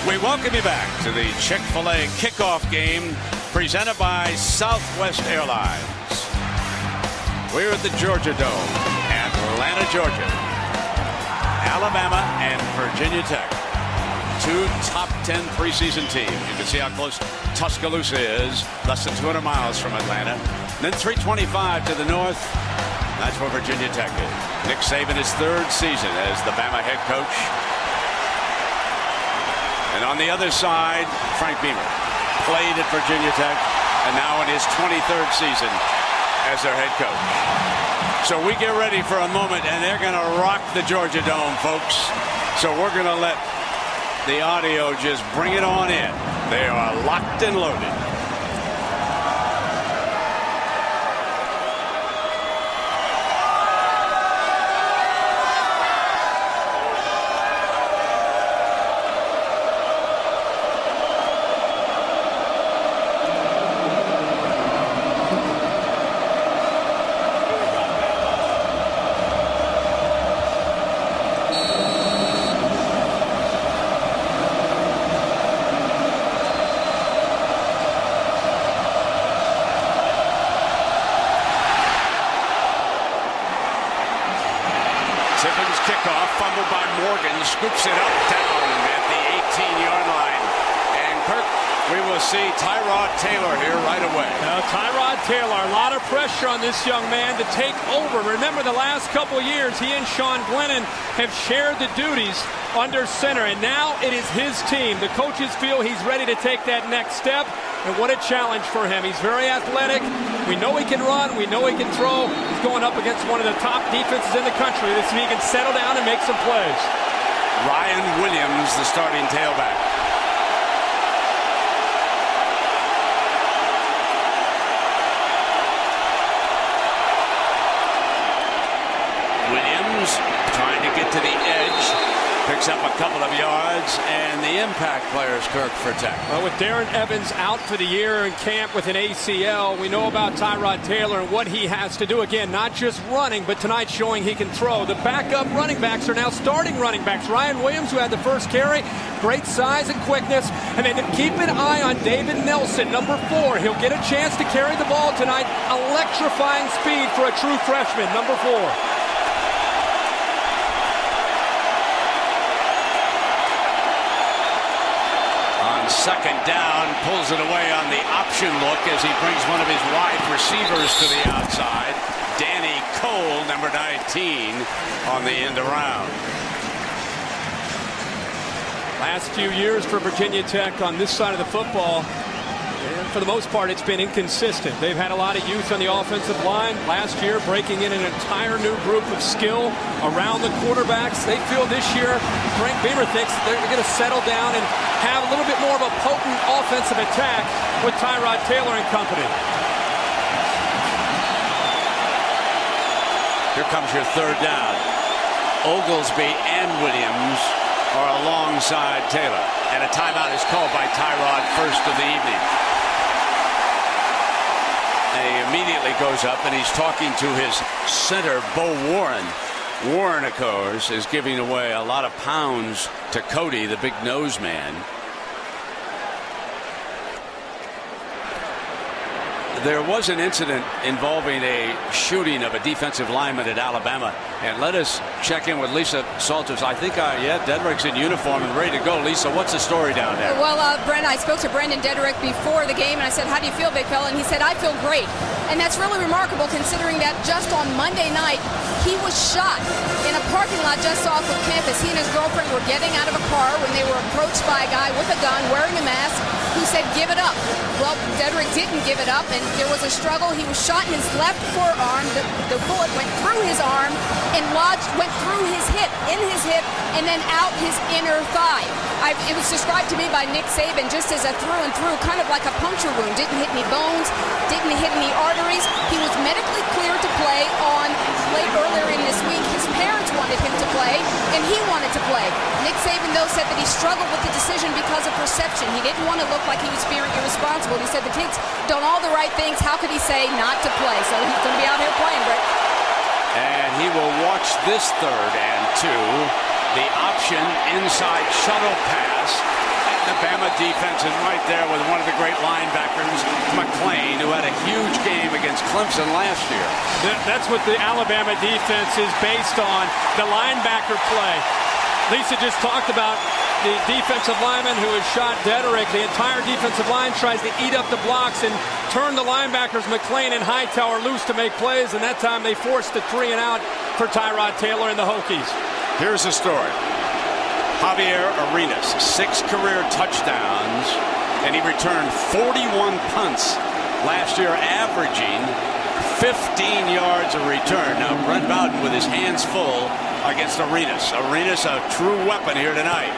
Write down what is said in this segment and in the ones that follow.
We welcome you back to the Chick-fil-A kickoff game presented by Southwest Airlines. We're at the Georgia Dome, Atlanta, Georgia. Alabama and Virginia Tech, two top 10 preseason teams. You can see how close Tuscaloosa is, less than 200 miles from Atlanta. And then 325 to the north, that's where Virginia Tech is. Nick Saban, his third season as the Bama head coach. And on the other side, Frank Beamer played at Virginia Tech and now in his 23rd season as their head coach. So we get ready for a moment, and they're going to rock the Georgia Dome, folks. So we're going to let the audio just bring it on in. They are locked and loaded. Kickoff, fumbled by Morgan, scoops it up down at the 18-yard line. And Kirk, we will see Tyrod Taylor here right away. Now, Tyrod Taylor, a lot of pressure on this young man to take over. Remember, the last couple of years, he and Sean Glennon have shared the duties under center, and now it is his team. The coaches feel he's ready to take that next step, and what a challenge for him. He's very athletic. We know he can run. We know he can throw. He's going up against one of the top defenses in the country. This week, he can settle down and make some plays. Ryan Williams, the starting tailback. Williams trying to get to the edge. Picks up a couple of yards, and the impact players, Kirk, for Tech. Well, with Darren Evans out for the year in camp with an ACL, we know about Tyrod Taylor and what he has to do. Again, not just running, but tonight showing he can throw. The backup running backs are now starting running backs. Ryan Williams, who had the first carry, great size and quickness. And then keep an eye on David Nelson, number 4. He'll get a chance to carry the ball tonight. Electrifying speed for a true freshman, number 4. Second down, pulls it away on the option look as he brings one of his wide receivers to the outside. Danny Cole, number 19, on the end around. Last few years for Virginia Tech on this side of the football, and for the most part, it's been inconsistent. They've had a lot of youth on the offensive line. Last year, breaking in an entire new group of skill around the quarterbacks. They feel this year, Frank Beamer thinks they're going to settle down and have a little bit more of a potent offensive attack with Tyrod Taylor and company. Here comes your third down. Oglesby and Williams are alongside Taylor. And a timeout is called by Tyrod, first of the evening. And he immediately goes up and he's talking to his center, Bo Warren. Warren, of course, is giving away a lot of pounds to Cody, the big nose man. There was an incident involving a shooting of a defensive lineman at Alabama. And let us check in with Lisa Salters. I think, Dedrick's in uniform and ready to go. Lisa, what's the story down there? Well, Brent, I spoke to Brendan Dedrick before the game, and I said, how do you feel, big fella? And he said, I feel great. And that's really remarkable considering that just on Monday night, he was shot in a parking lot just off of campus. He and his girlfriend were getting out of a car when they were approached by a guy with a gun wearing a mask who said, give it up. Well, Dedrick didn't give it up, and there was a struggle. He was shot in his left forearm. The bullet went through his arm and went through his hip, and then out his inner thigh. It was described to me by Nick Saban just as a through and through, kind of like a puncture wound. Didn't hit any bones, didn't hit any arteries. He was medically cleared to play on late earlier in this week. His parents wanted him to play, and he wanted to play. Nick Saban, though, said that he struggled with the decision because of perception. He didn't want to look like he was being irresponsible. He said the kid's done all the right things. How could he say not to play? So he's going to be out here playing, Brett. And he will watch this 3rd and 2. The option inside shuttle pass. Bama defense is right there with one of the great linebackers, McClain, who had a huge game against Clemson last year. That's what the Alabama defense is based on, the linebacker play. Lisa just talked about the defensive lineman who has shot Dederick. The entire defensive line tries to eat up the blocks and turn the linebackers McClain and Hightower loose to make plays, and that time they forced the 3 and out for Tyrod Taylor and the Hokies. Here's the story. Javier Arenas, 6 career touchdowns, and he returned 41 punts last year, averaging 15 yards a return. Now, Brent Bowden with his hands full against Arenas. Arenas, a true weapon here tonight.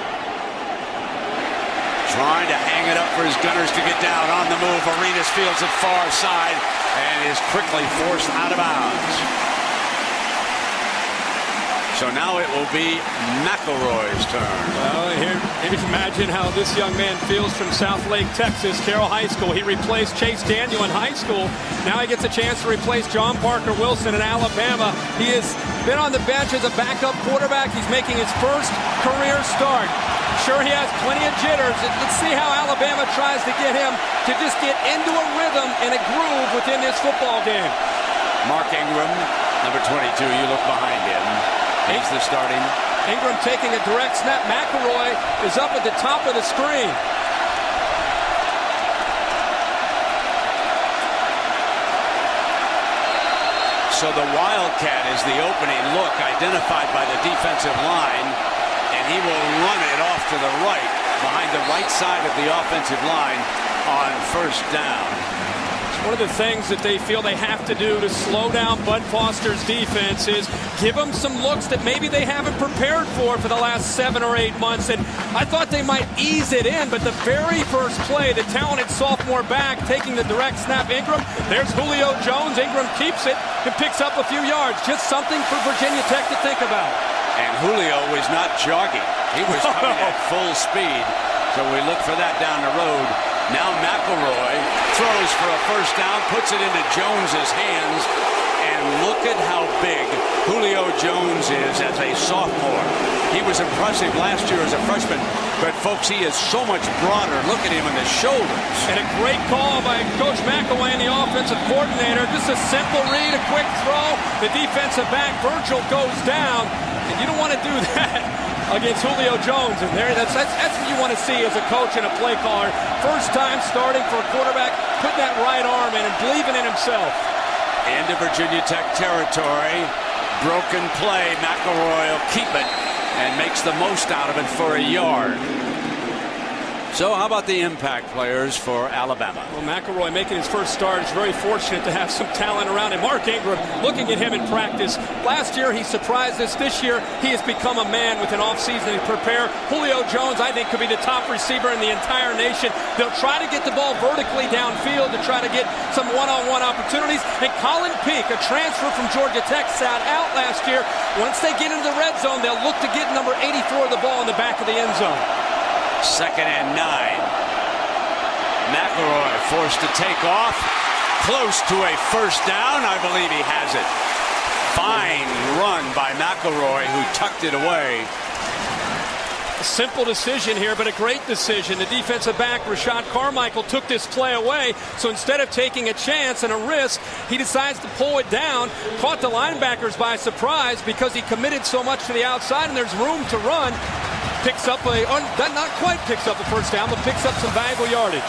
Trying to hang it up for his gunners to get down. On the move, Arenas fields it far side and is quickly forced out of bounds. So now it will be McElroy's turn. Well, here, maybe imagine how this young man feels from South Lake, Texas, Carroll High School. He replaced Chase Daniel in high school. Now he gets a chance to replace John Parker Wilson in Alabama. He has been on the bench as a backup quarterback. He's making his first career start. Sure, he has plenty of jitters. Let's see how Alabama tries to get him to just get into a rhythm and a groove within this football game. Mark Ingram, number 22, you look behind him. He's the starting. Ingram taking a direct snap. McElroy is up at the top of the screen. So the Wildcat is the opening look identified by the defensive line, and he will run it off to the right behind the right side of the offensive line on first down. One of the things that they feel they have to do to slow down Bud Foster's defense is give them some looks that maybe they haven't prepared for the last 7 or 8 months. And I thought they might ease it in, but the very first play, the talented sophomore back taking the direct snap, Ingram, there's Julio Jones. Ingram keeps it and picks up a few yards. Just something for Virginia Tech to think about. And Julio was not jogging. He was coming at full speed. So we look for that down the road. Now McElroy throws for a first down, puts it into Jones's hands, and look at how big Julio Jones is as a sophomore. He was impressive last year as a freshman, but folks, he is so much broader. Look at him in the shoulders. And a great call by Coach McElwain, the offensive coordinator. Just a simple read, a quick throw. The defensive back, Virgil, goes down, and you don't want to do that against Julio Jones. And there, that's what you want to see as a coach and a play caller. First time starting for a quarterback, putting that right arm in and believing in himself. Into Virginia Tech territory. Broken play. McElroy will keep it and makes the most out of it for a yard. So how about the impact players for Alabama? Well, McElroy making his first start is very fortunate to have some talent around him. Mark Ingram, looking at him in practice. Last year, he surprised us. This year, he has become a man with an offseason to prepare. Julio Jones, I think, could be the top receiver in the entire nation. They'll try to get the ball vertically downfield to try to get some one-on-one opportunities. And Colin Peak, a transfer from Georgia Tech, sat out last year. Once they get into the red zone, they'll look to get number 84 of the ball in the back of the end zone. 2nd and 9. McElroy forced to take off. Close to a first down. I believe he has it. Fine run by McElroy, who tucked it away. A simple decision here, but a great decision. The defensive back, Rashad Carmichael, took this play away. So instead of taking a chance and a risk, he decides to pull it down. Caught the linebackers by surprise because he committed so much to the outside, and there's room to run. Picks up not quite picks up a first down, but picks up some valuable yardage.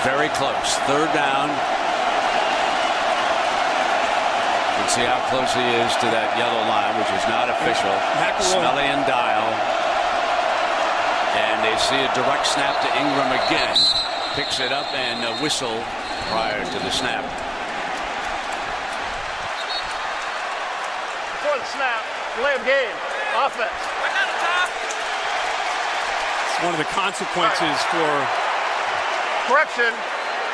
Very close. 3rd down. You can see how close he is to that yellow line, which is not official. Smelly and Dial. And they see a direct snap to Ingram again. Picks it up and a whistle prior to the snap. Before the snap, delay of game, offense. One of the consequences for correction.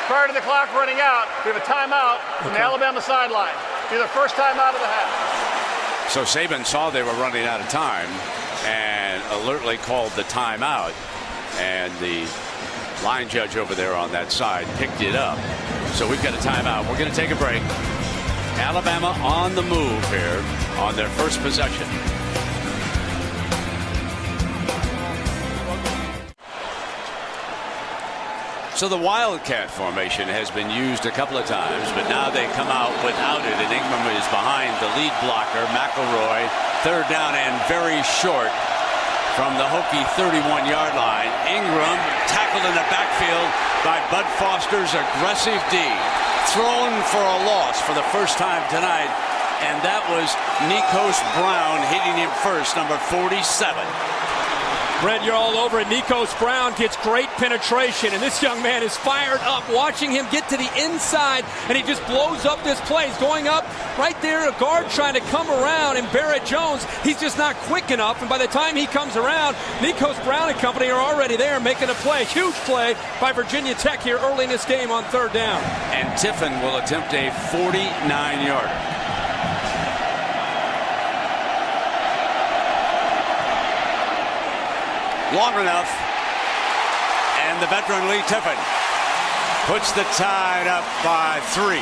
Prior to the clock running out, we have a timeout from the Alabama sideline. Be the first timeout of the half. So Saban saw they were running out of time and alertly called the timeout. And the line judge over there on that side picked it up. So we've got a timeout. We're going to take a break. Alabama on the move here on their first possession. So the Wildcat formation has been used a couple of times, but now they come out without it, and Ingram is behind the lead blocker, McElroy. Third down and very short from the Hokie 31-yard line. Ingram tackled in the backfield by Bud Foster's aggressive D. Thrown for a loss for the first time tonight, and that was Nikos Brown hitting him first, number 47. Brett, you're all over it. Nikos Brown gets great penetration, and this young man is fired up. Watching him get to the inside, and he just blows up this play. He's going up right there, a guard trying to come around, and Barrett Jones, he's just not quick enough, and by the time he comes around, Nikos Brown and company are already there making a play. Huge play by Virginia Tech here early in this game on third down. And Tiffin will attempt a 49-yarder. Long enough, and the veteran Lee Tiffin puts the Tide up by 3.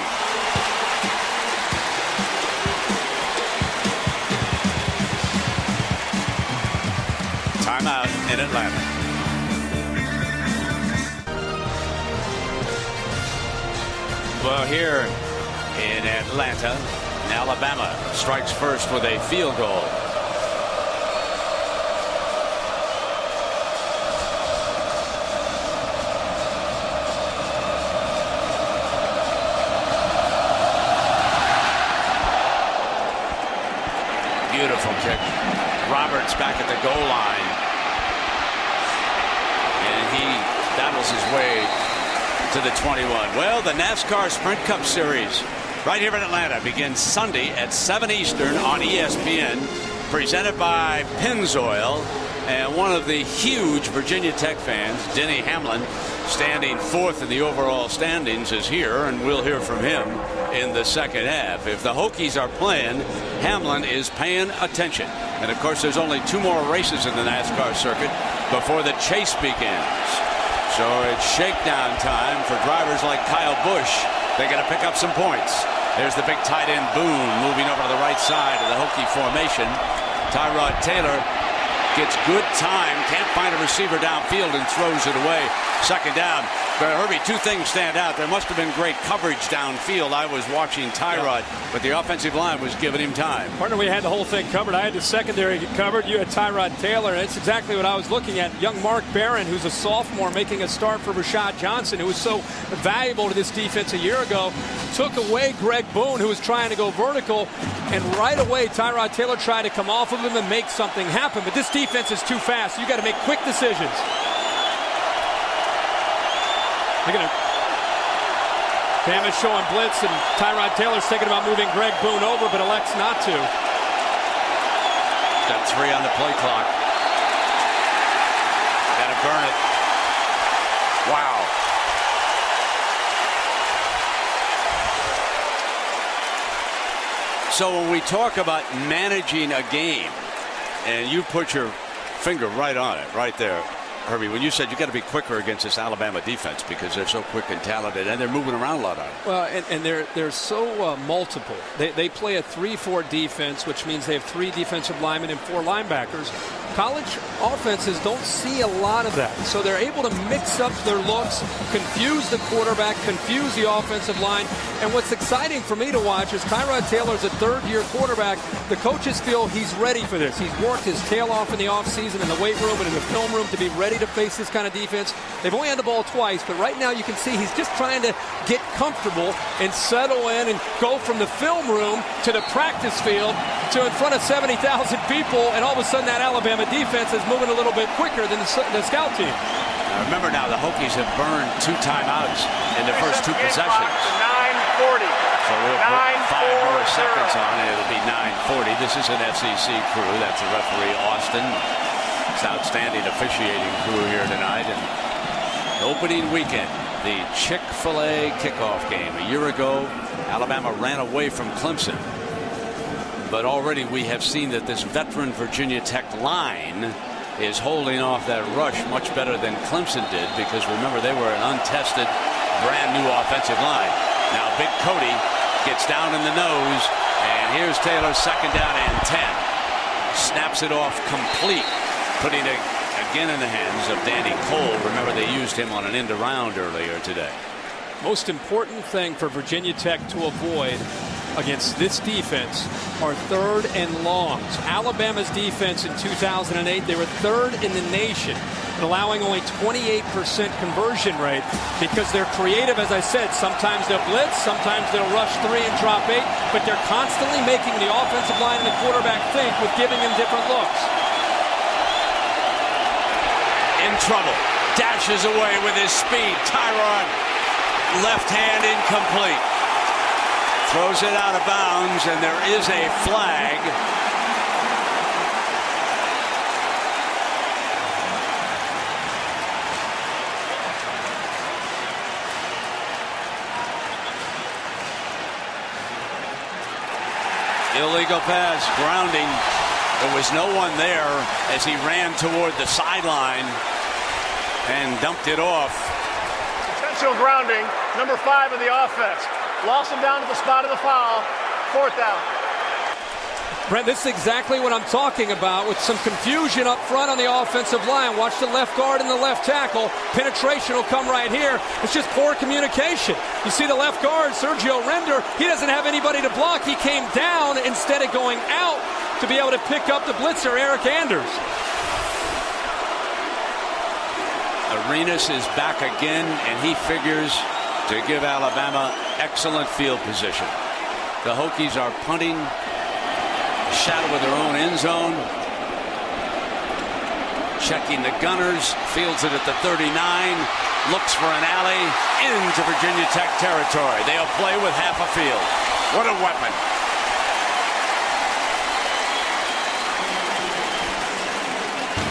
Timeout in Atlanta. Well, here in Atlanta, Alabama strikes first with a field goal. Beautiful kick. Roberts back at the goal line, and he battles his way to the 21. Well, the NASCAR Sprint Cup Series right here in Atlanta begins Sunday at 7 Eastern on ESPN, presented by Pennzoil. And one of the huge Virginia Tech fans, Denny Hamlin, standing fourth in the overall standings, is here, and we'll hear from him in the second half. If the Hokies are playing, Hamlin is paying attention. And of course, there's only 2 more races in the NASCAR circuit before the chase begins. So it's shakedown time for drivers like Kyle Busch. They got to pick up some points. There's the big tight end Boone moving over to the right side of the Hokie formation. Tyrod Taylor gets good time, can't find a receiver downfield, and throws it away. Second down. But Herbie, 2 things stand out. There must have been great coverage downfield. I was watching Tyrod, but the offensive line was giving him time. Partner, we had the whole thing covered. I had the secondary covered. You had Tyrod Taylor, and it's exactly what I was looking at. Young Mark Barron, who's a sophomore, making a start for Rashad Johnson, who was so valuable to this defense a year ago, took away Greg Boone, who was trying to go vertical, and right away Tyrod Taylor tried to come off of him and make something happen. But this defense is too fast. You got to make quick decisions. They're going to. Cam is showing blitz, and Tyrod Taylor's thinking about moving Greg Boone over, but elects not to. Got 3 on the play clock. Got to burn it. Wow. So when we talk about managing a game, and you put your finger right on it, right there, Herbie, when you said you got to be quicker against this Alabama defense because they're so quick and talented and they're moving around a lot on it. Well, and they're so multiple. They play a 3-4 defense, which means they have 3 defensive linemen and 4 linebackers. College offenses don't see a lot of that, so they're able to mix up their looks, confuse the quarterback, confuse the offensive line. And what's exciting for me to watch is Tyrod Taylor's a 3rd-year quarterback. The coaches feel he's ready for this. He's worked his tail off in the offseason in the weight room and in the film room to be ready to face this kind of defense. They've only had the ball twice, but right now you can see he's just trying to get comfortable and settle in and go from the film room to the practice field to in front of 70,000 people, and all of a sudden that Alabama defense is moving a little bit quicker than the scout team. Now remember now, the Hokies have burned 2 timeouts in the first 2 possessions. 9:40. So we'll put 5 more seconds on it. It'll be 9:40. This is an SEC crew. That's the referee, Austin. It's outstanding officiating crew here tonight. And opening weekend, the Chick-fil-A kickoff game. A year ago, Alabama ran away from Clemson. But already we have seen that this veteran Virginia Tech line is holding off that rush much better than Clemson did, because remember, they were an untested, brand new offensive line. Now Big Cody gets down in the nose, and here's Taylor's second down and 10. Snaps it off complete, putting a again in the hands of Danny Cole. Remember, they used him on an end around earlier today. Most important thing for Virginia Tech to avoid against this defense are 3rd and longs. Alabama's defense in 2008, they were 3rd in the nation, allowing only 28% conversion rate because they're creative. As I said, sometimes they'll blitz, sometimes they'll rush 3 and drop 8, but they're constantly making the offensive line and the quarterback think with giving them different looks. In trouble, dashes away with his speed. Tyrod, left hand incomplete. Throws it out of bounds, and there is a flag. Illegal pass, grounding. There was no one there as he ran toward the sideline and dumped it off. Intentional grounding, number 5 of the offense. Lost him down to the spot of the foul. 4th down. Brent, this is exactly what I'm talking about, with some confusion up front on the offensive line. Watch the left guard and the left tackle. Penetration will come right here. It's just poor communication. You see the left guard, Sergio Render, he doesn't have anybody to block. He came down instead of going out to be able to pick up the blitzer, Eric Anders. Arenas is back again, and he figures to give Alabama excellent field position. The Hokies are punting, shadow of their own end zone. Checking the gunners, fields it at the 39, looks for an alley into Virginia Tech territory. They'll play with half a field. What a weapon.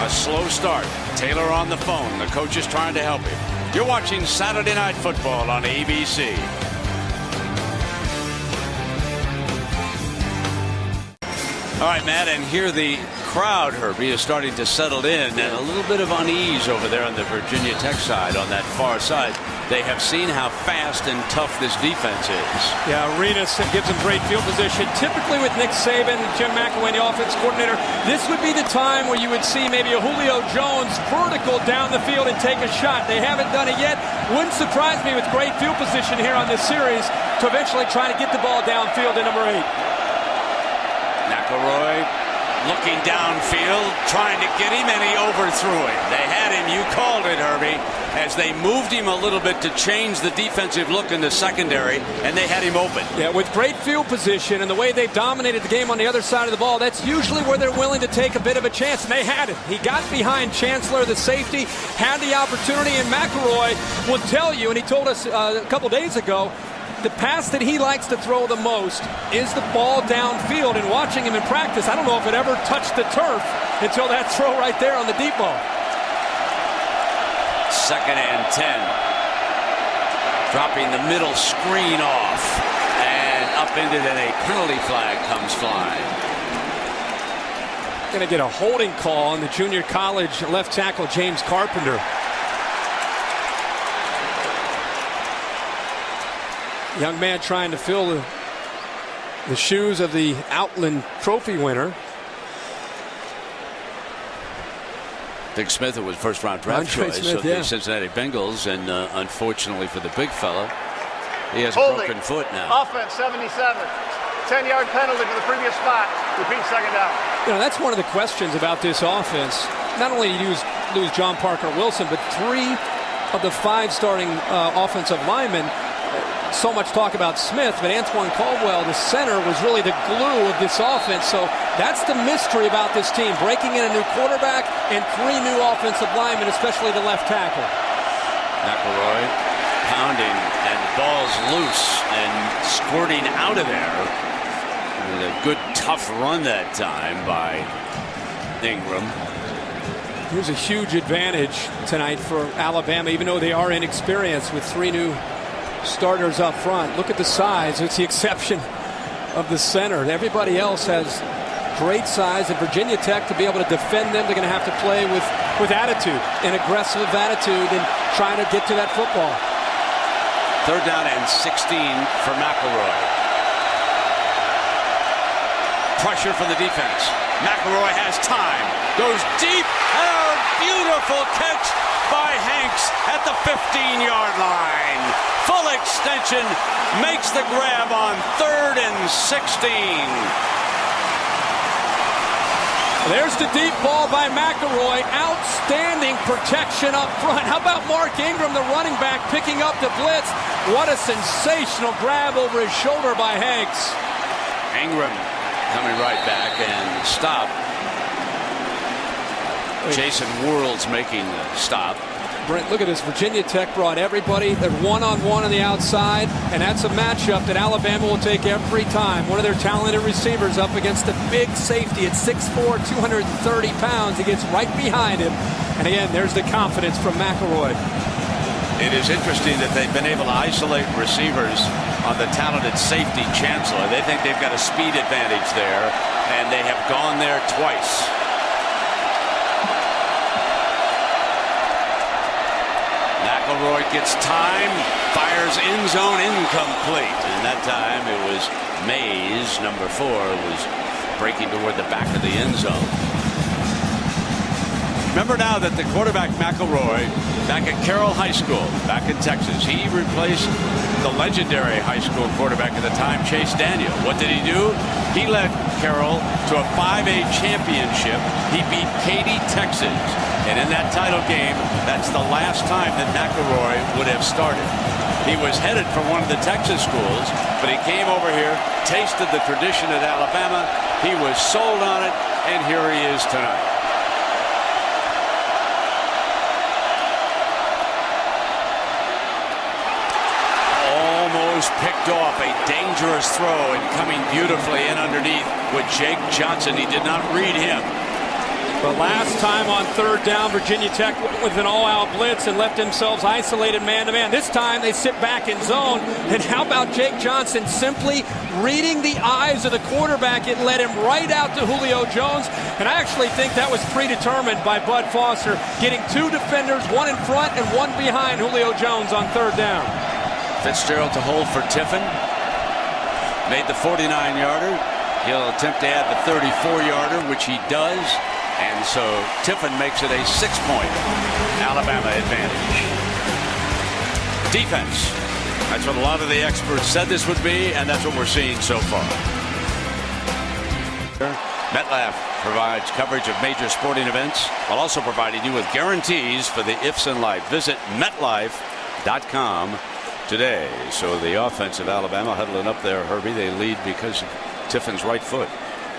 A slow start. Taylor on the phone. The coach is trying to help him. You're watching Saturday Night Football on ABC. All right, Matt, and here the crowd, Herbie, is starting to settle in, and a little bit of unease over there on the Virginia Tech side, on that far side. They have seen how fast and tough this defense is. Yeah, Arenas gives them great field position. Typically with Nick Saban, Jim McElwain, the offense coordinator, this would be the time where you would see maybe a Julio Jones vertical down the field and take a shot. They haven't done it yet. Wouldn't surprise me with great field position here on this series to eventually try to get the ball downfield to number 8. McElroy looking downfield, trying to get him, and he overthrew him. They had him, you called it, Herbie, as they moved him a little bit to change the defensive look in the secondary, and they had him open. Yeah, with great field position and the way they've dominated the game on the other side of the ball, that's usually where they're willing to take a bit of a chance, and they had it. He got behind Chancellor, the safety, had the opportunity, and McElroy will tell you, and he told us a couple days ago, the pass that he likes to throw the most is the ball downfield. And watching him in practice, I don't know if it ever touched the turf until that throw right there on the deep ball. 2nd and 10. Dropping the middle screen off. And up into it, and a penalty flag comes flying. Going to get a holding call on the junior college left tackle, James Carpenter. Young man trying to fill the shoes of the Outland Trophy winner. Dick Smith, who was first-round draft choice of the Cincinnati Bengals, and unfortunately for the big fella, he has a broken foot now. Offense, 77. 10-yard penalty for the previous spot. Repeat, 2nd down. You know, that's one of the questions about this offense. Not only do you lose John Parker Wilson, but 3 of the 5 starting offensive linemen. So much talk about Smith, but Antoine Caldwell, the center, was really the glue of this offense. So that's the mystery about this team, breaking in a new quarterback and 3 new offensive linemen, especially the left tackle. McElroy pounding, and the ball's loose and squirting out of there. With a good, tough run that time by Ingram. Here's a huge advantage tonight for Alabama, even though they are inexperienced with 3 new starters up front. Look at the size. It's the exception of the center. Everybody else has great size, and Virginia Tech, to be able to defend them, they're going to have to play with attitude, an aggressive attitude, and try to get to that football. 3rd down and 16 for McElroy. Pressure from the defense. McElroy has time. Goes deep. And beautiful catch by Hanks at the 15-yard line. Full extension, makes the grab on 3rd and 16. There's the deep ball by McElroy. Outstanding protection up front. How about Mark Ingram, the running back, picking up the blitz? What a sensational grab over his shoulder by Hanks. Ingram coming right back and stop. Jason Worlds making the stop. Brent, look at this. Virginia Tech brought everybody. They're one-on-one on the outside, and that's a matchup that Alabama will take every time. One of their talented receivers up against a big safety at 6'4", 230 pounds. He gets right behind him. And again, there's the confidence from McElroy. It is interesting that they've been able to isolate receivers on the talented safety Chancellor. They think they've got a speed advantage there, and they have gone there twice. McElroy gets time, fires end zone, incomplete. And that time it was Mays, number 4, was breaking toward the back of the end zone. Remember now that the quarterback McElroy, back at Carroll High School, back in Texas, he replaced the legendary high school quarterback at the time, Chase Daniel. What did he do? He led Carroll to a 5A championship. He beat Katy, Texas. And in that title game, that's the last time that McElroy would have started. He was headed for one of the Texas schools, but he came over here, tasted the tradition at Alabama. He was sold on it, and here he is tonight. Almost picked off, a dangerous throw, and coming beautifully in underneath with Jake Johnson. He did not read him. But last time on 3rd down, Virginia Tech went with an all-out blitz and left themselves isolated man-to-man. This time they sit back in zone. And how about Jake Johnson simply reading the eyes of the quarterback? It led him right out to Julio Jones. And I actually think that was predetermined by Bud Foster, getting 2 defenders, 1 in front and 1 behind Julio Jones on 3rd down. Fitzgerald to hold for Tiffin. Made the 49-yarder. He'll attempt to add the 34-yarder, which he does. And so Tiffin makes it a 6-point Alabama advantage. Defense. That's what a lot of the experts said this would be, and that's what we're seeing so far. MetLife provides coverage of major sporting events while also providing you with guarantees for the ifs in life. Visit MetLife.com today. So the offense of Alabama huddling up there, Herbie. They lead because of Tiffin's right foot.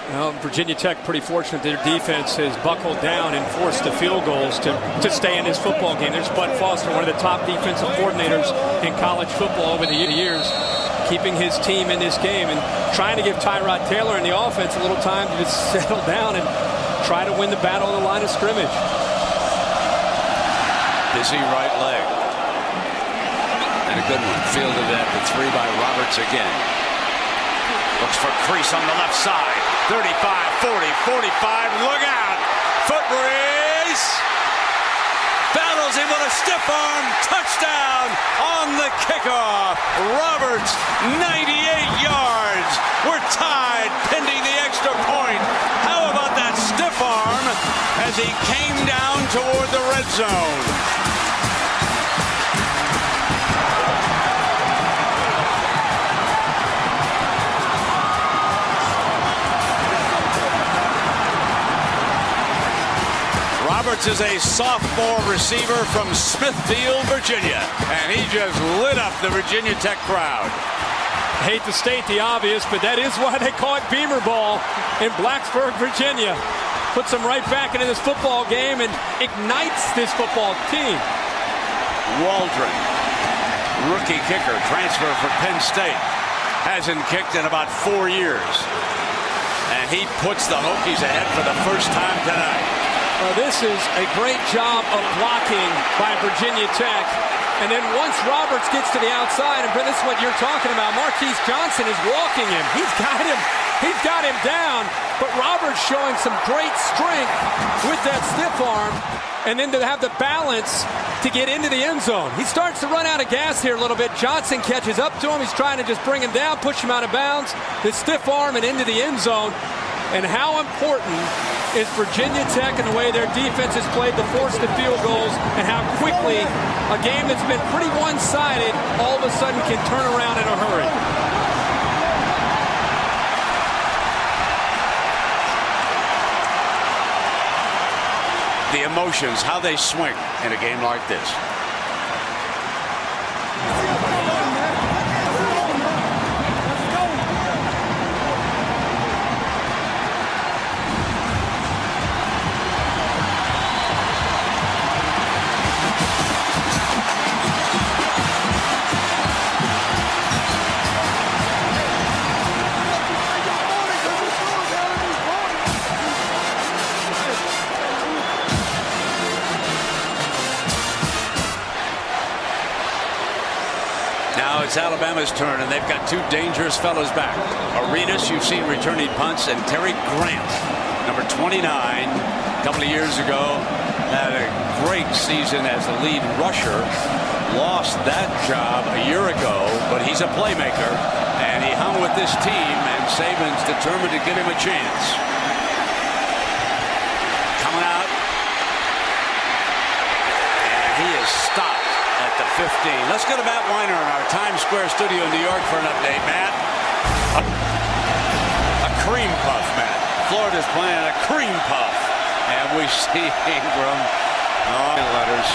Well, Virginia Tech pretty fortunate their defense has buckled down and forced the field goals to stay in this football game. There's Bud Foster, one of the top defensive coordinators in college football over the years, keeping his team in this game and trying to give Tyrod Taylor and the offense a little time to just settle down and try to win the battle on the line of scrimmage. Busy right leg. And a good one. Fielded at the 3 by Roberts again. Looks for crease on the left side. 35, 40, 45. Look out. Foot race. Battles him with a stiff arm. Touchdown on the kickoff. Roberts, 98 yards. We're tied pending the extra point. How about that stiff arm as he came down toward the red zone? Roberts is a sophomore receiver from Smithfield, Virginia, and he just lit up the Virginia Tech crowd. I hate to state the obvious, but that is why they call it Beamer Ball in Blacksburg, Virginia. Puts them right back into this football game and ignites this football team. Waldron, rookie kicker, transfer from Penn State, hasn't kicked in about 4 years. And he puts the Hokies ahead for the first time tonight. Well, this is a great job of blocking by Virginia Tech. And then once Roberts gets to the outside, and this is what you're talking about, Marquise Johnson is walking him. He's got him down. But Roberts showing some great strength with that stiff arm. And then to have the balance to get into the end zone. He starts to run out of gas here a little bit. Johnson catches up to him. He's trying to just bring him down, push him out of bounds. The stiff arm and into the end zone. And how important is Virginia Tech and the way their defense has played to force the field goals and how quickly a game that's been pretty one-sided all of a sudden can turn around in a hurry. The emotions, how they swing in a game like this. Now it's Alabama's turn, and they've got two dangerous fellows back. Arenas, you've seen returning punts, and Terry Grant, number 29, a couple of years ago, had a great season as the lead rusher. Lost that job a year ago, but he's a playmaker, and he hung with this team, and Saban's determined to give him a chance. Coming out, and he is stopped at the 15. Let's go to Matt Weiner in our Times Square studio in New York for an update. Matt, a cream puff, Matt. Florida's playing a cream puff, and we see Ingram, letters,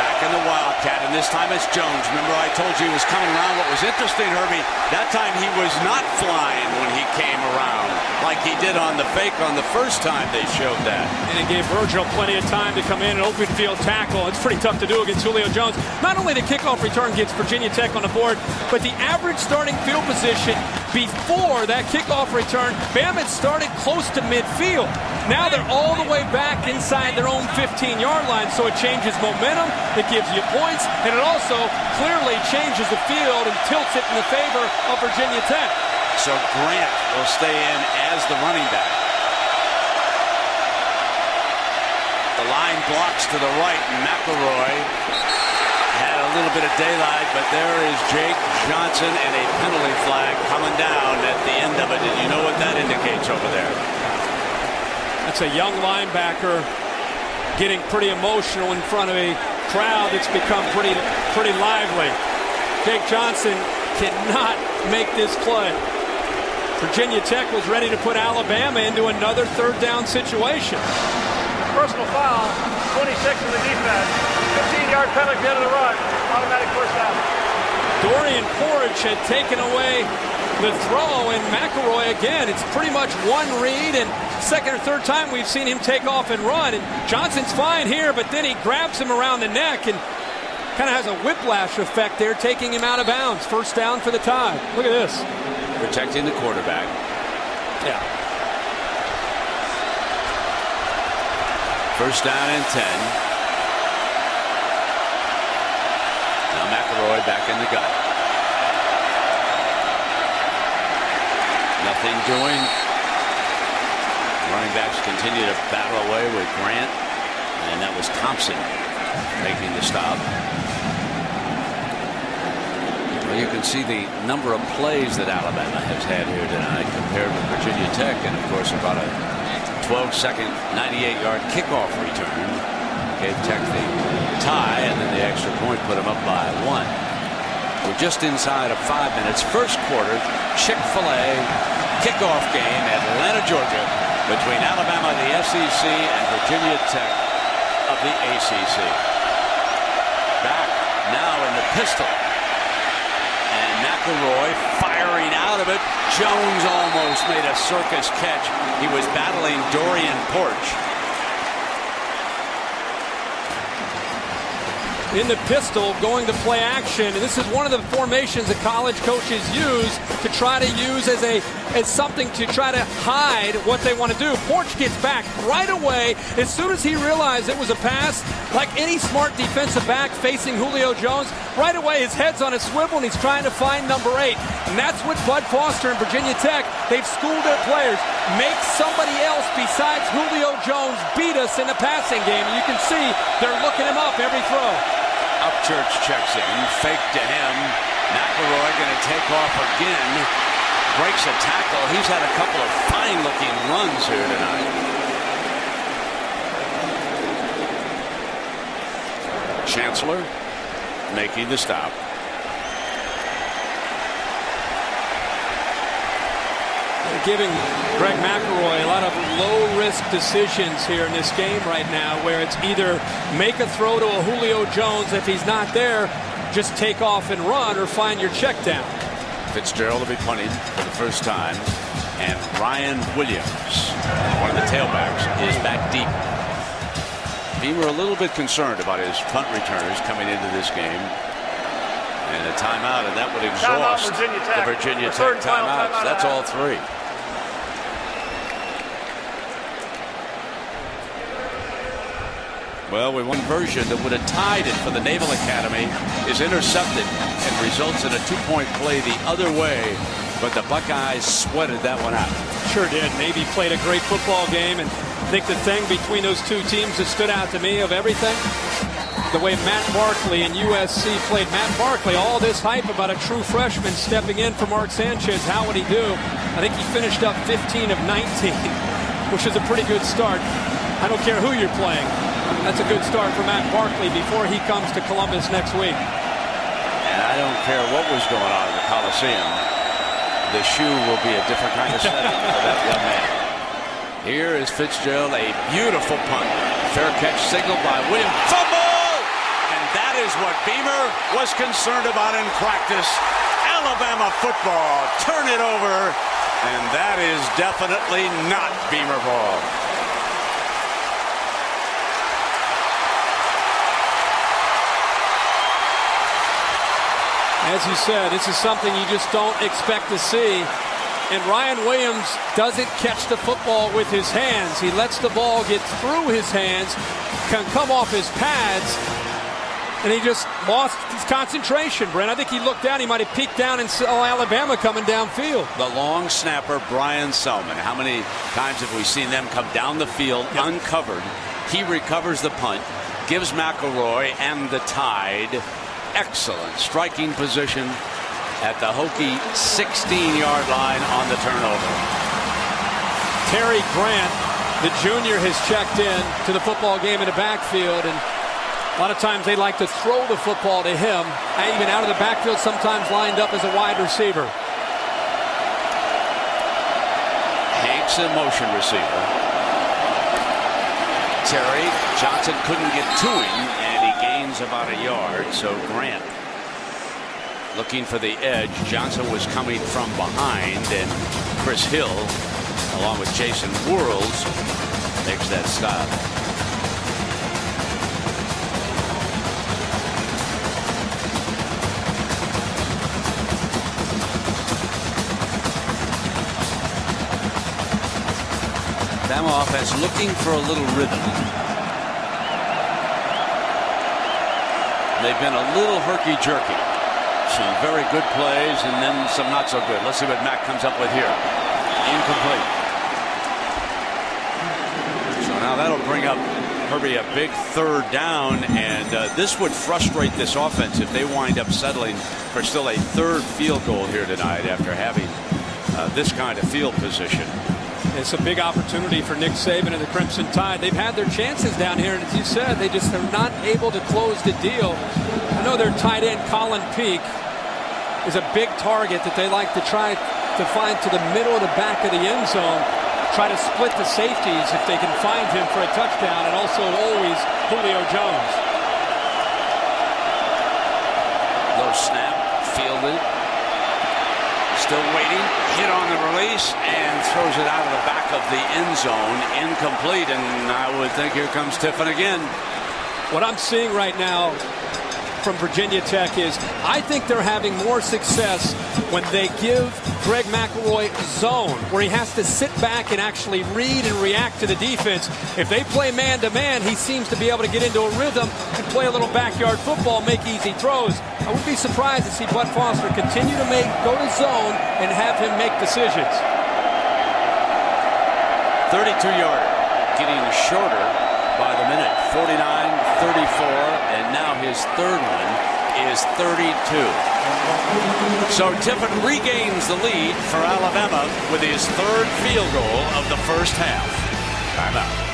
back in the Wildcat, and this time it's Jones. Remember I told you he was coming around. What was interesting, Herbie, that time he was not flying when he came around like he did on the fake on the first time they showed that. And it gave Virgil plenty of time to come in and open field tackle. It's pretty tough to do against Julio Jones. Not only the kickoff return gets Virginia Tech on the board, but the average starting field position before that kickoff return, Bama had started close to midfield. Now they're all the way back inside their own 15-yard line, so it changes momentum, it gives you points, and it also clearly changes the field and tilts it in the favor of Virginia Tech. So Grant will stay in as the running back. The line blocks to the right, and McElroy had a little bit of daylight, but there is Jake Johnson and a penalty flag coming down at the end of it. And you know what that indicates over there? That's a young linebacker getting pretty emotional in front of a crowd that's become pretty lively. Jake Johnson cannot make this play. Virginia Tech was ready to put Alabama into another third down situation. Personal foul, 26 in the defense. 15-yard penalty at the end of the run. Automatic first down. Dorian Porridge had taken away the throw, and McElroy again, it's pretty much one read, and second or third time we've seen him take off and run, and Johnson's fine here, but then he grabs him around the neck and kind of has a whiplash effect there, taking him out of bounds. First down for the Tide. Look at this. Protecting the quarterback. Yeah. First down and 10. Now McElroy back in the gun. Nothing doing. Running backs continue to battle away with Grant, and that was Thompson making the stop. Well, you can see the number of plays that Alabama has had here tonight compared with Virginia Tech, and of course about a 12-second 98-yard kickoff return gave Tech the tie, and then the extra point put them up by 1. We're just inside of 5 minutes. First quarter, Chick-fil-A kickoff game, Atlanta, Georgia, between Alabama, the SEC, and Virginia Tech of the ACC. Back now in the pistol. And McElroy firing out of it. Jones almost made a circus catch. He was battling Dorian Porch. In the pistol, going to play action, and this is one of the formations that college coaches use to try to use as something to try to hide what they want to do. Porch gets back right away as soon as he realized it was a pass. Like any smart defensive back facing Julio Jones, right away his head's on a swivel and he's trying to find number 8. And that's what Bud Foster and Virginia Tech, they've schooled their players. Make somebody else besides Julio Jones beat us in the passing game. And you can see they're looking him up every throw. Upchurch checks in, fake to him. McElroy going to take off again. breaks a tackle. He's had a couple of fine-looking runs here tonight. Chancellor making the stop. Giving Greg McElroy a lot of low-risk decisions here in this game right now, where it's either make a throw to a Julio Jones. If he's not there, just take off and run, or find your check down. Fitzgerald will be punting for the first time, and Ryan Williams, one of the tailbacks, is back deep. Beamer a little bit concerned about his punt returners coming into this game. And a timeout, and that would exhaust the Virginia Tech timeouts. That's all three. Well, we one version that would have tied it for the Naval Academy is intercepted and results in a two-point play the other way. But the Buckeyes sweated that one out. Sure did. Navy played a great football game, and I think the thing between those two teams that stood out to me of everything, the way Matt Barkley and USC played. Matt Barkley, all this hype about a true freshman stepping in for Mark Sanchez. How would he do? I think he finished up 15 of 19, which is a pretty good start. I don't care who you're playing. That's a good start for Matt Barkley before he comes to Columbus next week. And I don't care what was going on in the Coliseum. The shoe will be a different kind of setting for that young man. Here is Fitzgerald, a beautiful punt. Fair catch signaled by Williams. Fumble! And that is what Beamer was concerned about in practice. Alabama football. Turn it over. And that is definitely not Beamer ball. As you said, this is something you just don't expect to see. And Ryan Williams doesn't catch the football with his hands. He lets the ball get through his hands, can come off his pads, and he just lost his concentration, Brent. I think he looked down. He might have peeked down and saw Alabama coming downfield. The long snapper, Brian Selman. How many times have we seen them come down the field uncovered? He recovers the punt, gives McElroy and the Tide excellent striking position at the Hokie 16-yard line on the turnover. Terry Grant, the junior, has checked in to the football game in the backfield, and a lot of times they like to throw the football to him, even out of the backfield, sometimes lined up as a wide receiver. Hanks in motion receiver. Terry Johnson couldn't get to him, and he gains about a yard. So Grant looking for the edge. Johnson was coming from behind, and Chris Hill, along with Jason Worrells, makes that stop. Bama offense looking for a little rhythm. They've been a little herky-jerky. Some very good plays and then some not so good. Let's see what Mack comes up with here. Incomplete. So now that'll bring up Herbie a big third down, and this would frustrate this offense if they wind up settling for still a third field goal here tonight after having this kind of field position. It's a big opportunity for Nick Saban and the Crimson Tide. They've had their chances down here, and as you said, they just are not able to close the deal. I know their tight end, Colin Peak, is a big target that they like to try to find to the middle of the back of the end zone, try to split the safeties if they can find him for a touchdown, and also always Julio Jones. Low snap, fielded. Still waiting, hit on the release, and throws it out of the back of the end zone, incomplete, and I would think here comes Tiffin again. What I'm seeing right now from Virginia Tech is I think they're having more success when they give Greg McElroy zone, where he has to sit back and actually read and react to the defense. If they play man-to-man, he seems to be able to get into a rhythm and play a little backyard football, make easy throws. I would be surprised to see Bud Foster continue to go to zone and have him make decisions. 32-yarder, getting shorter by the minute. 49-34, and now his third one is 32. So Tiffin regains the lead for Alabama with his third field goal of the first half. Timeout.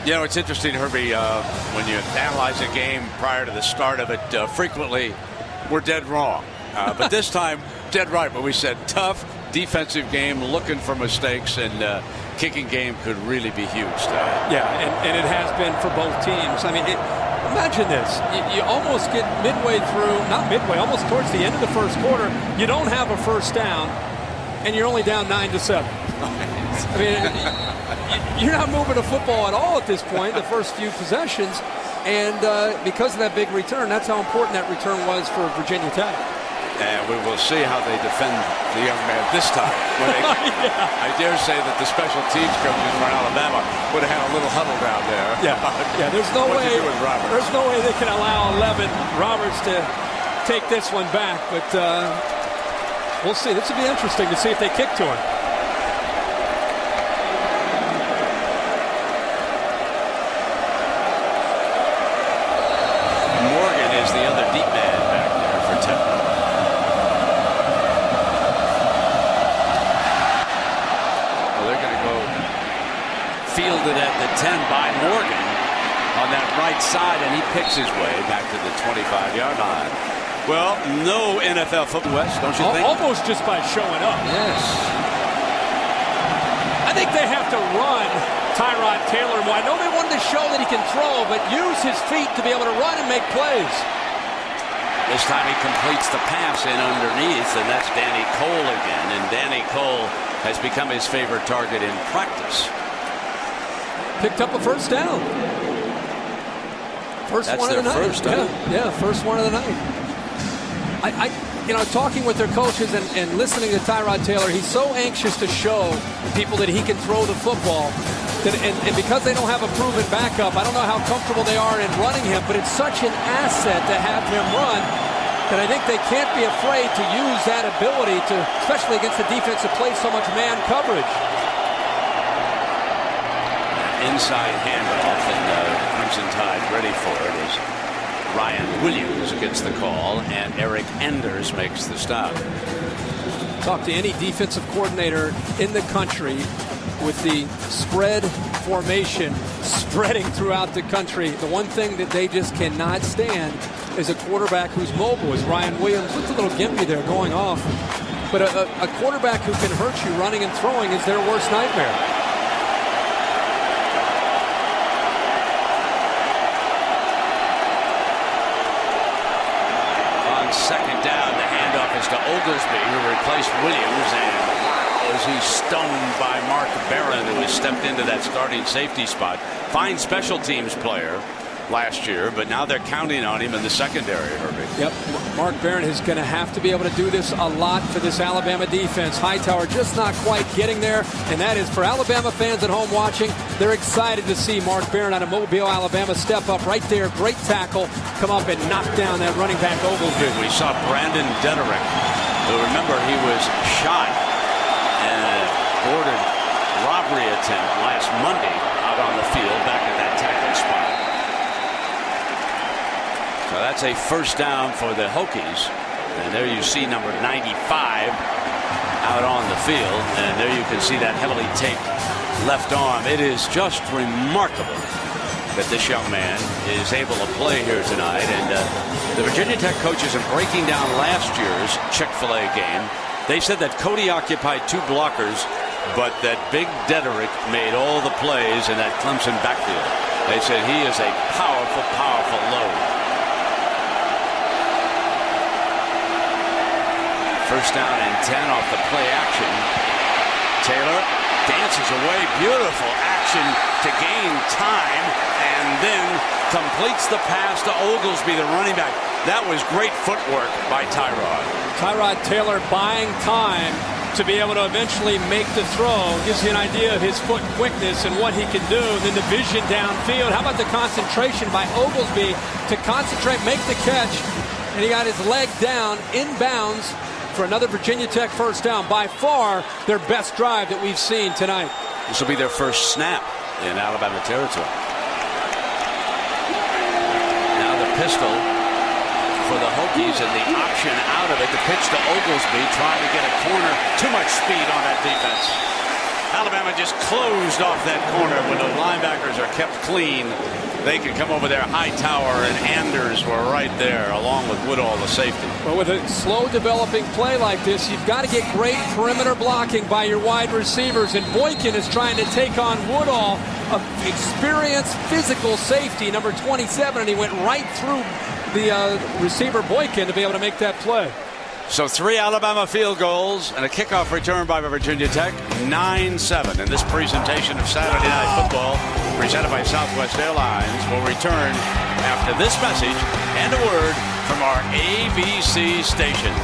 You know, it's interesting, Herbie, when you analyze a game prior to the start of it, frequently we're dead wrong. But this time, dead right. But we said tough defensive game, looking for mistakes, and kicking game could really be huge tonight. Yeah, and it has been for both teams. I mean, imagine this. You almost get midway through, not midway, almost towards the end of the first quarter. You don't have a first down, and you're only down 9-7. I mean, you're not moving the football at all at this point, the first few possessions. And because of that big return, that's how important that return was for Virginia Tech. And we will see how they defend the young man this time. When they, I dare say that the special teams coaches for Alabama would have had a little huddle down there. Yeah. There's no way. There's no way they can allow 11 Roberts to take this one back. But we'll see. This will be interesting to see if they kick to him. Morgan is the other deep man back there for Temple. Fielded at the 10 by Morgan on that right side, and he picks his way back to the 25-yard line. Well, no NFL football, West, don't you think? Almost just by showing up. Yes. I think they have to run Tyrod Taylor. I know they wanted to show that he can throw, but use his feet to be able to run and make plays. This time he completes the pass in underneath, and that's Danny Cole again. And Danny Cole has become his favorite target in practice. Picked up a first down. First one of the night. Yeah, first one of the night. Talking with their coaches and listening to Tyrod Taylor, he's so anxious to show people that he can throw the football. And because they don't have a proven backup, I don't know how comfortable they are in running him, but it's such an asset to have him run that I think they can't be afraid to use that ability to, especially against the defense that plays so much man coverage. Inside handoff, and Crimson Tide ready for it as Ryan Williams gets the call, and Eric Enders makes the stop. Talk to any defensive coordinator in the country with the spread formation spreading throughout the country. The one thing that they just cannot stand is a quarterback who's mobile, as Ryan Williams. Looked a little gimpy there going off. But a quarterback who can hurt you running and throwing is their worst nightmare. Second down, the handoff is to Oglesby, who replaced Williams, and was he stoned by Mark Barron, who has stepped into that starting safety spot. Fine special teams player last year, but now they're counting on him in the secondary, Herbie. Yep, Mark Barron is going to have to be able to do this a lot for this Alabama defense. Hightower just not quite getting there, and that is for Alabama fans at home watching. They're excited to see Mark Barron out of Mobile, Alabama, step up right there. Great tackle, come up and knock down that running back Oglesby. We saw Brandon Dederick, who, remember, he was shot in a boarded robbery attempt last Monday out on the field back at that tackle spot. So that's a first down for the Hokies. And there you see number 95 out on the field. And there you can see that heavily taped left arm. It is just remarkable that this young man is able to play here tonight. And the Virginia Tech coaches are breaking down last year's Chick-fil-A game. They said that Cody occupied two blockers, but that Big Dederick made all the plays in that Clemson backfield. They said he is a powerful, powerful load. First down and 10 off the play action. Taylor dances away. Beautiful action to gain time, and then completes the pass to Oglesby, the running back. That was great footwork by Tyrod. Tyrod Taylor buying time to be able to eventually make the throw. Gives you an idea of his foot quickness and what he can do. Then the vision downfield. How about the concentration by Oglesby to concentrate, make the catch, and he got his leg down inbounds for another Virginia Tech first down. By far their best drive that we've seen tonight. This will be their first snap in Alabama territory. pistol for the Hokies, and the option out of it, the pitch to Oglesby, trying to get a corner. Too much speed on that defense. Alabama just closed off that corner. When the linebackers are kept clean, they can come over there. Hightower and Anders were right there, along with Woodall, the safety. Well, with a slow developing play like this, you've got to get great perimeter blocking by your wide receivers. And Boykin is trying to take on Woodall, an experienced physical safety, number 27, and he went right through the receiver Boykin to be able to make that play. So 3 Alabama field goals and a kickoff return by Virginia Tech, 9-7. And this presentation of Saturday Night Football, presented by Southwest Airlines, will return after this message and a word from our ABC stations.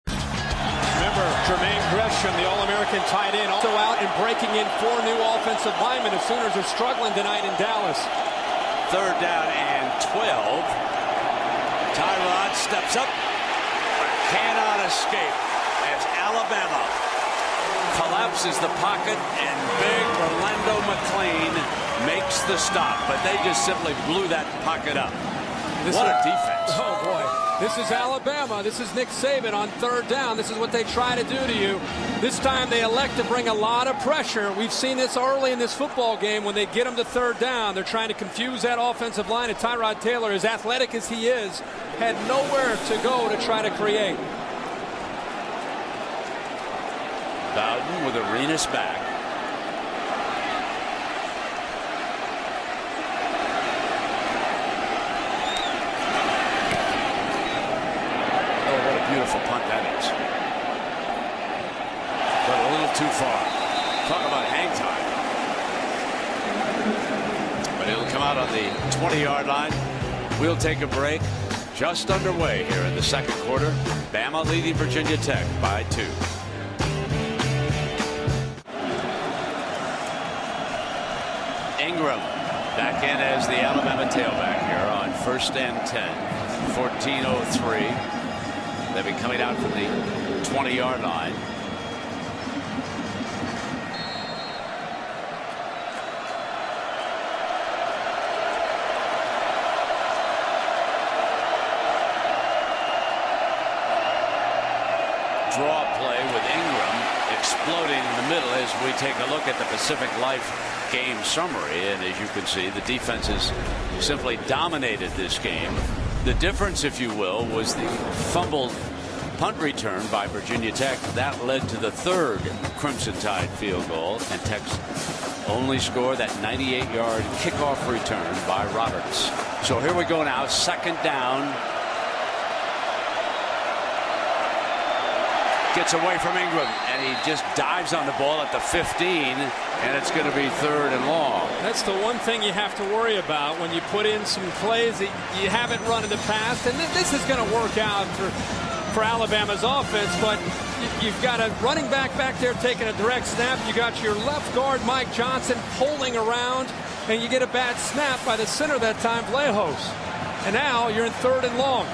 Remember, Jermaine Gresham, the All-American tight end, also out and breaking in 4 new offensive linemen. The Sooners are struggling tonight in Dallas. 3rd down and 12. Tyrod steps up, but cannot escape as Alabama collapses the pocket, and big Orlando McClain makes the stop. But they just simply blew that pocket up. What a defense. Oh, boy. This is Alabama. This is Nick Saban on 3rd down. This is what they try to do to you. This time they elect to bring a lot of pressure. We've seen this early in this football game when they get them to 3rd down. They're trying to confuse that offensive line. And Tyrod Taylor, as athletic as he is, had nowhere to go to try to create. Bowden with Arenas back. Beautiful punt that is. But a little too far. Talk about hang time. But it'll come out on the 20-yard line. We'll take a break. Just underway here in the 2nd quarter. Bama leading Virginia Tech by 2. Ingram back in as the Alabama tailback here on 1st and 10. 14:03. They've been coming out from the 20-yard line. Draw play with Ingram exploding in the middle as we take a look at the Pacific Life game summary. And as you can see, the defenses simply dominated this game. The difference, if you will, was the fumbled punt return by Virginia Tech. That led to the 3rd Crimson Tide field goal, and Tech's only score, that 98-yard kickoff return by Roberts. So here we go now, 2nd down. Gets away from Ingram, and he just dives on the ball at the 15, and it's going to be 3rd and long. That's the one thing you have to worry about when you put in some plays that you haven't run in the past. And this is going to work out for Alabama's offense, but you've got a running back there taking a direct snap. You got your left guard, Mike Johnson, pulling around, and you get a bad snap by the center that time, Vlahos. And now you're in 3rd and long.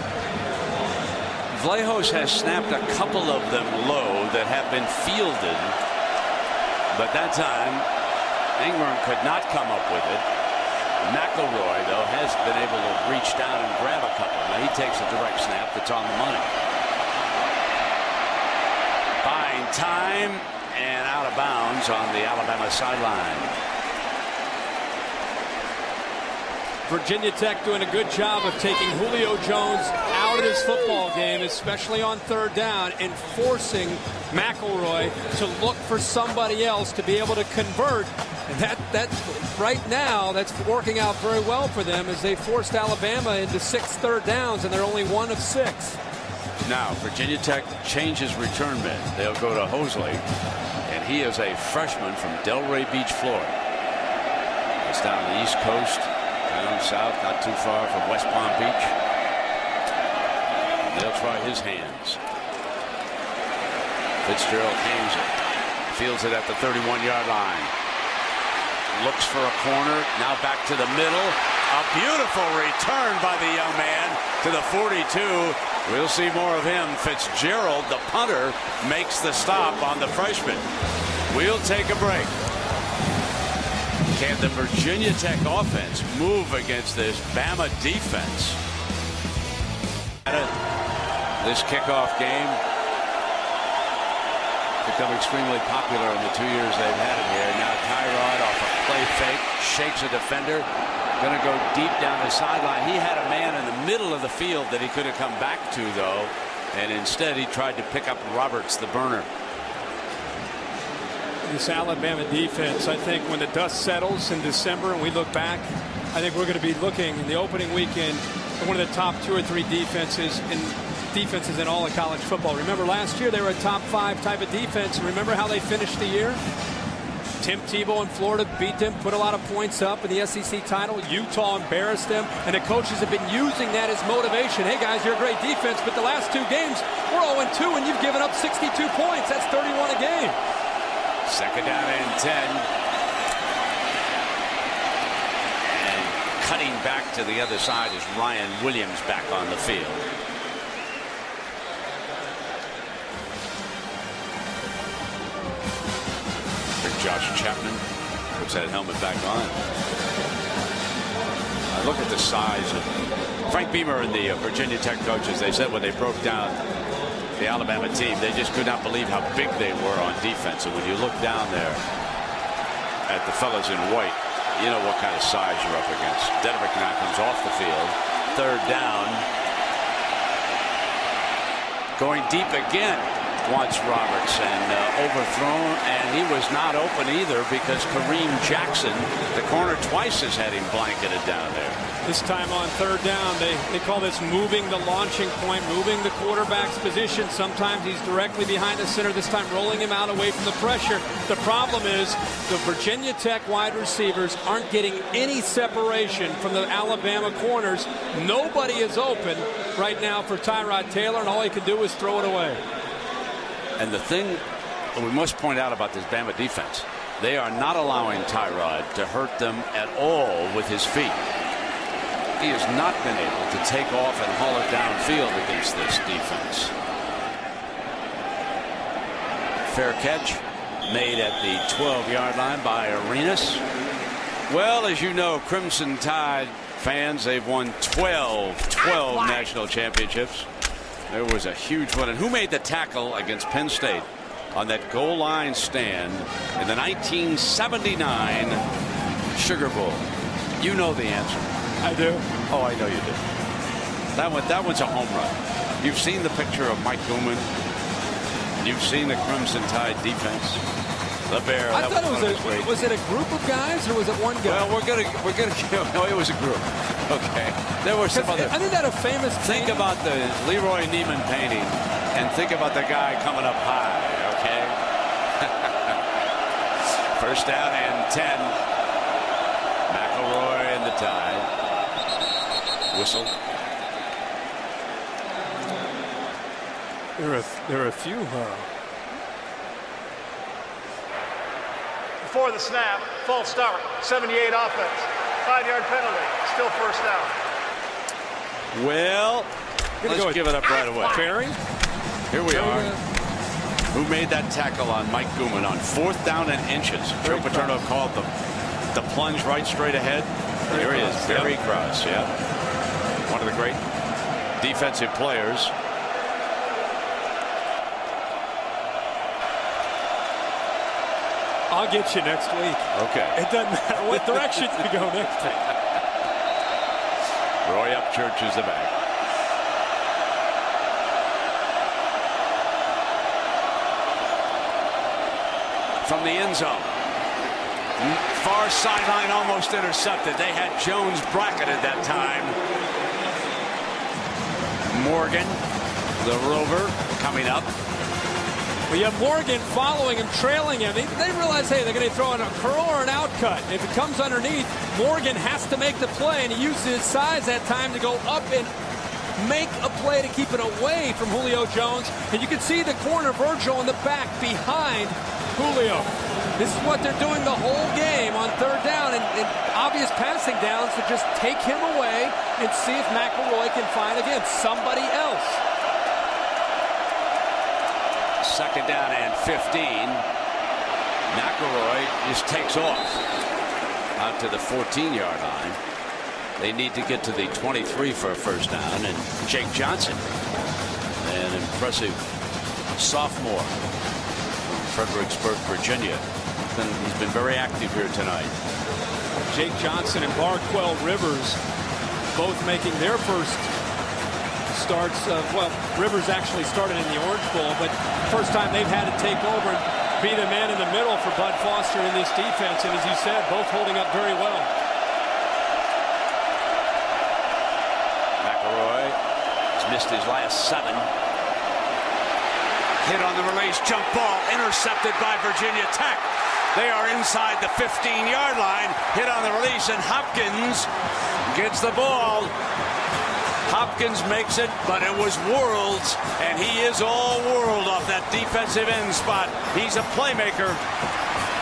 Vlahos has snapped a couple of them low that have been fielded, but that time Ingram could not come up with it. McElroy, though, has been able to reach down and grab a couple. Now he takes a direct snap that's on the money. Buying time and out of bounds on the Alabama sideline. Virginia Tech doing a good job of taking Julio Jones out of this football game, especially on 3rd down, and forcing McElroy to look for somebody else to be able to convert. And that right now, that's working out very well for them as they forced Alabama into 6 3rd downs, and they're only 1 of 6. Now, Virginia Tech changes return men. They'll go to Hosley, and he is a freshman from Delray Beach, Florida. It's down the East Coast. Down south, not too far from West Palm Beach. They'll try his hands. Fitzgerald hangs it. Fields it at the 31-yard line. Looks for a corner. Now back to the middle. A beautiful return by the young man to the 42. We'll see more of him. Fitzgerald, the punter, makes the stop on the freshman. We'll take a break. Can the Virginia Tech offense move against this Bama defense? This kickoff game become extremely popular in the 2 years they've had it here. Now Tyrod off a play fake, shakes a defender, going to go deep down the sideline. He had a man in the middle of the field that he could have come back to, though, and instead he tried to pick up Roberts, the burner. This Alabama defense, I think when the dust settles in December and we look back, I think we're going to be looking in the opening weekend at one of the top 2 or 3 defenses in all of college football. Remember last year they were a top 5 type of defense. Remember how they finished the year? Tim Tebow in Florida beat them, put a lot of points up in the SEC title. Utah embarrassed them, and the coaches have been using that as motivation. Hey guys, you're a great defense, but the last 2 games we're 0-2 and you've given up 62 points. That's 31 a game. Second down and 10. And cutting back to the other side is Ryan Williams back on the field. Josh Chapman puts that helmet back on. Look at the size of Frank Beamer and the Virginia Tech coaches. They said when they broke down the Alabama team, they just could not believe how big they were on defense. And when you look down there at the fellas in white, you know what kind of size you're up against. Dedrick now comes off the field. Third down. Going deep again. Wants Roberts and overthrown, and he was not open either because Kareem Jackson, the corner, twice has had him blanketed down there. This time on third down, they call this moving the launching point, moving the quarterback's position. Sometimes he's directly behind the center. This time rolling him out away from the pressure. The problem is the Virginia Tech wide receivers aren't getting any separation from the Alabama corners. Nobody is open right now for Tyrod Taylor, and all he can do is throw it away. And the thing we must point out about this Bama defense, they are not allowing Tyrod to hurt them at all with his feet. He has not been able to take off and haul it downfield against this defense. Fair catch made at the 12-yard line by Arenas. Well, as you know, Crimson Tide fans, they've won 12 national championships. There was a huge one. And who made the tackle against Penn State on that goal line stand in the 1979 Sugar Bowl? You know the answer. I do. Oh, I know you do. That one's a home run. You've seen the picture of Mike Gooman. You've seen the Crimson Tide defense. The Bear. I thought was it a group of guys or was it one guy? Well, we're gonna no, it was a group. Okay. There were some other. Isn't that a famous Think about the Leroy Neiman painting and think about the guy coming up high, okay? First down and 10. McElroy and the Tide. Whistle. There are a few. Before the snap, false start, 78 offense, 5-yard penalty, still first down. Well, let's give it up right away. Barry? Here we are. Who made that tackle on Mike Gooman on 4th down and inches? Joe Paterno called the plunge right straight ahead. There he is, Barry Cross. Yeah, one of the great defensive players. I'll get you next week. Okay. It doesn't matter what direction you go next week. Roy Upchurch is the back. From the end zone. Far sideline almost intercepted. They had Jones bracketed that time. Morgan, the rover, coming up. Well, you have Morgan following him, trailing him. They realize, hey, they're going to throw in a curl or an outcut. If it comes underneath, Morgan has to make the play, and he uses his size that time to go up and make a play to keep it away from Julio Jones. And you can see the corner, Virgil, in the back behind Julio. This is what they're doing the whole game on third down, and obvious passing downs to just take him away and see if McElroy can find, again, somebody else. Second down and 15. McElroy just takes off. out to the 14-yard line. They need to get to the 23 for a first down. And Jake Johnson, an impressive sophomore from Fredericksburg, Virginia. He's been very active here tonight. Jake Johnson and Barquell Rivers both making their first starts. Well, Rivers actually started in the Orange Bowl, but first time they've had to take over and be the man in the middle for Bud Foster in this defense. And as you said, both holding up very well. McElroy has missed his last 7. Hit on the release, jump ball, intercepted by Virginia Tech. They are inside the 15-yard line. Hit on the release, and Hopkins gets the ball. Hopkins makes it, but it was worlds, and he is all world off that defensive end spot. He's a playmaker.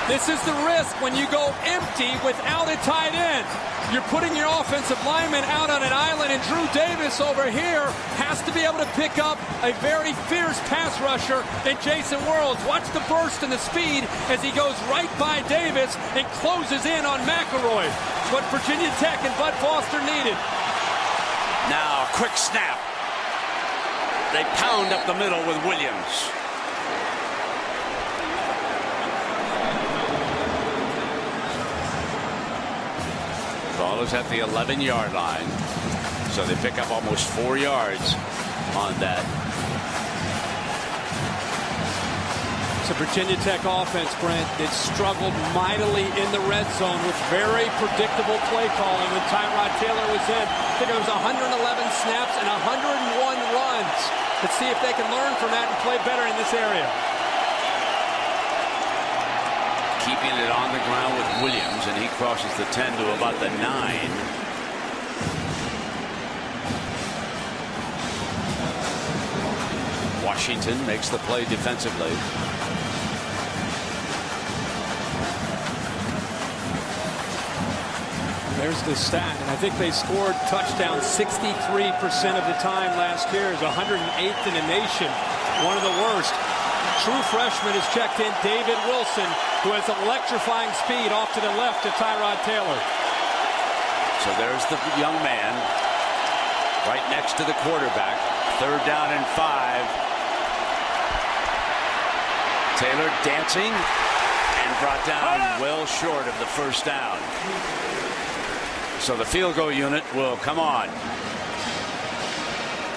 This is the risk when you go empty without a tight end. You're putting your offensive lineman out on an island, and Drew Davis over here has to be able to pick up a very fierce pass rusher in Jason Worlds. Watch the burst and the speed as he goes right by Davis and closes in on McElroy. What Virginia Tech and Bud Foster needed. Now, quick snap. They pound up the middle with Williams. Ball is at the 11-yard line. So they pick up almost 4 yards on that. It's a Virginia Tech offense, Brent, that struggled mightily in the red zone with very predictable play calling when Tyrod Taylor was in. I think it was 111 snaps and 101 runs. Let's see if they can learn from that and play better in this area. Keeping it on the ground with Williams, and he crosses the 10 to about the 9. Washington makes the play defensively. There's the stat, and I think they scored touchdowns 63% of the time last year. Is 108th in the nation, one of the worst. True freshman is checked in, David Wilson, who has electrifying speed off to the left of Tyrod Taylor. So there's the young man right next to the quarterback. 3rd down and 5. Taylor dancing and brought down well short of the first down. So the field goal unit will come on.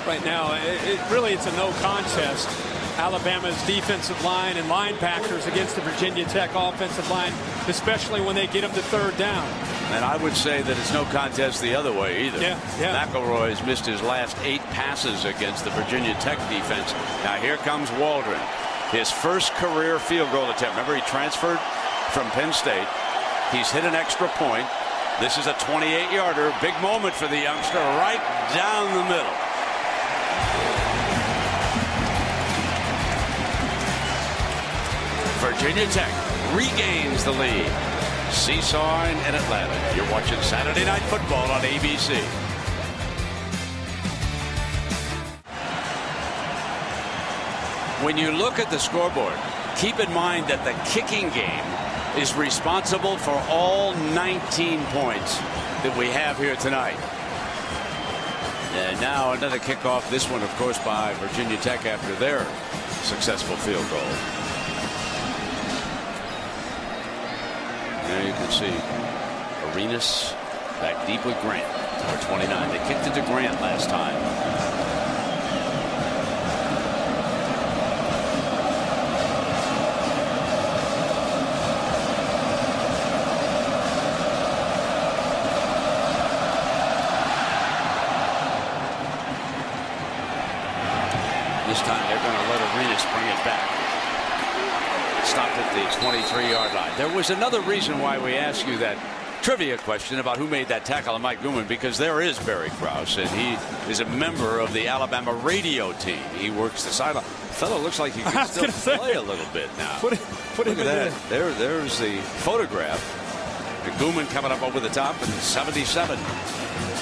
Right now, it's a no contest. Alabama's defensive line and linebackers against the Virginia Tech offensive line, especially when they get them to 3rd down. And I would say that it's no contest the other way either. Yeah. McElroy's missed his last 8 passes against the Virginia Tech defense. Now here comes Waldron. His first career field goal attempt. Remember, he transferred from Penn State. He's hit an extra point. This is a 28-yarder. Big moment for the youngster right down the middle. Virginia Tech regains the lead. Seesaw in Atlanta. You're watching Saturday Night Football on ABC. When you look at the scoreboard, keep in mind that the kicking game is responsible for all 19 points that we have here tonight. And now another kickoff, this one, of course, by Virginia Tech after their successful field goal. There you can see Arenas back deep with Grant, number 29. They kicked it to Grant last time. This time they're going to let Arenas bring it back. Stopped at the 23-yard line. There was another reason why we asked you that trivia question about who made that tackle on Mike Gooman, because there is Barry Krause, and he is a member of the Alabama radio team. He works the sideline. Fellow looks like he can still play a little bit now. Put him in that. There's the photograph. And Gooman coming up over the top, and 77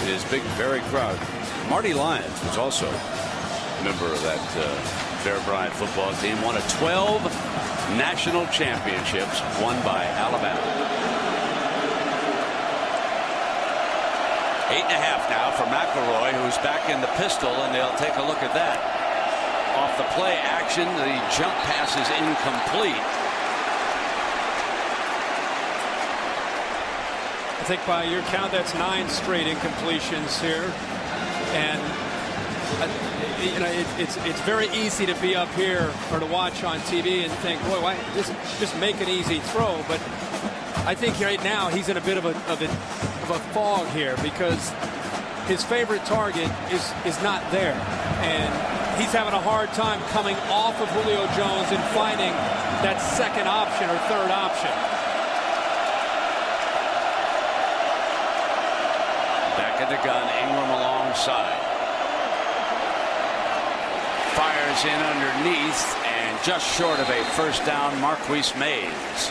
is big Barry Krause. Marty Lyons was also a member of that Bear Bryant football team. One of 12 national championships won by Alabama. 8.5 now for McElroy, who's back in the pistol, and they'll take a look at that. Off the play action, the jump pass is incomplete. I think by your count, that's 9 straight incompletions here. And you know, it's very easy to be up here or to watch on TV and think, boy, why just make an easy throw. But I think right now he's in a bit of a fog here because his favorite target is not there, and he's having a hard time coming off of Julio Jones and finding that second option or third option. Back in the gun, Ingram alongside. Fires in underneath, and just short of a first down, Marquise Mays.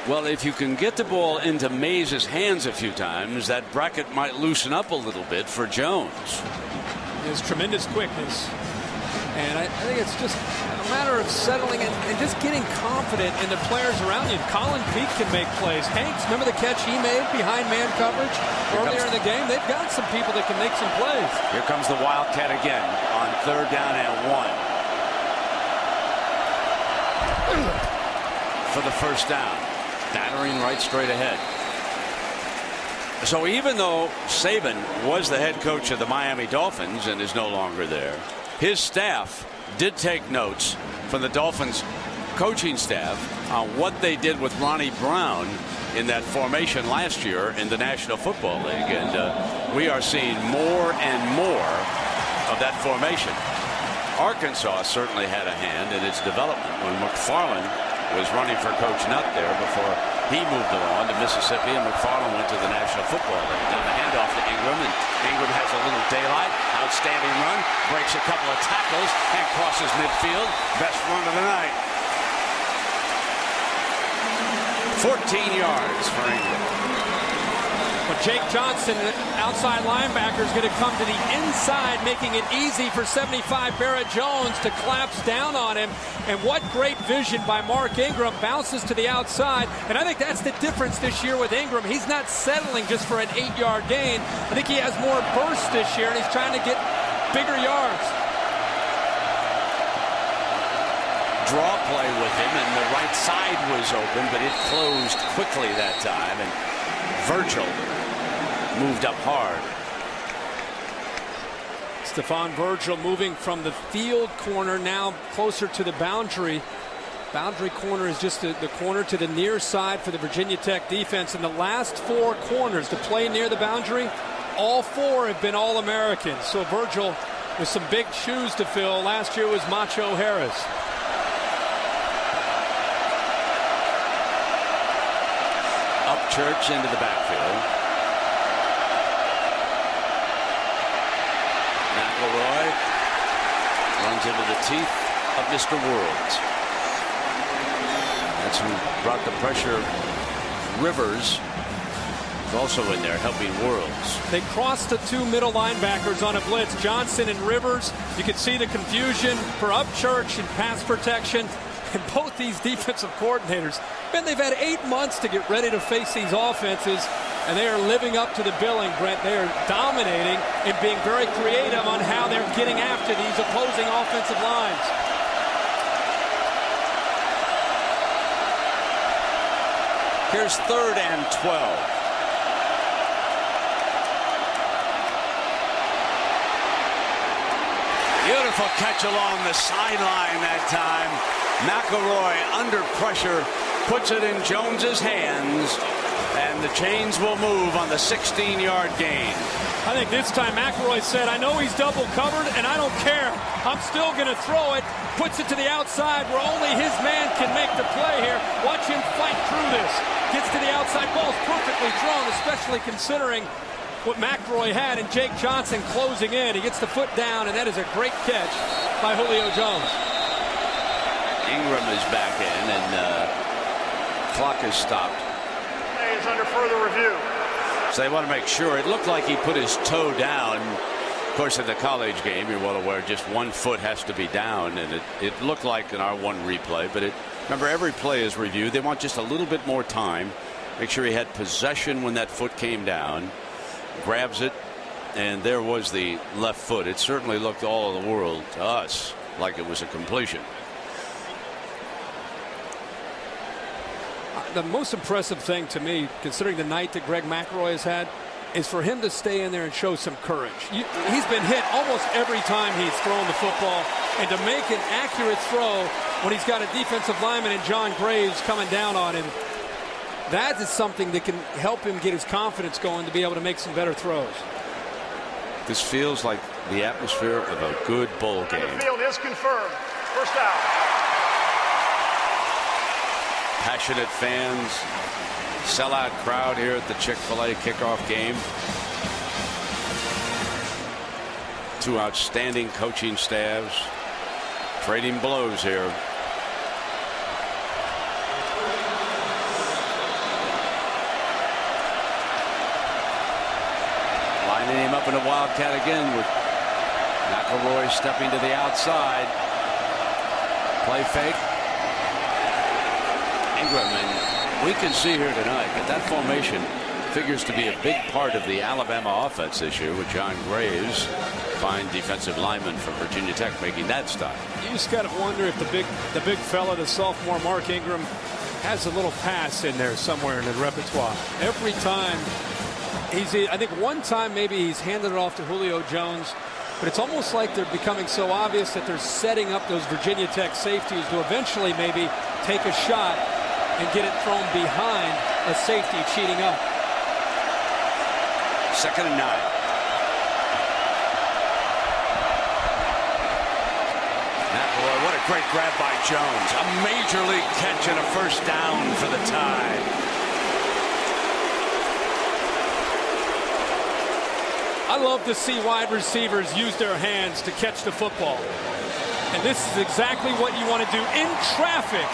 Well, if you can get the ball into Mays' hands a few times, that bracket might loosen up a little bit for Jones. His tremendous quickness. And I think it's just a matter of settling and just getting confident in the players around you. Colin Peake can make plays. Hanks, remember the catch he made behind man coverage earlier in the game? They've got some people that can make some plays. Here comes the Wildcat again on 3rd down and 1. For the first down. Battering right straight ahead. So even though Saban was the head coach of the Miami Dolphins and is no longer there, his staff did take notes from the Dolphins coaching staff on what they did with Ronnie Brown in that formation last year in the National Football League. And we are seeing more and more of that formation. Arkansas certainly had a hand in its development when McFarland was running for Coach Nutt there before he moved along to Mississippi, and McFarland went to the National Football League. Now the handoff to Ingram, and Ingram has a little daylight. Outstanding run, breaks a couple of tackles, and crosses midfield. Best run of the night. 14 yards for Ingram. But Jake Johnson, outside linebacker, is going to come to the inside, making it easy for 75 Barrett Jones to collapse down on him. And what great vision by Mark Ingram. Bounces to the outside. And I think that's the difference this year with Ingram. He's not settling just for an 8-yard gain. I think he has more burst this year, and he's trying to get bigger yards. Draw play with him, and the right side was open, but it closed quickly that time. And Virgil moved up hard. Stephon Virgil moving from the field corner now closer to the boundary. Boundary corner is just the corner to the near side for the Virginia Tech defense. And the last 4 corners to play near the boundary, all 4 have been All-Americans. So Virgil with some big shoes to fill. Last year was Macho Harris. Church into the backfield. McElroy runs into the teeth of Mr. Worlds. That's who brought the pressure. Rivers is also in there helping Worlds. They crossed the 2 middle linebackers on a blitz. Johnson and Rivers. You can see the confusion for Upchurch and pass protection. And both these defensive coordinators, man, they've had 8 months to get ready to face these offenses, and they are living up to the billing, Brent. They are dominating and being very creative on how they're getting after these opposing offensive lines. Here's 3rd and 12. Beautiful catch along the sideline that time. McElroy under pressure puts it in Jones's hands, and the chains will move on the 16-yard gain. I think this time McElroy said, I know he's double covered, and I don't care. I'm still going to throw it. Puts it to the outside where only his man can make the play here. Watch him fight through this. Gets to the outside. Ball's perfectly thrown, especially considering what McElroy had and Jake Johnson closing in. He gets the foot down, and that is a great catch by Julio Jones. Ingram is back in, and clock is stopped. He's under further review. So they want to make sure. It looked like he put his toe down. Of course, in the college game, you're well aware, just 1 foot has to be down, and it looked like an R1 replay. But remember, every play is reviewed. They want just a little bit more time Make sure he had possession when that foot came down. Grabs it, and there was the left foot. It certainly looked all of the world to us like it was a completion. The most impressive thing to me, considering the night that Greg McElroy has had, is for him to stay in there and show some courage. He's been hit almost every time he's thrown the football, and to make an accurate throw when he's got a defensive lineman and John Graves coming down on him, that is something that can help him get his confidence going to be able to make some better throws. This feels like the atmosphere of a good bowl game. The field is confirmed. First down. Passionate fans, sellout crowd here at the Chick-fil-A kickoff game. Two outstanding coaching staffs trading blows here. Lining him up in a wildcat again with McElroy stepping to the outside. Play fake. Ingram, and we can see here tonight that that formation figures to be a big part of the Alabama offense this year, with John Graves, fine defensive lineman from Virginia Tech, making that stop. You just got to wonder if the big fella, the sophomore Mark Ingram, has a little pass in there somewhere in the repertoire. Every time I think one time maybe he's handed it off to Julio Jones, but it's almost like they're becoming so obvious that they're setting up those Virginia Tech safeties to eventually maybe take a shot and get it thrown behind a safety cheating up. 2nd and 9. McElroy, what a great grab by Jones. A major league catch and a first down for the Tide. I love to see wide receivers use their hands to catch the football. And this is exactly what you want to do in traffic.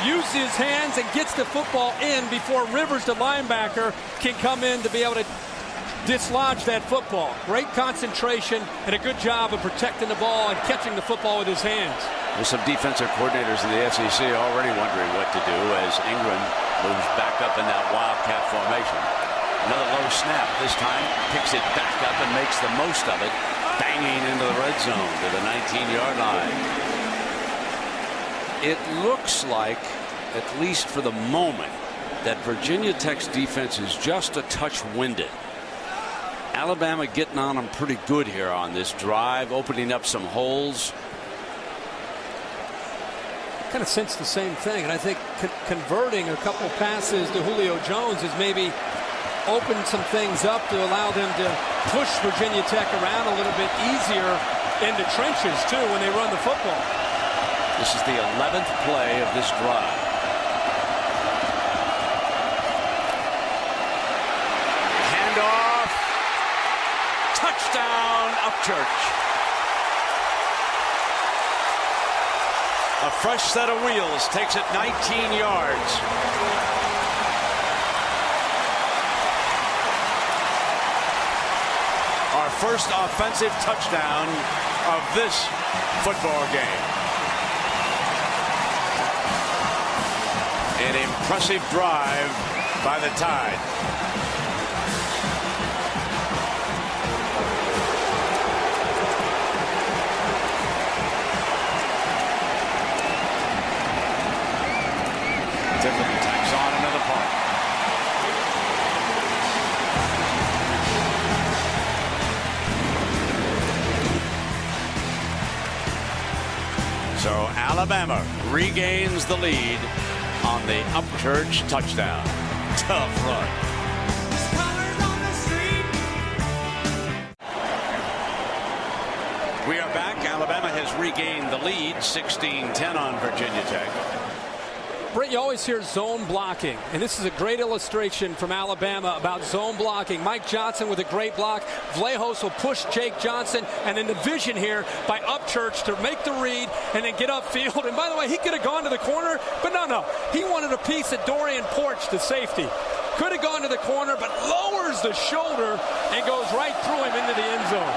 Use his hands and gets the football in before Rivers, the linebacker, can come in to be able to dislodge that football. Great concentration and a good job of protecting the ball and catching the football with his hands. There's some defensive coordinators in the SEC already wondering what to do as Ingram moves back up in that wildcat formation. Another low snap. This time picks it back up and makes the most of it, banging into the red zone to the 19-yard line. It looks like, at least for the moment, that Virginia Tech's defense is just a touch winded. Alabama getting on them pretty good here on this drive, opening up some holes. I kind of sense the same thing, and I think converting a couple passes to Julio Jones has maybe opened some things up to allow them to push Virginia Tech around a little bit easier in the trenches, too, when they run the football. This is the 11th play of this drive. Handoff. Touchdown, Upchurch. A fresh set of wheels takes it 19 yards. Our first offensive touchdown of this football game. An impressive drive by the Tide. Tiffin tacks on another punt. So Alabama regains the lead on the Upchurch touchdown. Tough run. We are back. Alabama has regained the lead, 16-10 on Virginia Tech. Brett, you always hear zone blocking, and this is a great illustration from Alabama about zone blocking. Mike Johnson with a great block. Vlahos will push Jake Johnson, and then the vision here by Upchurch to make the read and then get upfield. And by the way, he could have gone to the corner, but no. He wanted a piece of Dorian Porch, the safety. Could have gone to the corner, but lowers the shoulder and goes right through him into the end zone.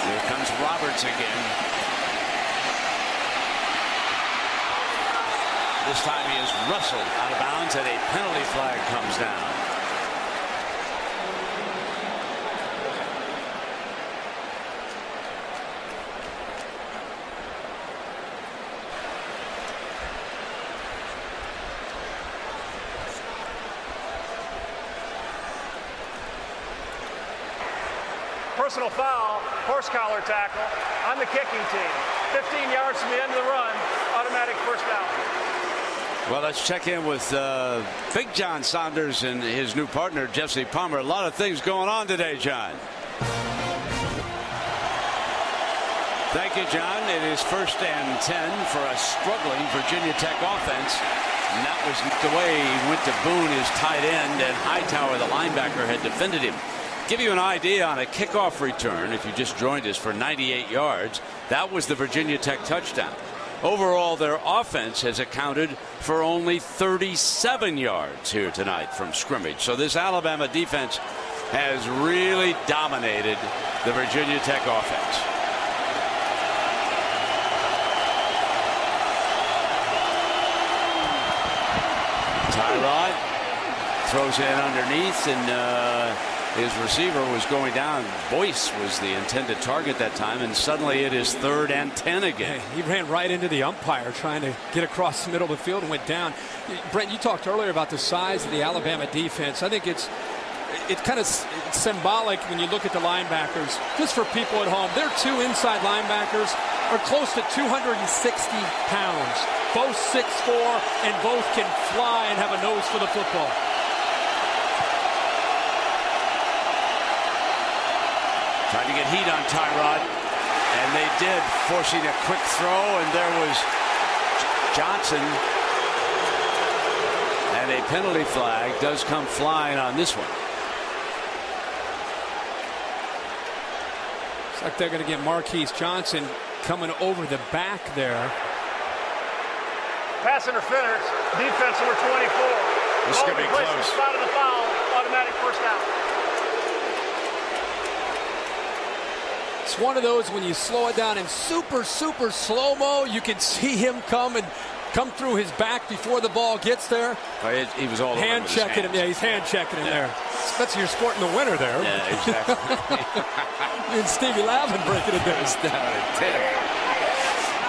Here comes Roberts again. This time he is wrestled out of bounds and a penalty flag comes down. Personal foul, horse collar tackle on the kicking team. 15 yards from the end of the run, automatic first down. Well, let's check in with Big John Saunders and his new partner, Jesse Palmer. A lot of things going on today, John. Thank you, John. It is 1st and 10 for a struggling Virginia Tech offense. And that was the way he went to Boone, his tight end, and Hightower, the linebacker, had defended him. Give you an idea on a kickoff return, if you just joined us, for 98 yards, that was the Virginia Tech touchdown. Overall, their offense has accounted for only 37 yards here tonight from scrimmage. So this Alabama defense has really dominated the Virginia Tech offense. Tyrod throws it underneath, and his receiver was going down. Boyce was the intended target that time, and suddenly it is 3rd and 10 again. He ran right into the umpire trying to get across the middle of the field and went down. Brent, you talked earlier about the size of the Alabama defense. I think it's kind of symbolic when you look at the linebackers. Just for people at home, their 2 inside linebackers are close to 260 pounds. Both 6'4", and both can fly and have a nose for the football. Trying to get heat on Tyrod, and they did, forcing a quick throw, and there was Johnson, and a penalty flag does come flying on this one. Looks like they're going to get Marquise Johnson coming over the back there. Pass interference, defense number 24. This is going to be close. Spot of the foul, automatic first down. It's one of those when you slow it down in super slow-mo, you can see him come through his back before the ball gets there. He was all hand over checking him. Yeah, he's hand checking him there. That's your sport in the winter there. Yeah, exactly. And Stevie Lavin breaking it down.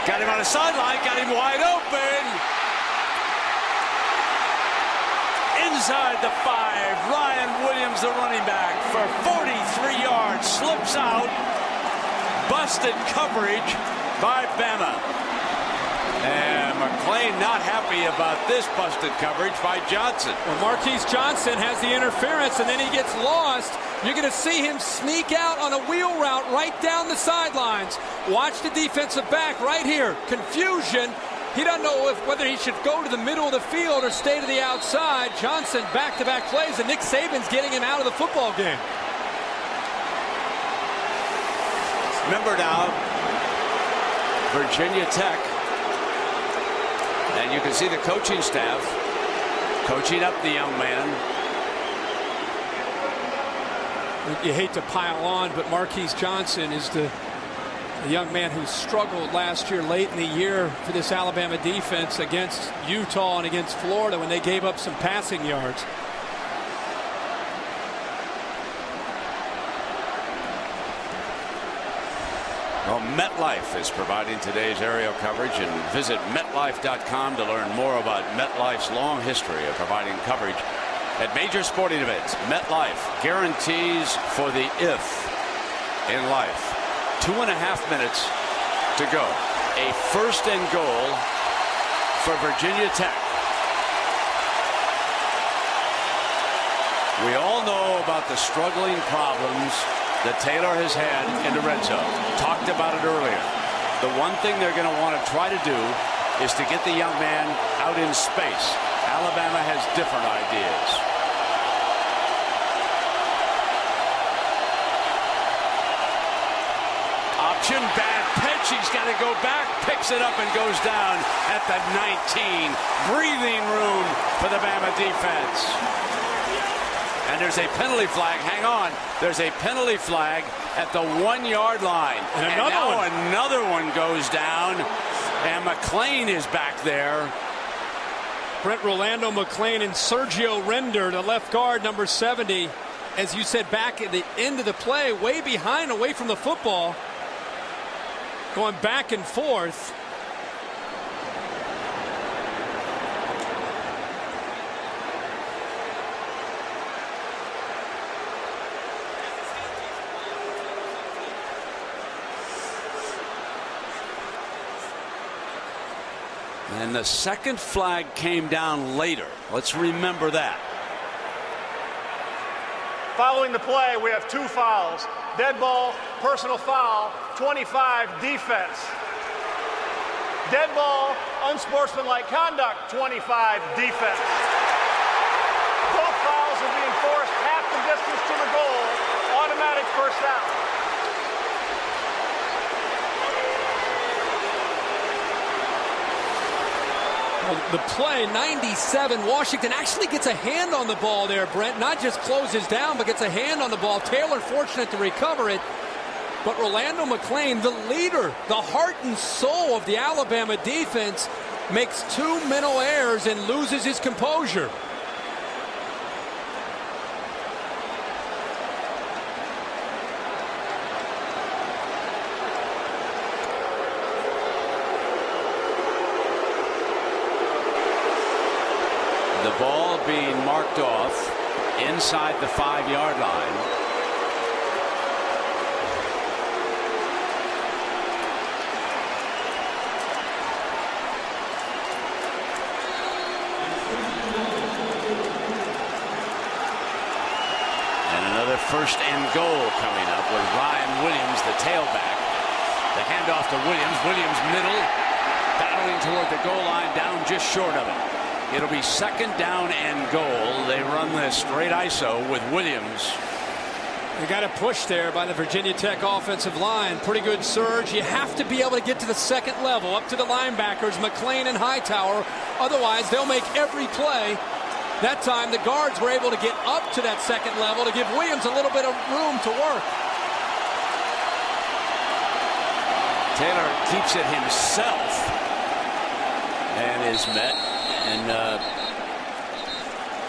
Got him on the sideline, got him wide open. Inside the 5, Ryan Williams, the running back, for 43 yards, slips out. Busted coverage by Bama. And McClain not happy about this busted coverage by Johnson. Well, Marquise Johnson has the interference, and then he gets lost. You're going to see him sneak out on a wheel route right down the sidelines. Watch the defensive back right here. Confusion. He doesn't know whether he should go to the middle of the field or stay to the outside. Johnson back-to-back plays, and Nick Saban's getting him out of the football game. Remember now, Virginia Tech, and you can see the coaching staff coaching up the young man. You hate to pile on, but Marquise Johnson is the young man who struggled last year late in the year for this Alabama defense against Utah and against Florida when they gave up some passing yards. Well, MetLife is providing today's aerial coverage, and visit MetLife.com to learn more about MetLife's long history of providing coverage at major sporting events. MetLife guarantees for the if in life. 2.5 minutes to go. A 1st and goal for Virginia Tech. We all know about the struggling problems that Taylor has had in the red zone. Talked about it earlier. The one thing they're going to want to try to do is to get the young man out in space. Alabama has different ideas. Option, bad pitch. He's got to go back, picks it up, and goes down at the 19. Breathing room for the Bama defense. And there's a penalty flag. Hang on. There's a penalty flag at the 1-yard line. And another one goes down. And McClain is back there. Brent, Rolando McClain and Sergio Render, the left guard, number 70. As you said, back at the end of the play, way behind, away from the football. Going back and forth. And the second flag came down later. Let's remember that. Following the play, we have 2 fouls. Dead ball, personal foul, 25 defense. Dead ball, unsportsmanlike conduct, 25 defense. Both fouls are being forced half the distance to the goal. Automatic first down. The play, 97. Washington actually gets a hand on the ball there, Brent. Not just closes down, but gets a hand on the ball. Taylor fortunate to recover it. But Rolando McClain, the leader, the heart and soul of the Alabama defense, makes 2 mental errors and loses his composure. The ball being marked off inside the 5-yard line. And another first and goal coming up with Ryan Williams, the tailback. The handoff to Williams. Williams middle, battling toward the goal line, down just short of it. It'll be second down and goal. They run this straight ISO with Williams. They got a push there by the Virginia Tech offensive line. Pretty good surge. You have to be able to get to the second level, up to the linebackers, McClain and Hightower. Otherwise, they'll make every play. That time, the guards were able to get up to that second level to give Williams a little bit of room to work. Taylor keeps it himself and is met. And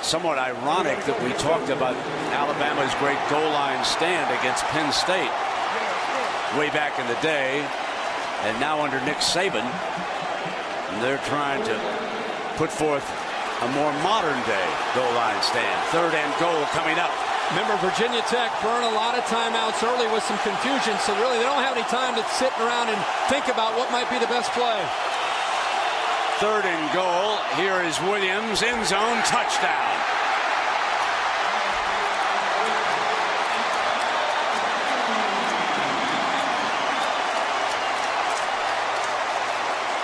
somewhat ironic that we talked about Alabama's great goal line stand against Penn State way back in the day, and now under Nick Saban, they're trying to put forth a more modern day goal line stand. Third and goal coming up. Remember, Virginia Tech burned a lot of timeouts early with some confusion, so really they don't have any time to sit around and think about what might be the best play. Third and goal. Here is Williams, end zone, touchdown.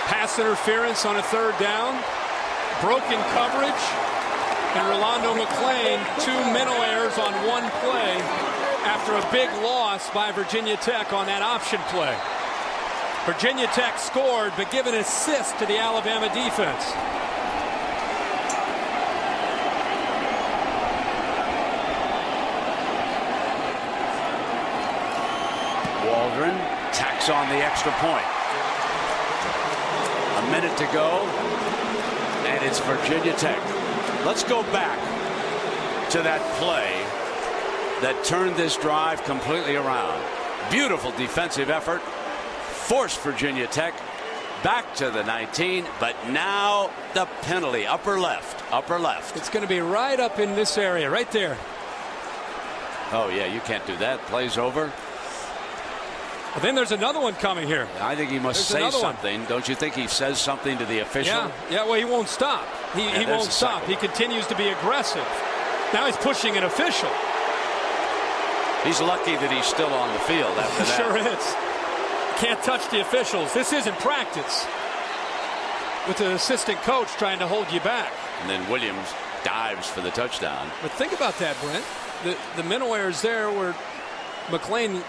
Pass interference on a third down. Broken coverage. And Rolando McClain, 2 mental errors on 1 play after a big loss by Virginia Tech on that option play. Virginia Tech scored, but give an assist to the Alabama defense. Waldron tacks on the extra point. A minute to go, and it's Virginia Tech. Let's go back to that play that turned this drive completely around. Beautiful defensive effort. Forced Virginia Tech back to the 19, but now the penalty, upper left. It's going to be right up in this area, right there. Oh, yeah, you can't do that. Play's over. Well, then there's another one coming here. I think he must say something. Don't you think he says something to the official? Yeah, well, he won't stop. He won't stop. He continues to be aggressive. Now he's pushing an official. He's lucky that he's still on the field after that. Sure is. Can't touch the officials. This isn't practice. With the assistant coach trying to hold you back. And then Williams dives for the touchdown. But think about that, Brent. The mental errors there where McClain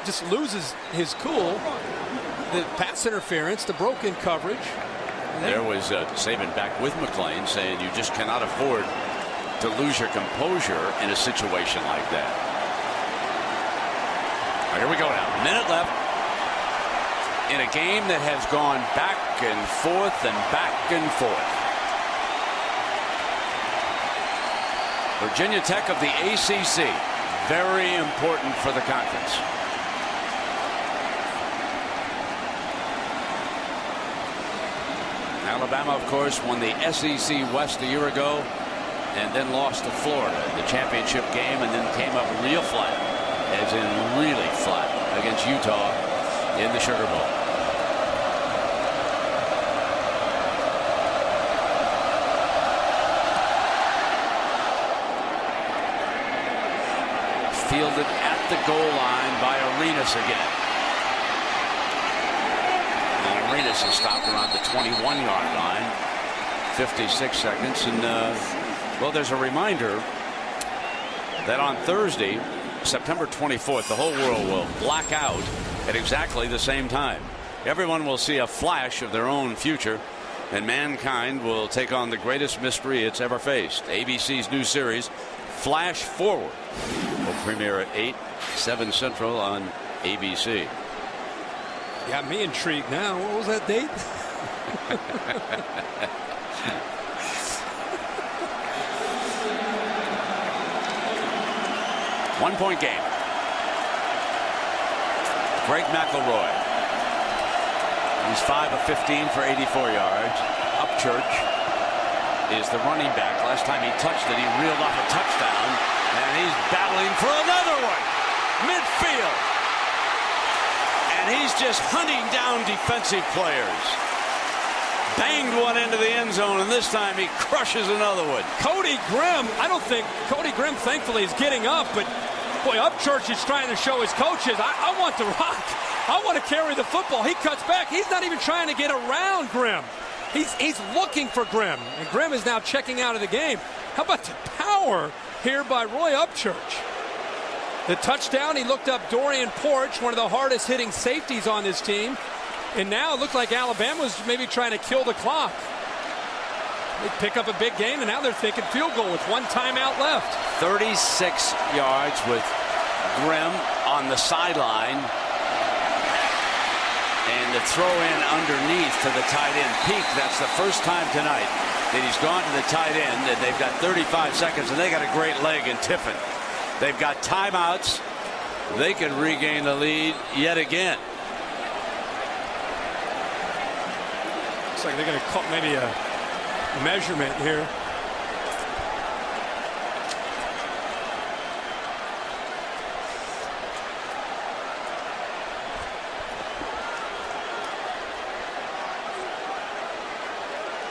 just loses his cool. The pass interference, the broken coverage. There was Saban back with McClain saying you just cannot afford to lose your composure in a situation like that. All right, here we go now. Minute left. In a game that has gone back and forth and back and forth. Virginia Tech of the ACC. Very important for the conference. Alabama, of course, won the SEC West a year ago and then lost to Florida in the championship game, and then came up real flat, as in really flat, against Utah in the Sugar Bowl. Fielded at the goal line by Arenas again. And Arenas is stopped around the 21-yard line. 56 seconds. And, well, there's a reminder that on Thursday, September 24th, the whole world will black out at exactly the same time. Everyone will see a flash of their own future, and mankind will take on the greatest mystery it's ever faced. ABC's new series, Flash Forward, will premiere at 8, 7 Central on ABC. Got me intrigued now. What was that date? One-point game. Greg McElroy. He's 5 of 15 for 84 yards. Upchurch is the running back. Last time he touched it, he reeled off a touchdown, and he's battling for another one. Midfield. And he's just hunting down defensive players. Banged one into the end zone, and this time he crushes another one. Cody Grimm, I don't think Cody Grimm, thankfully, is getting up, but boy, Upchurch is trying to show his coaches, I want to rock. I want to carry the football. He cuts back. He's not even trying to get around Grimm. He's looking for Grimm, and Grimm is now checking out of the game. How about the power here by Roy Upchurch? The touchdown, he looked up Dorian Porch, one of the hardest hitting safeties on this team. And now it looked like Alabama's maybe trying to kill the clock. They pick up a big game, and now they're thinking field goal with one timeout left. 36 yards with Grimm on the sideline. And the throw in underneath to the tight end Peak. That's the first time tonight that he's gone to the tight end, and they've got 35 seconds, and they got a great leg in Tiffin. They've got timeouts. They can regain the lead yet again. Looks like they're going to call maybe a measurement here.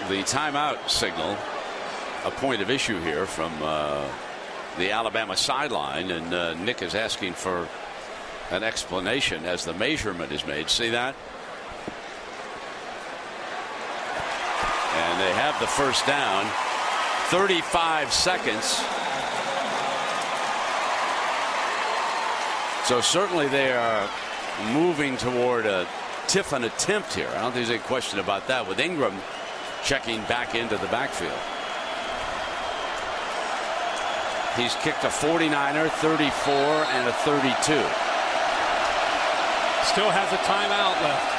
The timeout signal, a point of issue here from the Alabama sideline, and Nick is asking for an explanation as the measurement is made. See that? And they have the first down. 35 seconds. So certainly they are moving toward a Tiffin attempt here. I don't think there's any question about that, with Ingram checking back into the backfield. He's kicked a 49er, 34, and a 32. Still has a timeout left.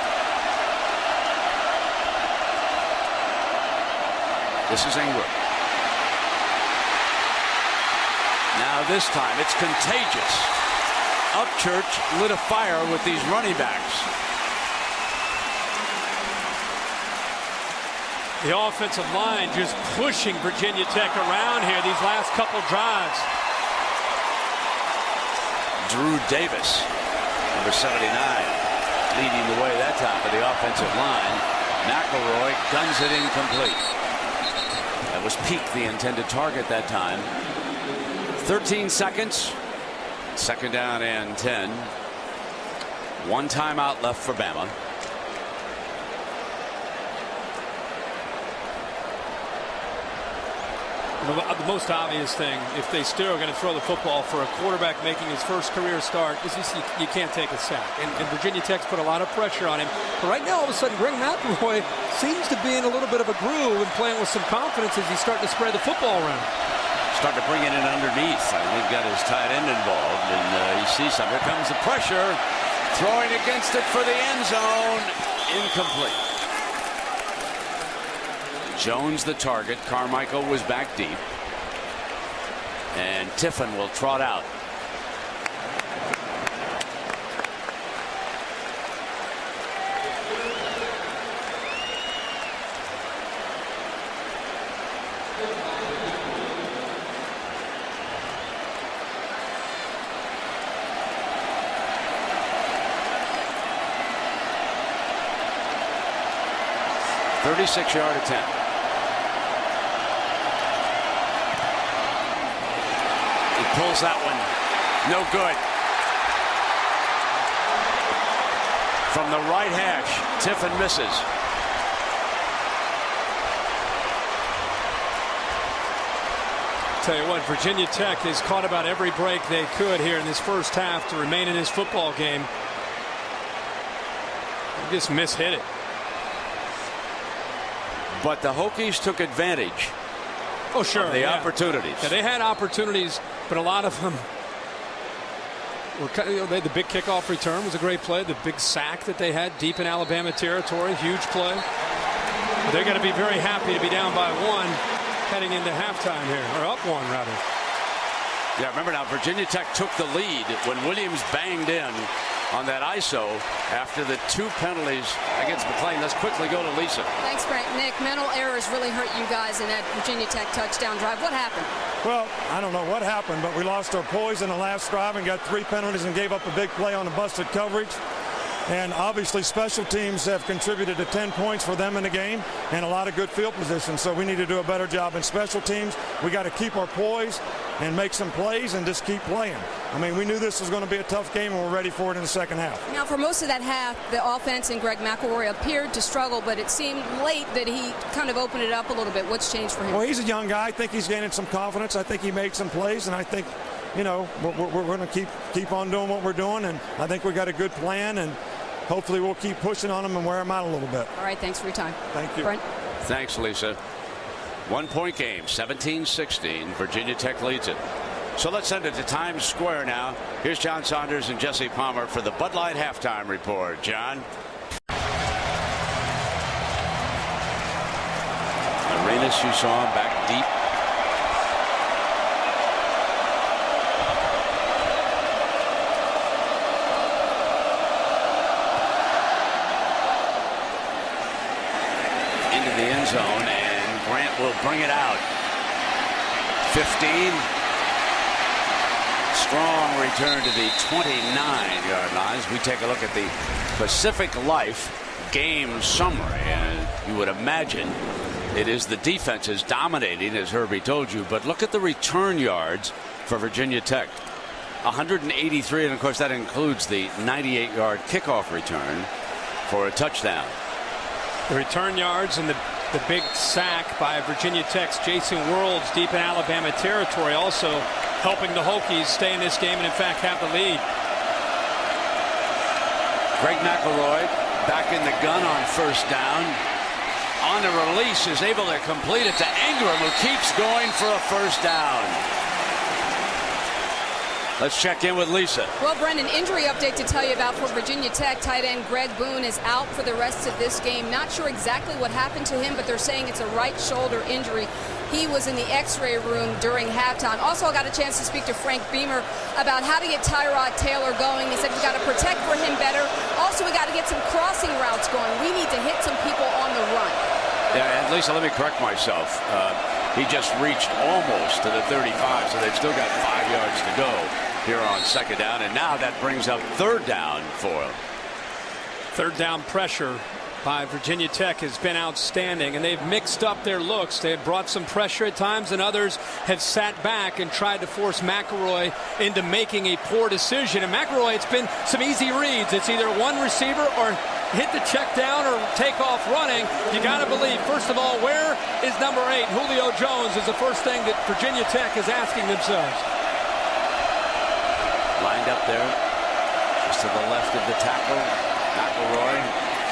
This is Ingram. Now this time it's contagious. Upchurch lit a fire with these running backs. The offensive line just pushing Virginia Tech around here these last couple drives. Drew Davis, number 79, leading the way that time for the offensive line. McElroy guns it incomplete. That was Peak, the intended target that time. 13 seconds. Second down and 10. One timeout left for Bama. The most obvious thing, if they still are going to throw the football for a quarterback making his first career start, is you can't take a sack. And Virginia Tech's put a lot of pressure on him. But right now, all of a sudden, Greg McElroy seems to be in a little bit of a groove and playing with some confidence as he's starting to spread the football around. Starting to bring it in underneath. I think got his tight end involved, and he sees some. Here comes the pressure. Throwing against it for the end zone. Incomplete. Jones the target. Carmichael was back deep. And Tiffin will trot out. .36-yard attempt. He pulls that one. No good. From the right hash, Tiffin misses. Tell you what, Virginia Tech has caught about every break they could here in this first half to remain in this football game. They just mishit it. But the Hokies took advantage. Oh, sure. Of the opportunities. Yeah, they had opportunities, but a lot of them were. The big kickoff return was a great play. The big sack that they had deep in Alabama territory, huge play. But they're going to be very happy to be down by 1 heading into halftime here, or up 1 rather. Yeah, remember now, Virginia Tech took the lead when Williams banged in on that ISO after the 2 penalties against McLean. Let's quickly go to Lisa. Thanks, Brent. Nick, mental errors really hurt you guys in that Virginia Tech touchdown drive. What happened? Well, I don't know what happened, but we lost our poise in the last drive and got 3 penalties and gave up a big play on the busted coverage. And obviously special teams have contributed to 10 points for them in the game and a lot of good field position. So we need to do a better job in special teams. We got to keep our poise and make some plays and just keep playing. I mean, we knew this was going to be a tough game and we're ready for it in the second half. Now, for most of that half, the offense and Greg McElroy appeared to struggle, but it seemed late that he kind of opened it up a little bit. What's changed for him? Well, he's a young guy. I think he's gaining some confidence. I think he made some plays, and I think, you know, we're going to keep on doing what we're doing, and I think we got a good plan, and hopefully we'll keep pushing on them and wear them out a little bit. All right, thanks for your time. Thank you. Brent? Thanks, Lisa. 1-point game, 17-16. Virginia Tech leads it. So let's send it to Times Square now. Here's John Saunders and Jesse Palmer for the Bud Light halftime report. John? Arenas, you saw him back deep. Into the end zone, and Grant will bring it out. 15. Strong return to the 29-yard lines. We take a look at the Pacific Life game summary, and you would imagine it is the defenses dominating, as Herbie told you. But look at the return yards for Virginia Tech. 183, and of course that includes the 98-yard kickoff return for a touchdown. The return yards and the big sack by Virginia Tech's Jason Worlds deep in Alabama territory also helping the Hokies stay in this game and in fact have the lead. Greg McElroy back in the gun on first down. On the release is able to complete it to Ingram, who keeps going for a first down. Let's check in with Lisa. Well, Brendan, injury update to tell you about for Virginia Tech. Tight end Greg Boone is out for the rest of this game. Not sure exactly what happened to him, but they're saying it's a right shoulder injury. He was in the x-ray room during halftime. Also, I got a chance to speak to Frank Beamer about how to get Tyrod Taylor going. He said we got to protect for him better. Also, we got to get some crossing routes going. We need to hit some people on the run. Yeah, and Lisa, let me correct myself. He just reached almost to the 35, so they've still got 5 yards to go here on second down, and now that brings up third down for him. Third down pressure by Virginia Tech has been outstanding, and they've mixed up their looks. They have brought some pressure at times, and others have sat back and tried to force McElroy into making a poor decision. And McElroy, it's been some easy reads. It's either one receiver or hit the check down or take off running. You got to believe, first of all, where is number 8, Julio Jones, is the first thing that Virginia Tech is asking themselves. Lined up there, just to the left of the tackle. McElroy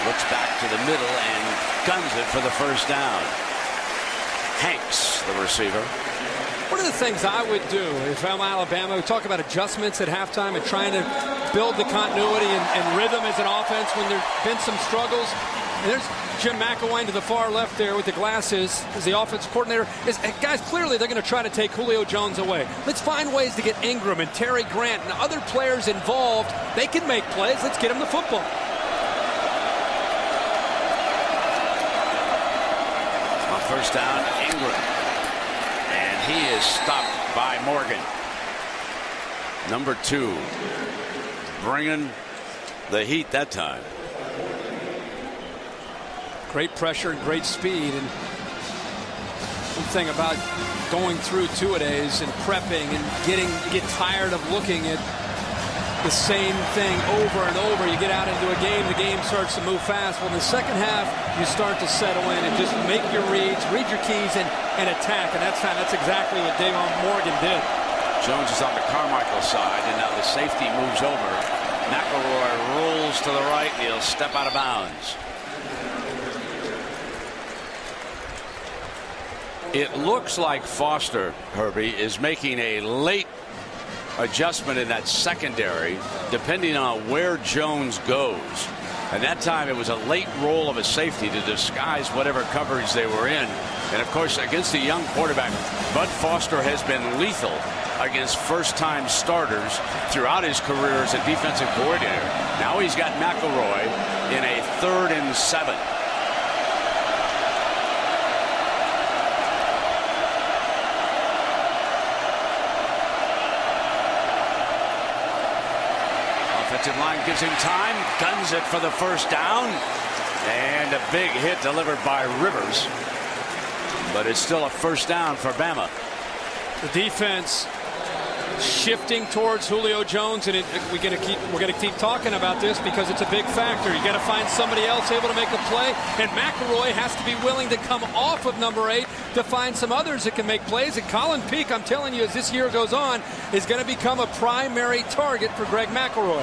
looks back to the middle and guns it for the first down. Hanks, the receiver. One of the things I would do if I'm Alabama, we talk about adjustments at halftime and trying to build the continuity and rhythm as an offense when there have been some struggles. And there's Jim McElwain to the far left there with the glasses as the offensive coordinator. Guys, clearly they're going to try to take Julio Jones away. Let's find ways to get Ingram and Terry Grant and other players involved. They can make plays. Let's get them the football. On first down, Ingram. And he is stopped by Morgan. Number 2. Bringing the heat that time. Great pressure and great speed. And one thing about going through two-a-days and prepping and you get tired of looking at the same thing over and over. You get out into a game, the game starts to move fast. Well, in the second half, you start to settle in and just make your reads, read your keys, and attack. And that's exactly what Davon Morgan did. Jones is on the Carmichael side, and now the safety moves over. McElroy rolls to the right, and he'll step out of bounds. It looks like Foster, Herbie, is making a late adjustment in that secondary, depending on where Jones goes. And that time it was a late roll of a safety to disguise whatever coverage they were in. And of course, against a young quarterback, Bud Foster has been lethal against first-time starters throughout his career as a defensive coordinator. Now he's got McElroy in a 3rd and 7. Offensive line gives him time, guns it for the first down, and a big hit delivered by Rivers. But it's still a first down for Bama. The defense shifting towards Julio Jones, and we're going to keep talking about this because it's a big factor. You got to find somebody else able to make a play, and McElroy has to be willing to come off of number 8 to find some others that can make plays. And Colin Peak, I'm telling you, as this year goes on, is going to become a primary target for Greg McElroy.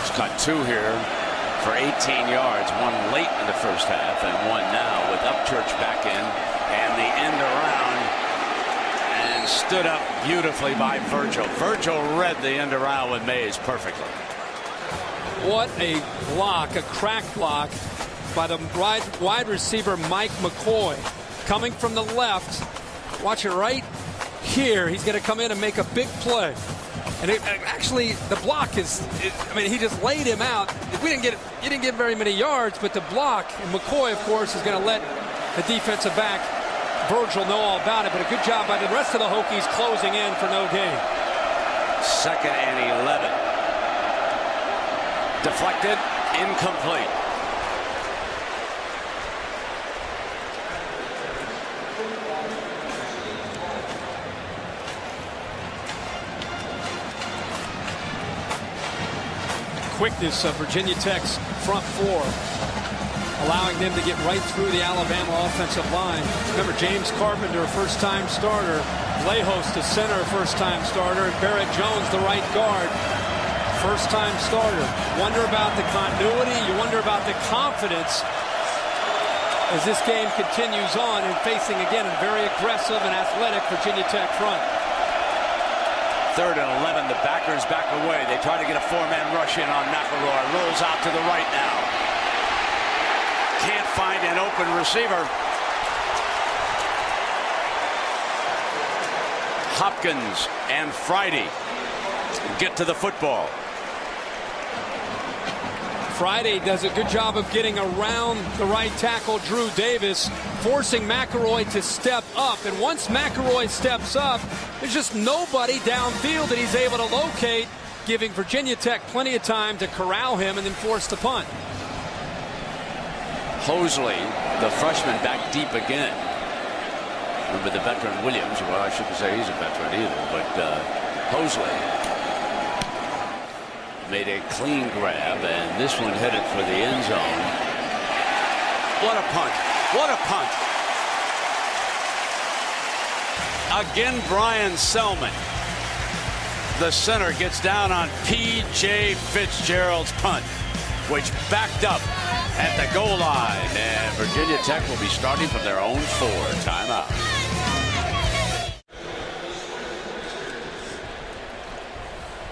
He's caught 2 here for 18 yards, one late in the first half and one now with Upchurch back in, and the end around, and stood up beautifully by Virgil. Virgil read the end around with Mays perfectly. What a block, a crack block by the wide receiver Mike McCoy. Coming from the left, watch it right here. He's going to come in and make a big play. And actually, the block is, I mean, he just laid him out. He didn't get very many yards, but the block, and McCoy, of course, is going to let the defensive back, Virgil, know all about it. But a good job by the rest of the Hokies closing in for no gain. 2nd and 11. Deflected, incomplete. Quickness of Virginia Tech's front 4, allowing them to get right through the Alabama offensive line. Remember, James Carpenter, first-time starter. Lejos, the center, first-time starter. And Barrett Jones, the right guard, first-time starter. Wonder about the continuity. You wonder about the confidence as this game continues on and facing, again, a very aggressive and athletic Virginia Tech front. 3rd and 11. The backers back away. They try to get a 4-man rush in on McElroy. Rolls out to the right now. Can't find an open receiver. Hopkins and Friday get to the football. Friday does a good job of getting around the right tackle, Drew Davis, forcing McElroy to step up. And once McElroy steps up, there's just nobody downfield that he's able to locate, giving Virginia Tech plenty of time to corral him and then force the punt. Hosley, the freshman, back deep again. Remember the veteran Williams. Well, I shouldn't say he's a veteran either, but Hosley made a clean grab, and this one headed for the end zone. What a punt. What a punt. Again, Brian Selman, the center, gets down on P.J. Fitzgerald's punt, which backed up at the goal line, and Virginia Tech will be starting from their own 4. Timeout.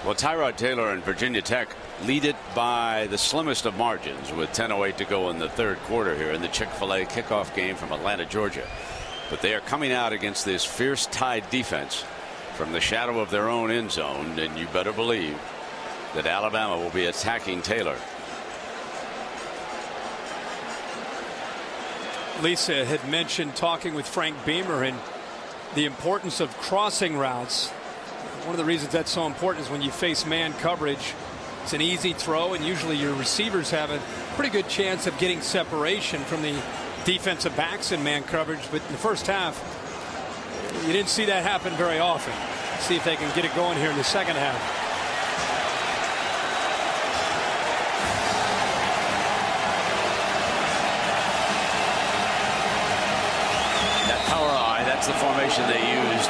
Well, Tyrod Taylor and Virginia Tech lead it by the slimmest of margins with 10:08 to go in the third quarter here in the Chick-fil-A kickoff game from Atlanta, Georgia. But they are coming out against this fierce Tide defense from the shadow of their own end zone, and you better believe that Alabama will be attacking Taylor. Lisa had mentioned talking with Frank Beamer and the importance of crossing routes. One of the reasons that's so important is when you face man coverage, it's an easy throw, and usually your receivers have a pretty good chance of getting separation from the defensive backs in man coverage. But in the first half, you didn't see that happen very often. See if they can get it going here in the second half. That power eye, that's the formation they used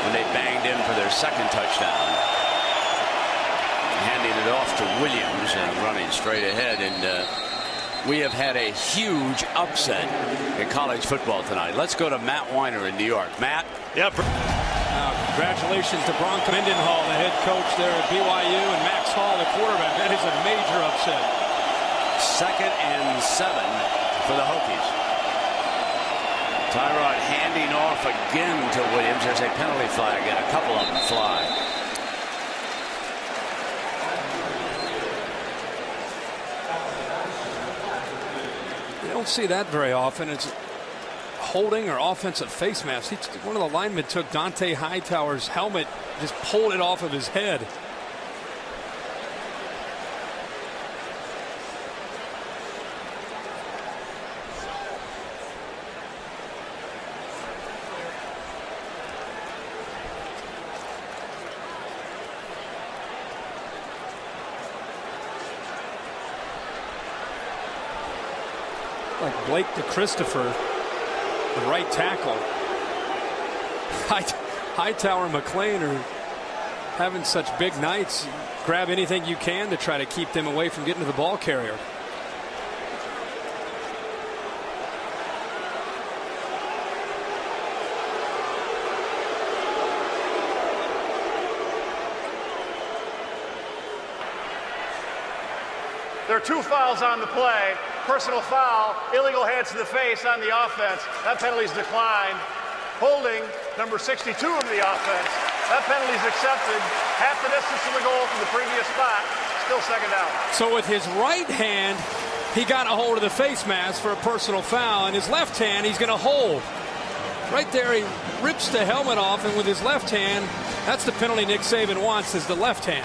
when they banged in for their second touchdown. Handing it off to Williams and running straight ahead. And we have had a huge upset in college football tonight. Let's go to Matt Weiner in New York. Matt? Yep. Congratulations to Bronco Mendenhall, the head coach there at BYU, and Max Hall, the quarterback. That is a major upset. 2nd and 7 for the Hokies. Tyrod handing off again to Williams. There's a penalty flag, and a couple of them fly. You don't see that very often. It's holding or offensive face mask. One of the linemen took Dante Hightower's helmet, just pulled it off of his head. Like Blake DeChristopher, the right tackle. Hightower and McClain are having such big nights. Grab anything you can to try to keep them away from getting to the ball carrier. There are 2 fouls on the play. Personal foul, illegal hands to the face on the offense. That penalty's declined. Holding, number 62 of the offense. That penalty's accepted. Half the distance to the goal from the previous spot. Still second down. So with his right hand, he got a hold of the face mask for a personal foul. And his left hand, he's going to hold. Right there, he rips the helmet off, and with his left hand, that's the penalty Nick Saban wants, is the left hand.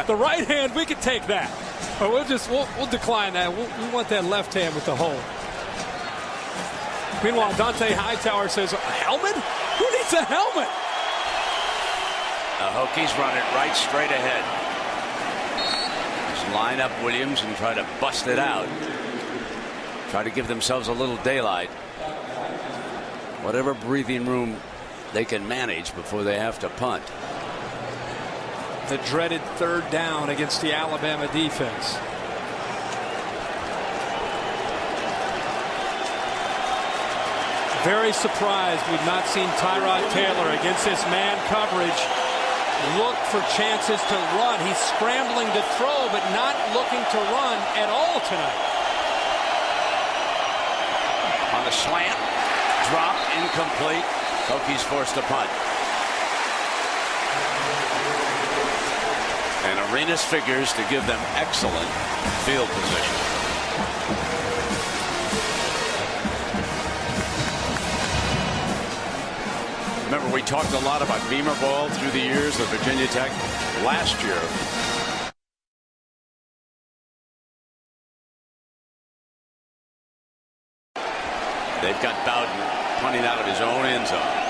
The right hand, we could take that. But we'll decline that. We want that left hand with the hold. Meanwhile, Dante Hightower says, a helmet? Who needs a helmet? The Hokies run it right straight ahead. Just line up Williams and try to bust it out. Try to give themselves a little daylight. Whatever breathing room they can manage before they have to punt. The dreaded third down against the Alabama defense. Very surprised we've not seen Tyrod Taylor against this man coverage look for chances to run. He's scrambling to throw, but not looking to run at all tonight. On the slant, drop, incomplete. Hokies forced to punt. And Arenas figures to give them excellent field position. Remember, we talked a lot about Beamer ball through the years of Virginia Tech. Last year, they've got Bowden punting out of his own end zone.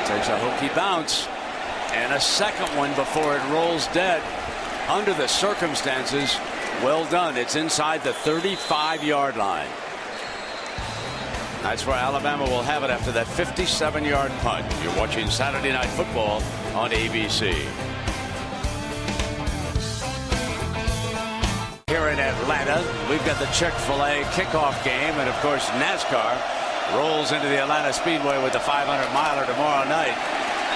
Takes a Hokie bounce and a second one before it rolls dead. Under the circumstances, well done. It's inside the 35-yard line. That's where Alabama will have it after that 57-yard punt. You're watching Saturday Night Football on ABC. we've got the Chick-fil-A kickoff game, and of course NASCAR rolls into the Atlanta Speedway with the 500-miler tomorrow night.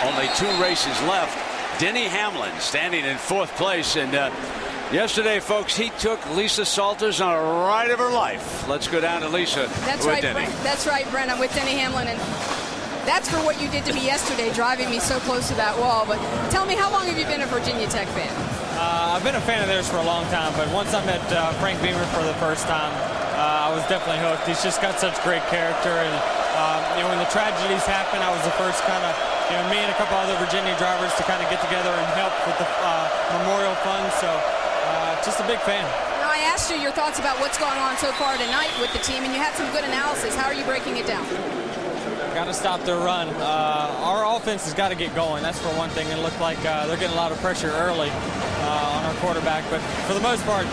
Only 2 races left. Denny Hamlin standing in 4th place, and yesterday, folks, he took Lisa Salters on a ride of her life. Let's go down to Lisa. That's with right, Denny. Brent. That's right, Brent. I'm with Denny Hamlin, and that's for what you did to me yesterday, driving me so close to that wall. But tell me, how long have you been a Virginia Tech fan? I've been a fan of theirs for a long time, but once I met Frank Beamer for the first time, I was definitely hooked. He's just got such great character, and when the tragedies happened, I was the first kind of, me and a couple other Virginia drivers to kind of get together and help with the memorial fund. So just a big fan. Now, I asked you your thoughts about what's going on so far tonight with the team, and you had some good analysis. How are you breaking it down? Got to stop their run. Our offense has got to get going. That's for one thing. It looked like they're getting a lot of pressure early on our quarterback. But for the most part,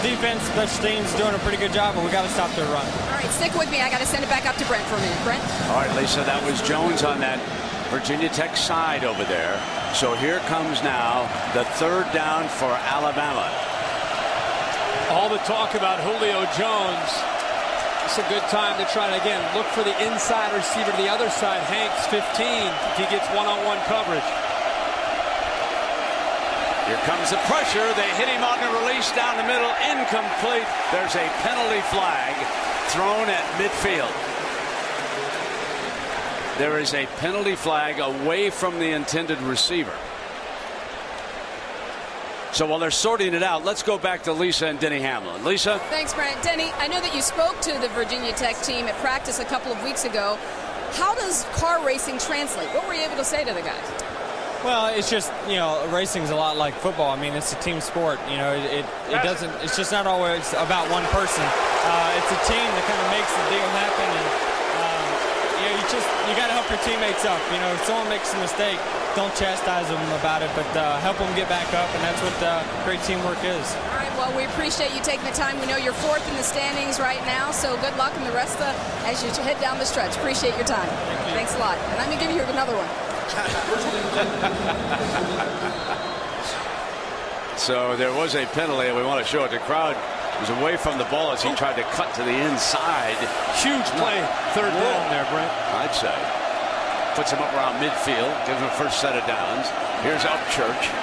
defense, special teams doing a pretty good job, but we got to stop their run. All right, stick with me. I got to send it back up to Brent for a minute. Brent? All right, Lisa, that was Jones on that Virginia Tech side over there. So here comes now the 3rd down for Alabama. All the talk about Julio Jones. It's a good time to try to, again, look for the inside receiver to the other side. Hanks, 15, if he gets one-on-one coverage. Here comes the pressure. They hit him on the release down the middle. Incomplete. There's a penalty flag thrown at midfield. There is a penalty flag away from the intended receiver. So while they're sorting it out, let's go back to Lisa and Denny Hamlin. Lisa? Thanks, Brent. Denny, I know that you spoke to the Virginia Tech team at practice a couple of weeks ago. How does car racing translate? What were you able to say to the guys? Well, it's just, racing's a lot like football. I mean, it's a team sport. It doesn't, it's just not always about one person. It's a team that kind of makes the deal happen, and you got to help your teammates up. If someone makes a mistake, don't chastise them about it, but help them get back up, and that's what great teamwork is. All right, well, we appreciate you taking the time. We know you're 4th in the standings right now, so good luck in the rest as you head down the stretch. Appreciate your time. Thanks a lot. And I'm going to give you another one. So there was a penalty, and we want to show it to the crowd. It was away from the ball as he tried to cut to the inside. Huge play. 3rd down there, Brent. I'd say. Puts him up around midfield. Gives him a first set of downs. Here's Upchurch.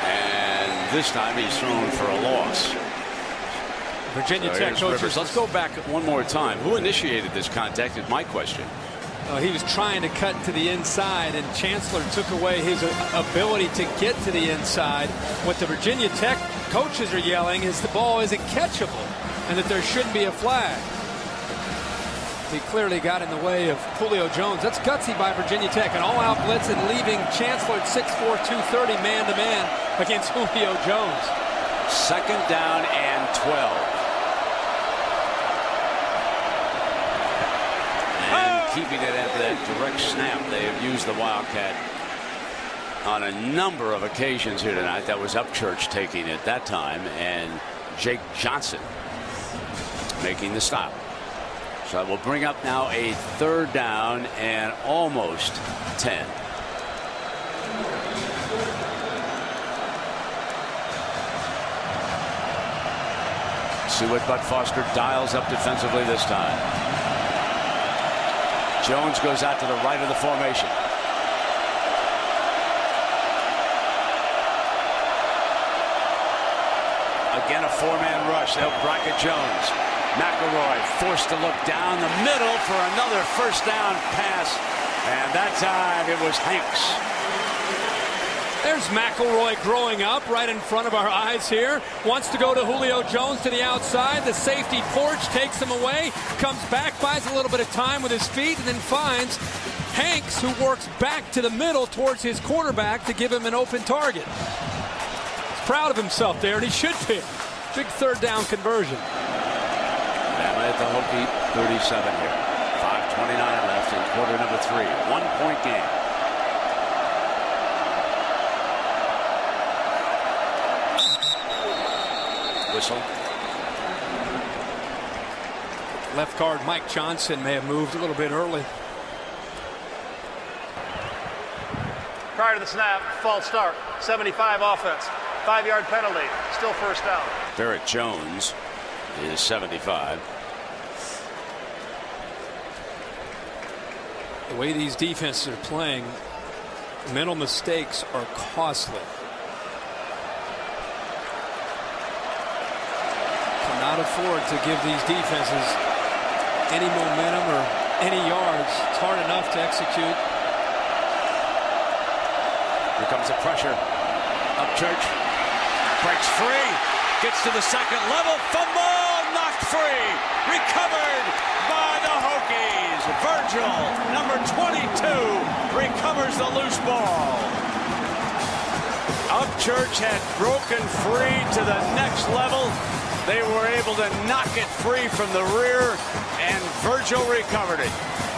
And this time he's thrown for a loss. Virginia Tech coaches. Let's go back one more time. Who initiated this contact is my question. He was trying to cut to the inside, and Chancellor took away his ability to get to the inside. What the Virginia Tech coaches are yelling is the ball isn't catchable and that there shouldn't be a flag. He clearly got in the way of Julio Jones. That's gutsy by Virginia Tech. An all-out blitz and leaving Chancellor at 6'4", 230 man-to-man against Julio Jones. 2nd down and 12. Keeping it after that direct snap. They have used the Wildcat on a number of occasions here tonight. That was Upchurch taking it that time, and Jake Johnson making the stop. So that will bring up now a 3rd down and almost 10. See what Bud Foster dials up defensively this time. Jones goes out to the right of the formation. Again, a 4-man rush. They'll bracket Jones. McElroy forced to look down the middle for another first down pass. And that time it was Hanks. There's McElroy growing up right in front of our eyes here. Wants to go to Julio Jones to the outside. The safety porch takes him away. Comes back, buys a little bit of time with his feet, and then finds Hanks, who works back to the middle towards his quarterback to give him an open target. He's proud of himself there, and he should be. Big 3rd down conversion. Bama at the Hokie 37 here. 5:29 left in quarter number 3. 1-point game. Whistle. Left guard Mike Johnson may have moved a little bit early. Prior to the snap, false start, 75 offense, 5-yard penalty, still first down. Barrett Jones is 75. The way these defenses are playing, mental mistakes are costly. Cannot afford to give these defenses any momentum or any yards. It's hard enough to execute. Here comes the pressure. Upchurch breaks free, gets to the second level, fumble, knocked free, recovered by the Hokies. Virgil, number 22, recovers the loose ball. Upchurch had broken free to the next level. They were able to knock it free from the rear, and Virgil recovered it.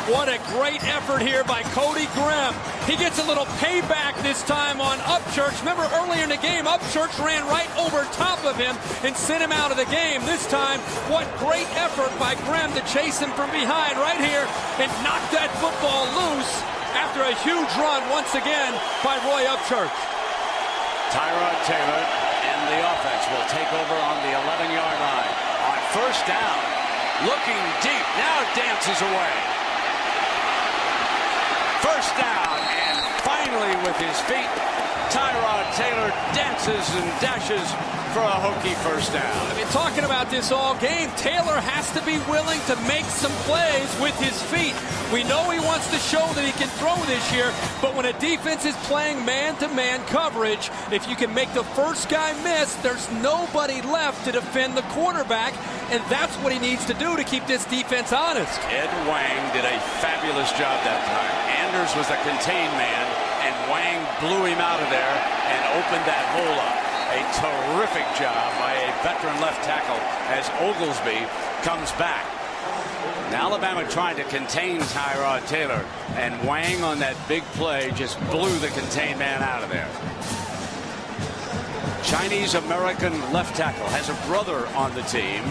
What a great effort here by Cody Grimm. He gets a little payback this time on Upchurch. Remember earlier in the game, Upchurch ran right over top of him and sent him out of the game. This time, what great effort by Grimm to chase him from behind right here and knock that football loose after a huge run once again by Roy Upchurch. Tyrod Taylor and the offense will take over on the 11-yard line. On first down, looking deep, now dances away. First down, and finally with his feet, Tyrod Taylor dances and dashes for a Hokie first down. I've been talking about this all game. Taylor has to be willing to make some plays with his feet. We know he wants to show that he can throw this year, but when a defense is playing man-to-man coverage, if you can make the first guy miss, there's nobody left to defend the quarterback, and that's what he needs to do to keep this defense honest. Ed Wang did a fabulous job that time. Anders was the contained man, and Wang blew him out of there and opened that hole up. A terrific job by a veteran left tackle as Oglesby comes back. And Alabama trying to contain Tyrod Taylor, and Wang on that big play just blew the contained man out of there. Chinese-American left tackle has a brother on the team,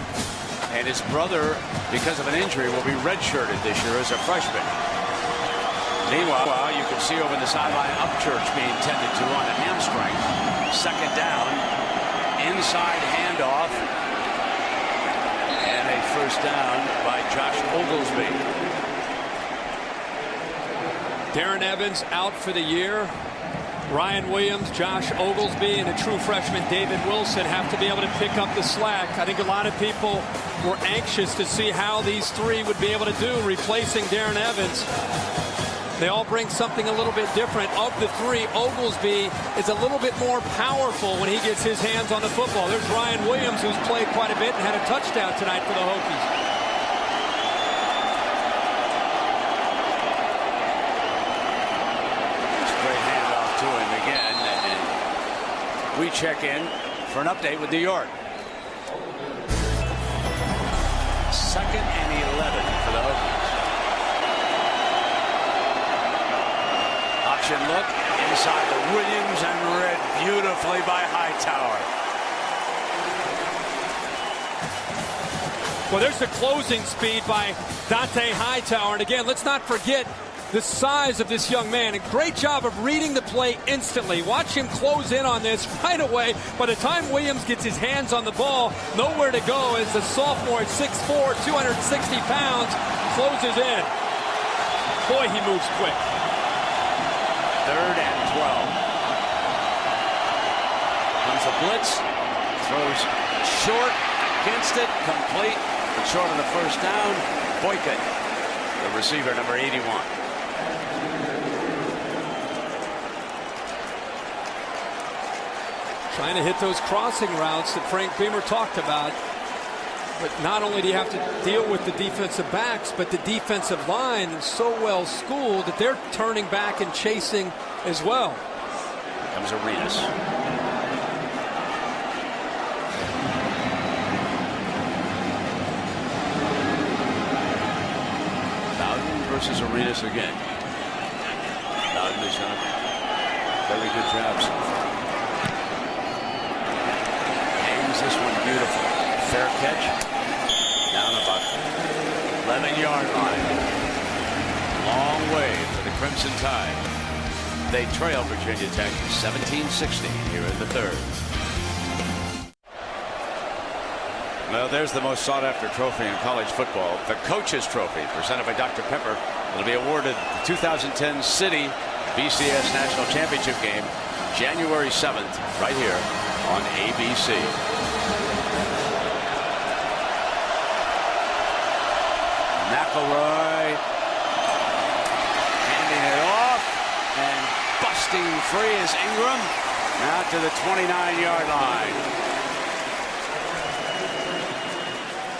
and his brother, because of an injury, will be redshirted this year as a freshman. Meanwhile, you can see over the sideline Upchurch being tended to on a hamstring. Second down, inside handoff, and a first down by Josh Oglesby. Darren Evans out for the year. Ryan Williams, Josh Oglesby, and a true freshman, David Wilson, have to be able to pick up the slack. I think a lot of people were anxious to see how these three would be able to do replacing Darren Evans. They all bring something a little bit different. Of the three, Oglesby is a little bit more powerful when he gets his hands on the football. There's Ryan Williams, who's played quite a bit and had a touchdown tonight for the Hokies. We check in for an update with New York. 2nd and 11 for the Hokies. Option look inside the Williams and read beautifully by Hightower. Well, there's the closing speed by Dante Hightower. And again, let's not forget the size of this young man. A great job of reading the play instantly. Watch him close in on this right away. By the time Williams gets his hands on the ball, nowhere to go as the sophomore at 6'4", 260 pounds, closes in. Boy, he moves quick. 3rd and 12. Comes a blitz. Throws short against it. Complete. But short of the first down. Boycott, the receiver, number 81. Trying to hit those crossing routes that Frank Beamer talked about. But not only do you have to deal with the defensive backs, but the defensive line is so well schooled that they're turning back and chasing as well. Here comes Arenas. Bowden versus Arenas again. Bowden has done a very good job so far. This one beautiful. Fair catch. Down about 11-yard line. Long way for the Crimson Tide. They trail Virginia Tech 17-16 here in the 3rd. Well, there's the most sought-after trophy in college football, the Coach's Trophy, presented by Dr. Pepper. It'll be awarded the 2010 City BCS National Championship game, January 7th, right here on ABC. McElroy handing it off and busting free is Ingram out to the 29-yard line.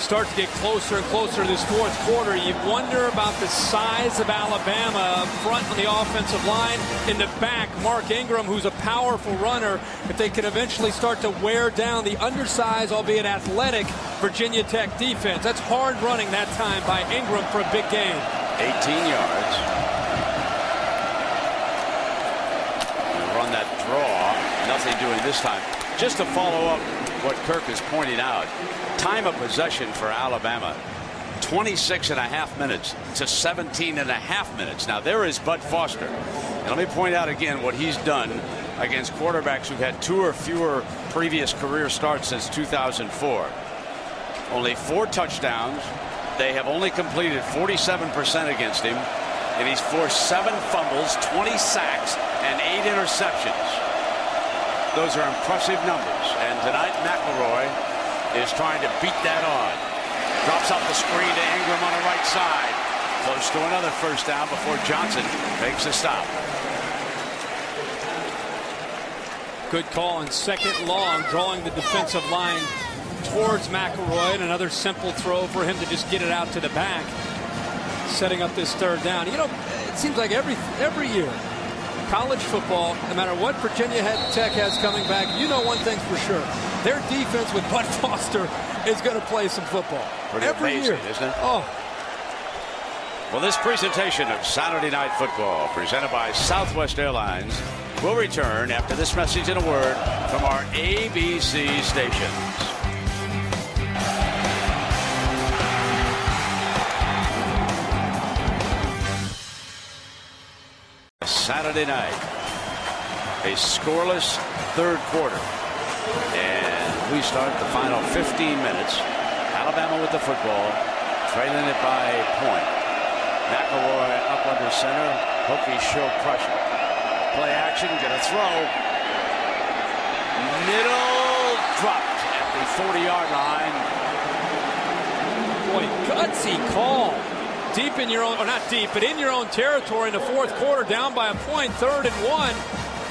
Start to get closer and closer to this fourth quarter. You wonder about the size of Alabama up front on the offensive line. In the back, Mark Ingram, who's a powerful runner. If they can eventually start to wear down the undersized, albeit athletic, Virginia Tech defense. That's hard running that time by Ingram for a big gain. 18 yards. Run that draw. Nothing doing this time. Just to follow up what Kirk has pointed out, time of possession for Alabama, 26.5 minutes to 17.5 minutes. Now there is Bud Foster. And let me point out again what he's done against quarterbacks who've had 2 or fewer previous career starts since 2004. Only 4 touchdowns. They have only completed 47% against him. And he's forced 7 fumbles, 20 sacks, and 8 interceptions. Those are impressive numbers. And tonight, McElroy is trying to beat that on. Drops off the screen to Ingram on the right side. Close to another first down before Johnson makes a stop. Good call on second long, drawing the defensive line towards McElroy. And another simple throw for him to just get it out to the back, setting up this third down. You know, it seems like every year, college football, no matter what Virginia Tech has coming back, you know one thing's for sure. Their defense with Bud Foster is going to play some football. Pretty every amazing, year. Isn't it? Oh. Well, this presentation of Saturday Night Football, presented by Southwest Airlines, will return after this message and a word from our ABC stations. Saturday night, a scoreless third quarter, and we start the final 15 minutes. Alabama with the football, trailing it by a point. McElroy up under center. Hokies show pressure. Play action, gonna throw. Middle dropped at the 40-yard line. Boy, gutsy call. Deep in your own, or not deep, but in your own territory in the fourth quarter, down by a point, 3rd and 1.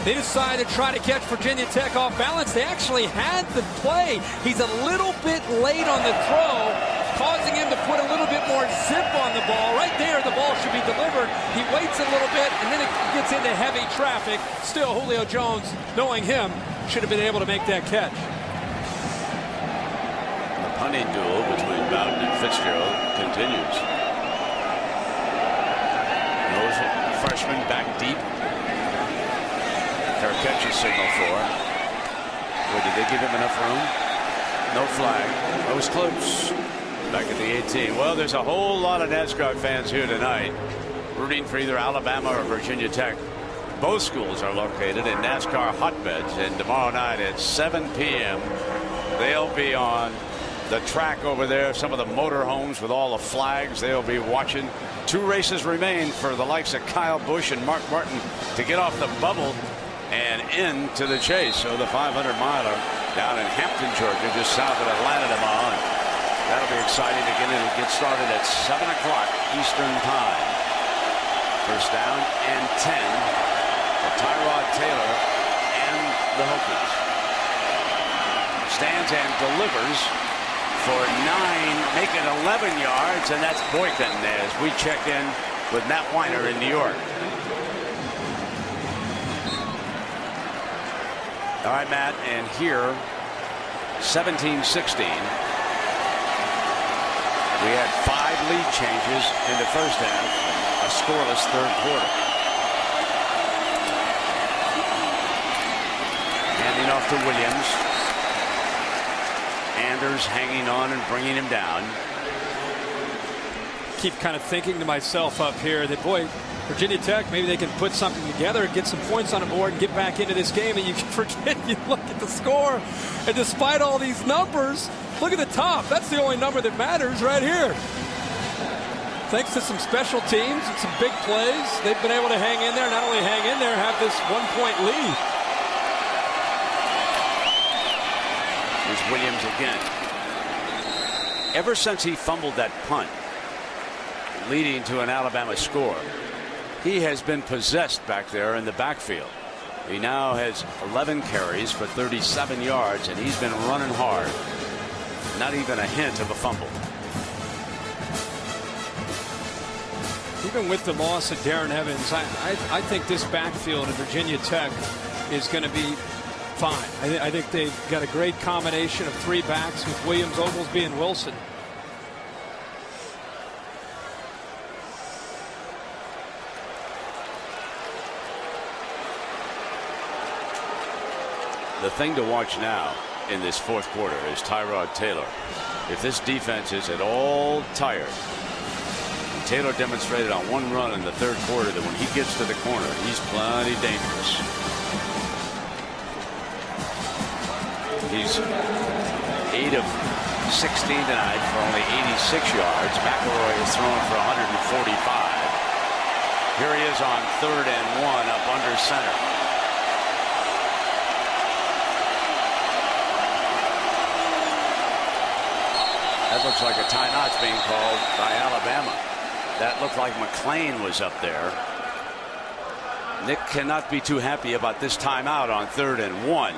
They decided to try to catch Virginia Tech off balance. They actually had the play. He's a little bit late on the throw, causing him to put a little bit more zip on the ball. Right there, the ball should be delivered. He waits a little bit, and then it gets into heavy traffic. Still, Julio Jones, knowing him, should have been able to make that catch. The punting duel between Bowden and Fitzgerald continues. Freshman back deep. Their catch is signal for. Well, did they give him enough room? No flag. That was close. Back at the 18. Well, there's a whole lot of NASCAR fans here tonight rooting for either Alabama or Virginia Tech. Both schools are located in NASCAR hotbeds, and tomorrow night at 7 p.m. they'll be on the track over there. Some of the motorhomes with all the flags they'll be watching. 2 races remain for the likes of Kyle Busch and Mark Martin to get off the bubble and into the chase. So the 500-miler down in Hampton, Georgia, just south of Atlanta tomorrow. That'll be exciting again. It'll get started at 7 o'clock Eastern time. First down and 10 for Tyrod Taylor and the Hokies. Stands and delivers for 9, make it 11 yards, and that's Boykin as we check in with Matt Weiner in New York. All right, Matt, and here, 17-16. We had 5 lead changes in the first half, a scoreless third quarter. Handing off to Williams. Anders hanging on and bringing him down. keep kind of thinking to myself up here that, boy, Virginia Tech, maybe they can put something together, get some points on the board, and get back into this game. And you can forget, you look at the score, and despite all these numbers, look at the top. That's the only number that matters right here. Thanks to some special teams and some big plays, they've been able to hang in there. Not only hang in there, have this 1-point lead. Here's Williams again. Ever since he fumbled that punt, leading to an Alabama score, he has been possessed back there in the backfield. He now has 11 carries for 37 yards, and he's been running hard. Not even a hint of a fumble. Even with the loss of Darren Evans, I think this backfield of Virginia Tech is going to be fine. I think they've got a great combination of three backs with Williams, Oglesby, and Wilson. The thing to watch now in this fourth quarter is Tyrod Taylor. If this defense is at all tired, Taylor demonstrated on one run in the third quarter that when he gets to the corner, he's plenty dangerous. He's 8 of 16 tonight for only 86 yards. McElroy is thrown for 145. Here he is on 3rd and 1 up under center. That looks like a timeout's being called by Alabama. That looked like McClain was up there. Nick cannot be too happy about this timeout on 3rd and 1.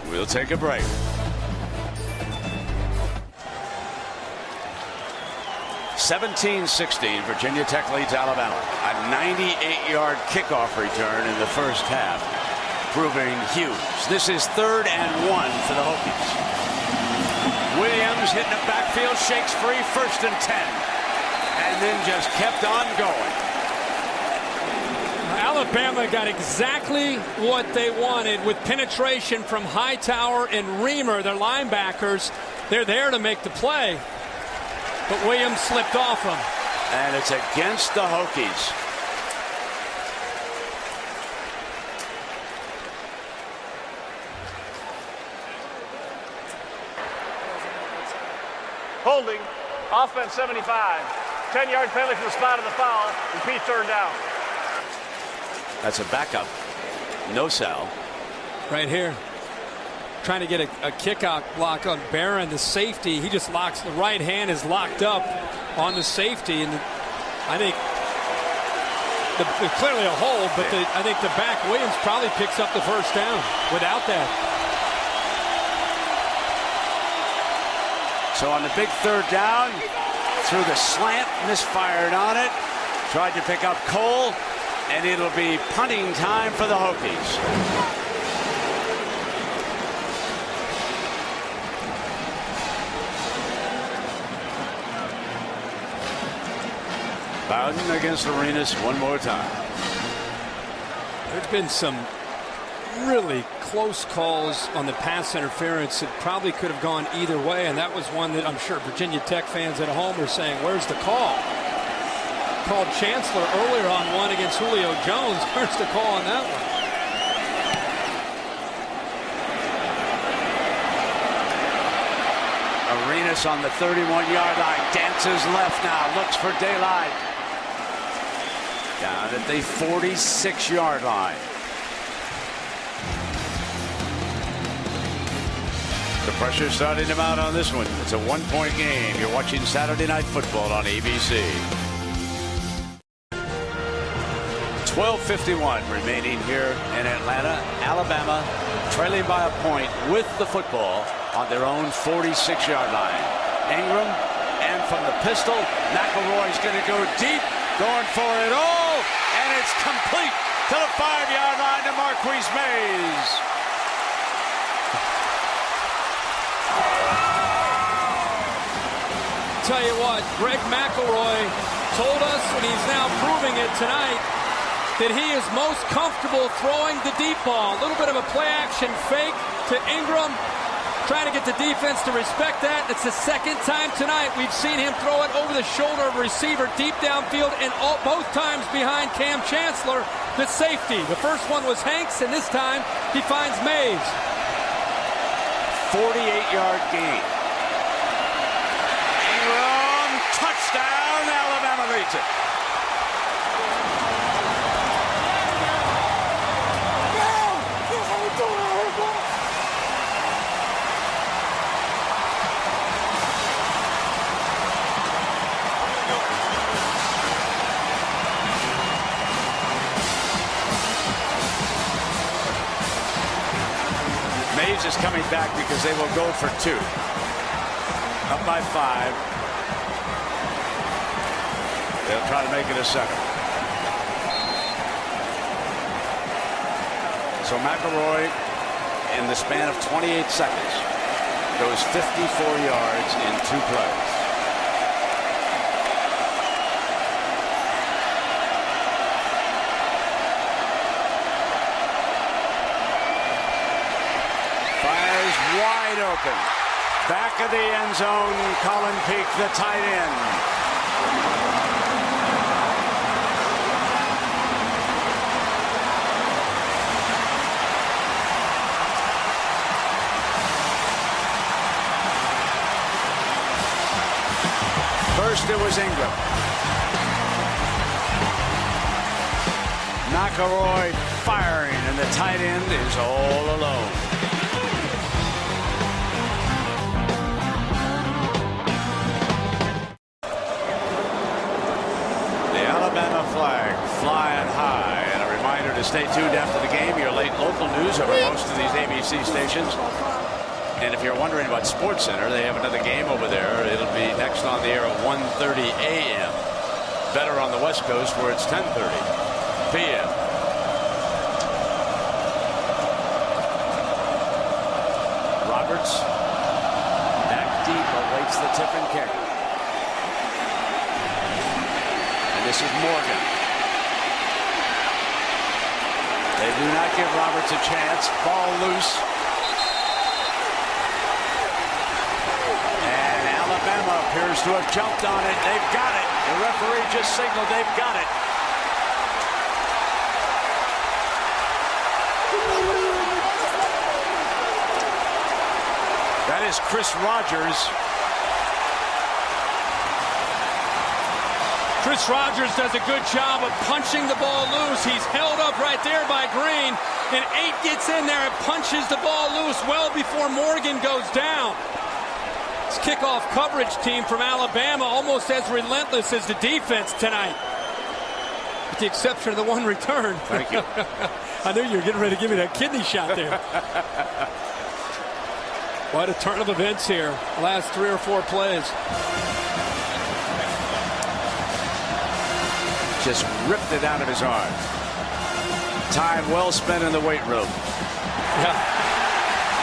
We'll take a break. (17-16) Virginia Tech leads Alabama. A 98-yard kickoff return in the first half, proving huge. This is 3rd and 1 for the Hokies. Williams hitting the backfield, shakes free, 1st and 10, and then just kept on going. Alabama got exactly what they wanted with penetration from Hightower and Reamer, their linebackers. They're there to make the play, but Williams slipped off them. And it's against the Hokies. Holding, offense 75. 10-yard penalty from the spot of the foul. Repeat 3rd down. That's a backup. No Sal. Right here. Trying to get a kick-out block on Barron, the safety. He just locks, the right hand is locked up on the safety. And I think clearly a hold, but I think the back, Williams, probably picks up the 1st down without that. So on the big 3rd down, threw the slant, misfired on it, tried to pick up Cole, and it'll be punting time for the Hokies. Bowden against Arenas one more time. There's been some really close calls on the pass interference. It probably could have gone either way, and that was one that I'm sure Virginia Tech fans at home are saying, where's the call? Called Chancellor earlier on one against Julio Jones. Where's the call on that one? Arenas on the 31-yard line, dances left now, looks for daylight. Down at the 46-yard line. The pressure starting to mount on this one. It's a 1-point game. You're watching Saturday Night Football on ABC. 12:51 remaining here in Atlanta. Alabama trailing by a point with the football on their own 46-yard line. Ingram, and from the pistol, McElroy's going to go deep, going for it all, and it's complete to the 5-yard line to Marquise Mays. Tell you what, Greg McElroy told us, and he's now proving it tonight, that he is most comfortable throwing the deep ball. A little bit of a play-action fake to Ingram, trying to get the defense to respect that. It's the second time tonight we've seen him throw it over the shoulder of a receiver deep downfield, and both times behind Cam Chancellor, the safety. The first one was Hanks, and this time he finds Mays. 48-yard gain. Ingram, touchdown, Alabama leads it. Mays is coming back because they will go for 2. Up by 5. They'll try to make it a 7. So McElroy, in the span of 28 seconds, goes 54 yards in 2 plays. Wide open. Back of the end zone, Colin Peak, the tight end. First it was Ingram. McElroy firing, and the tight end is all alone. Alabama flag flying high, and a reminder to stay tuned after the game. Your late local news over most of these ABC stations. And if you're wondering about Sports Center, they have another game over there. It'll be next on the air at 1:30 a.m. Better on the West Coast where it's 10:30 p.m. Roberts back deep, awaits the tip and kick. This is Morgan. They do not give Roberts a chance. Ball loose. And Alabama appears to have jumped on it. They've got it. The referee just signaled they've got it. That is Chris Rogers. Chris Rogers does a good job of punching the ball loose. He's held up right there by Green, and 8 gets in there and punches the ball loose well before Morgan goes down. This kickoff coverage team from Alabama almost as relentless as the defense tonight, with the exception of the one return. Thank you. I knew you were getting ready to give me that kidney shot there. What a turn of events here. Last 3 or 4 plays. Just ripped it out of his arm. Time well spent in the weight room. Yeah.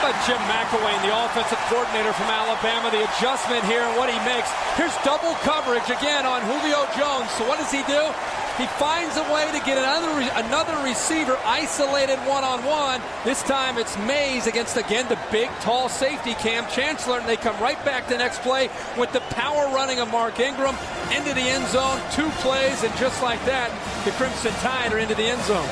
But Jim McElwain, the offensive coordinator from Alabama, the adjustment here and what he makes. Here's double coverage again on Julio Jones. So what does he do? He finds a way to get another receiver isolated one-on-one. This time it's Mays against, again, the big, tall safety Cam Chancellor. And they come right back the next play with the power running of Mark Ingram into the end zone. 2 plays, and just like that, the Crimson Tide are into the end zone.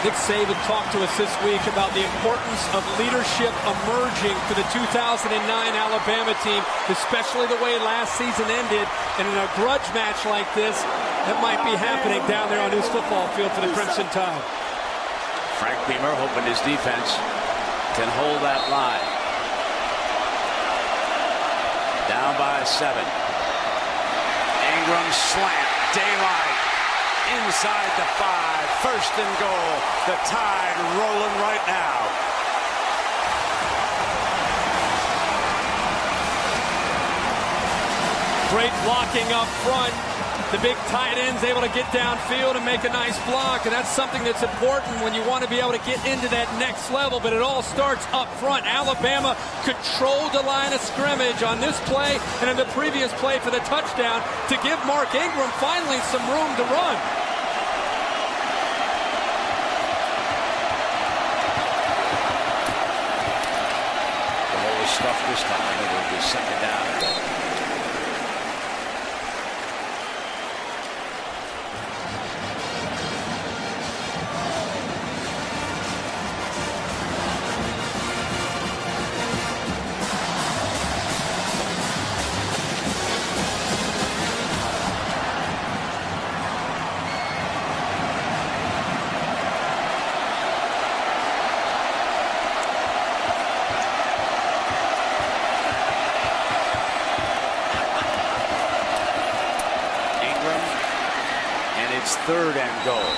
Nick Saban talked to us this week about the importance of leadership emerging for the 2009 Alabama team, especially the way last season ended. And in a grudge match like this, that might be happening down there on his football field for the Crimson Tide. Frank Beamer hoping his defense can hold that line. Down by 7. Ingram slant, daylight. Inside the 5, 1st and goal. The Tide rolling right now. Great blocking up front. the big tight end's able to get downfield and make a nice block, and that's something that's important when you want to be able to get into that next level. But it all starts up front. Alabama controlled the line of scrimmage on this play and in the previous play for the touchdown to give Mark Ingram finally some room to run. Stuff this time. It will be second down. Third and goal.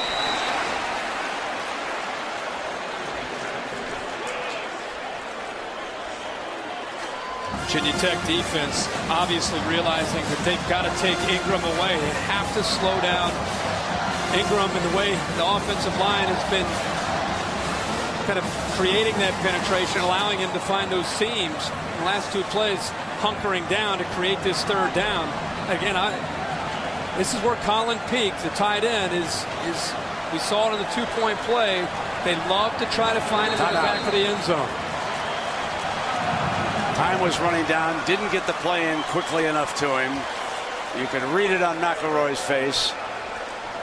Virginia Tech defense obviously realizing that they've got to take Ingram away. They have to slow down Ingram in the way the offensive line has been kind of creating that penetration, allowing him to find those seams. The last two plays hunkering down to create this third down. Again, this is where Colin Peak, the tight end, is. We saw it in the two-point play. They love to try to find him in the back of the end zone. Time was running down. Didn't get the play in quickly enough to him. You can read it on McElroy's face.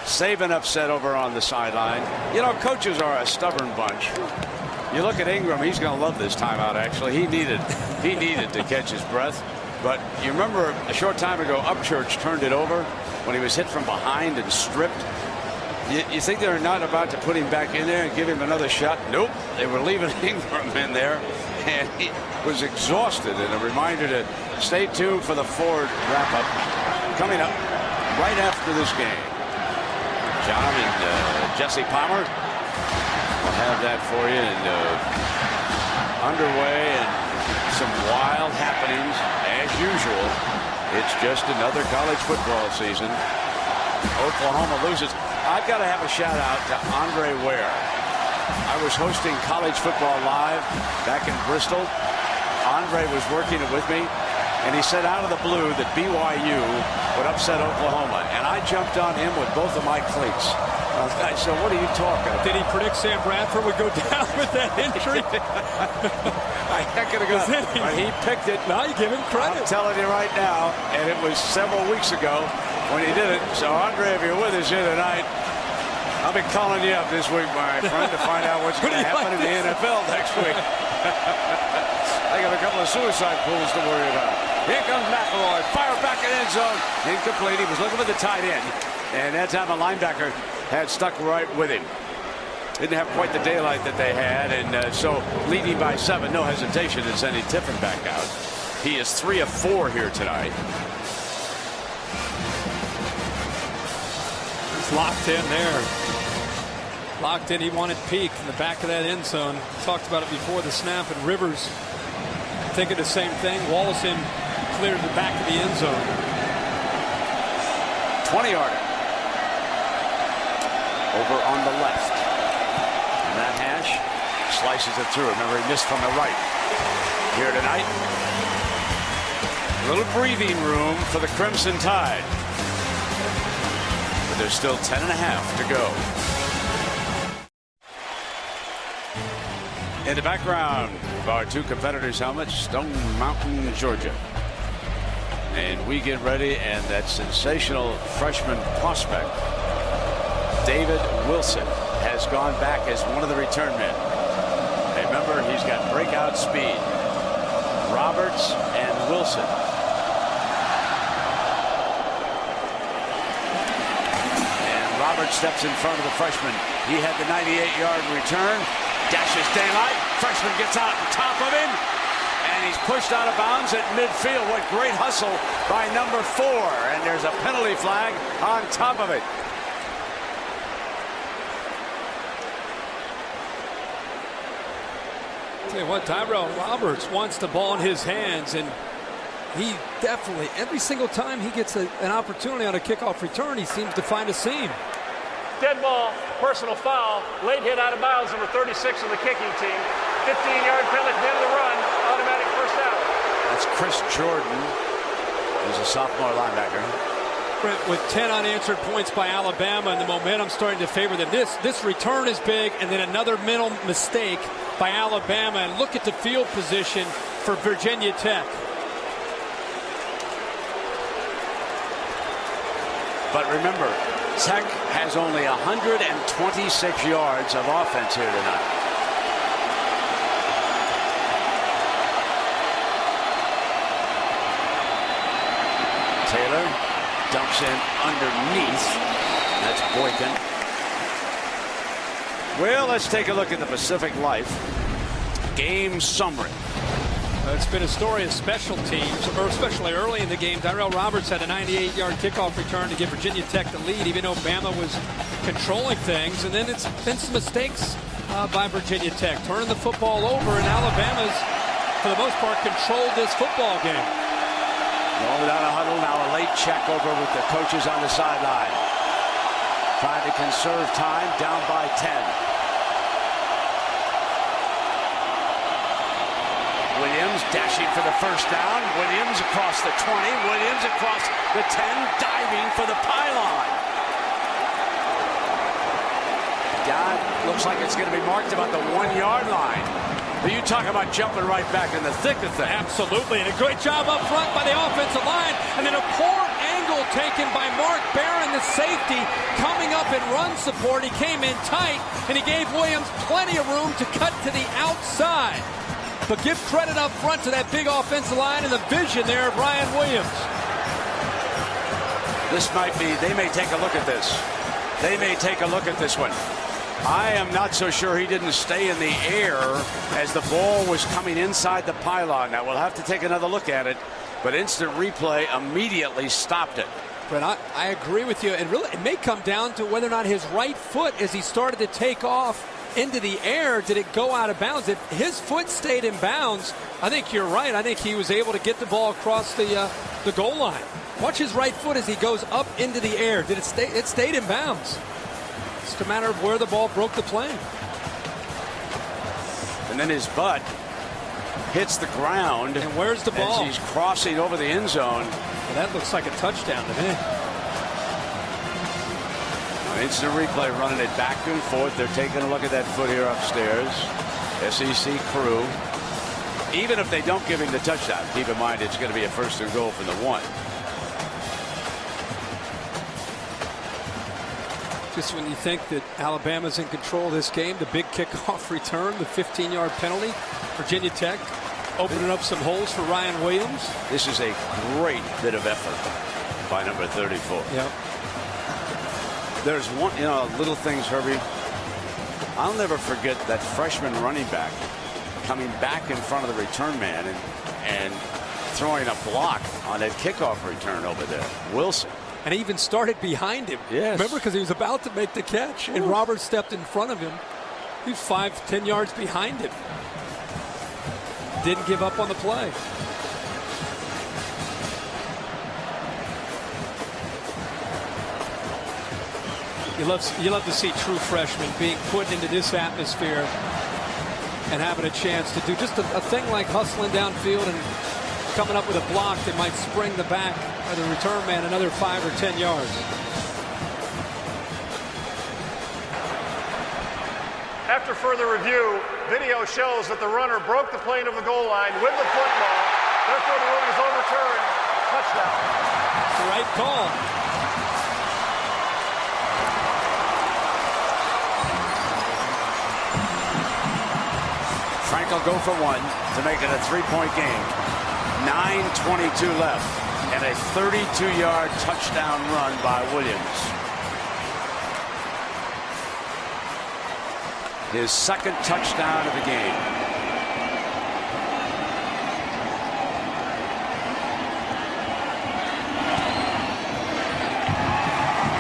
Saban upset over on the sideline. You know, coaches are a stubborn bunch. You look at Ingram, he's going to love this timeout, actually. He needed to catch his breath. But you remember a short time ago, Upchurch turned it over when he was hit from behind and stripped. You think they're not about to put him back in there and give him another shot? Nope. They were leaving Ingram in there, and he was exhausted. And a reminder to stay tuned for the Ford wrap-up coming up right after this game. John and Jesse Palmer will have that for you. And underway and some wild happenings as usual. It's just another college football season. Oklahoma loses. I've got to have a shout out to Andre Ware. I was hosting College Football Live back in Bristol. Andre was working it with me, and he said out of the blue that BYU would upset Oklahoma, and I jumped on him with both of my cleats. I said, what are you talking about? Did he predict Sam Bradford would go down with that injury? I ain't gonna go. But he picked it. Now you give him credit. I'm telling you right now, and it was several weeks ago when he did it. So, Andre, if you're with us here tonight, I'll be calling you up this week, my friend, to find out what's going to happen in the NFL next week. I got a couple of suicide pools to worry about. Here comes McElroy. Fire back in end zone. Incomplete. He was looking for the tight end. And that time a linebacker had stuck right with him. Didn't have quite the daylight that they had. And so leading by 7, no hesitation in sending Tiffin back out. He is 3 of 4 here tonight. He's locked in there. Locked in. He wanted Peak in the back of that end zone. Talked about it before the snap. And Rivers thinking the same thing. Wallison cleared the back of the end zone. 20-yarder. Over on the left. And that hash slices it through. Remember, he missed from the right. Here tonight, a little breathing room for the Crimson Tide. But there's still 10 and a half to go. In the background of our two competitors' helmets, Stone Mountain, Georgia. And we get ready, and that sensational freshman prospect, David Wilson, has gone back as one of the return men. Remember, he's got breakout speed. Roberts and Wilson. And Roberts steps in front of the freshman. He had the 98-yard return. Dashes daylight. Freshman gets out on top of him. And he's pushed out of bounds at midfield. What great hustle by number 4. And there's a penalty flag on top of it. Tell you what, Tyrell Roberts wants the ball in his hands, and He definitely, every single time he gets an opportunity on a kickoff return, he seems to find a seam. Dead ball, personal foul, late hit out of bounds, number 36 of the kicking team. 15-yard penalty at the end of the run, automatic first down. That's Chris Jordan. He's a sophomore linebacker. With 10 unanswered points by Alabama and the momentum starting to favor them. This return is big, and then another mental mistake by Alabama. And look at the field position for Virginia Tech. But remember, Tech has only 126 yards of offense here tonight. Taylor dumps in underneath. That's Boykin. Well, let's take a look at the Pacific Life game summary. It's been a story of special teams, or especially early in the game. Tyrell Roberts had a 98-yard kickoff return to give Virginia Tech the lead, even though Bama was controlling things. And then it's been some mistakes by Virginia Tech, turning the football over, and Alabama's, for the most part, controlled this football game. All without a huddle, now a late check over with the coaches on the sideline. Trying to conserve time, down by 10. Williams dashing for the first down. Williams across the 20. Williams across the 10, diving for the pylon. God, looks like it's going to be marked about the 1-yard line. But you talk about jumping right back in the thick of things. Absolutely, and a great job up front by the offensive line, and then a poor angle taken by Mark Barron, the safety, coming up in run support. He came in tight, and he gave Williams plenty of room to cut to the outside. But give credit up front to that big offensive line and the vision there of Ryan Williams. This might be, they may take a look at this. They may take a look at this one. I am not so sure he didn't stay in the air as the ball was coming inside the pylon. Now, we'll have to take another look at it, but instant replay immediately stopped it. But I agree with you, and really it may come down to whether or not his right foot, as he started to take off into the air, did it go out of bounds? If his foot stayed in bounds, I think you're right. I think he was able to get the ball across the goal line. Watch his right foot as he goes up into the air. Did it stay? It stayed in bounds. It's just a matter of where the ball broke the plane. And then his butt hits the ground. And where's the ball? As he's crossing over the end zone. Well, that looks like a touchdown to me. Instant replay running it back and forth. They're taking a look at that foot here upstairs. SEC crew. Even if they don't give him the touchdown, keep in mind it's going to be a first and goal from the 1. Just when you think that Alabama's in control of this game, the big kickoff return, the 15-yard penalty, Virginia Tech opening up some holes for Ryan Williams. This is a great bit of effort by number 34. Yep. There's one, little things, Herbie. I'll never forget that freshman running back coming back in front of the return man and throwing a block on that kickoff return over there. Wilson. And he even started behind him. Yes. Remember, because he was about to make the catch, and Roberts stepped in front of him. He's 5-10 yards behind him. Didn't give up on the play. You love to see true freshmen being put into this atmosphere and having a chance to do just a thing like hustling downfield and coming up with a block that might spring the back or the return man another 5 or 10 yards. After further review, video shows that the runner broke the plane of the goal line with the football. Therefore, the ruling is overturned. Touchdown. It's the right call. Frank will go for 1 to make it a 3-point game. 9:22 left, and a 32-yard touchdown run by Williams. His second touchdown of the game.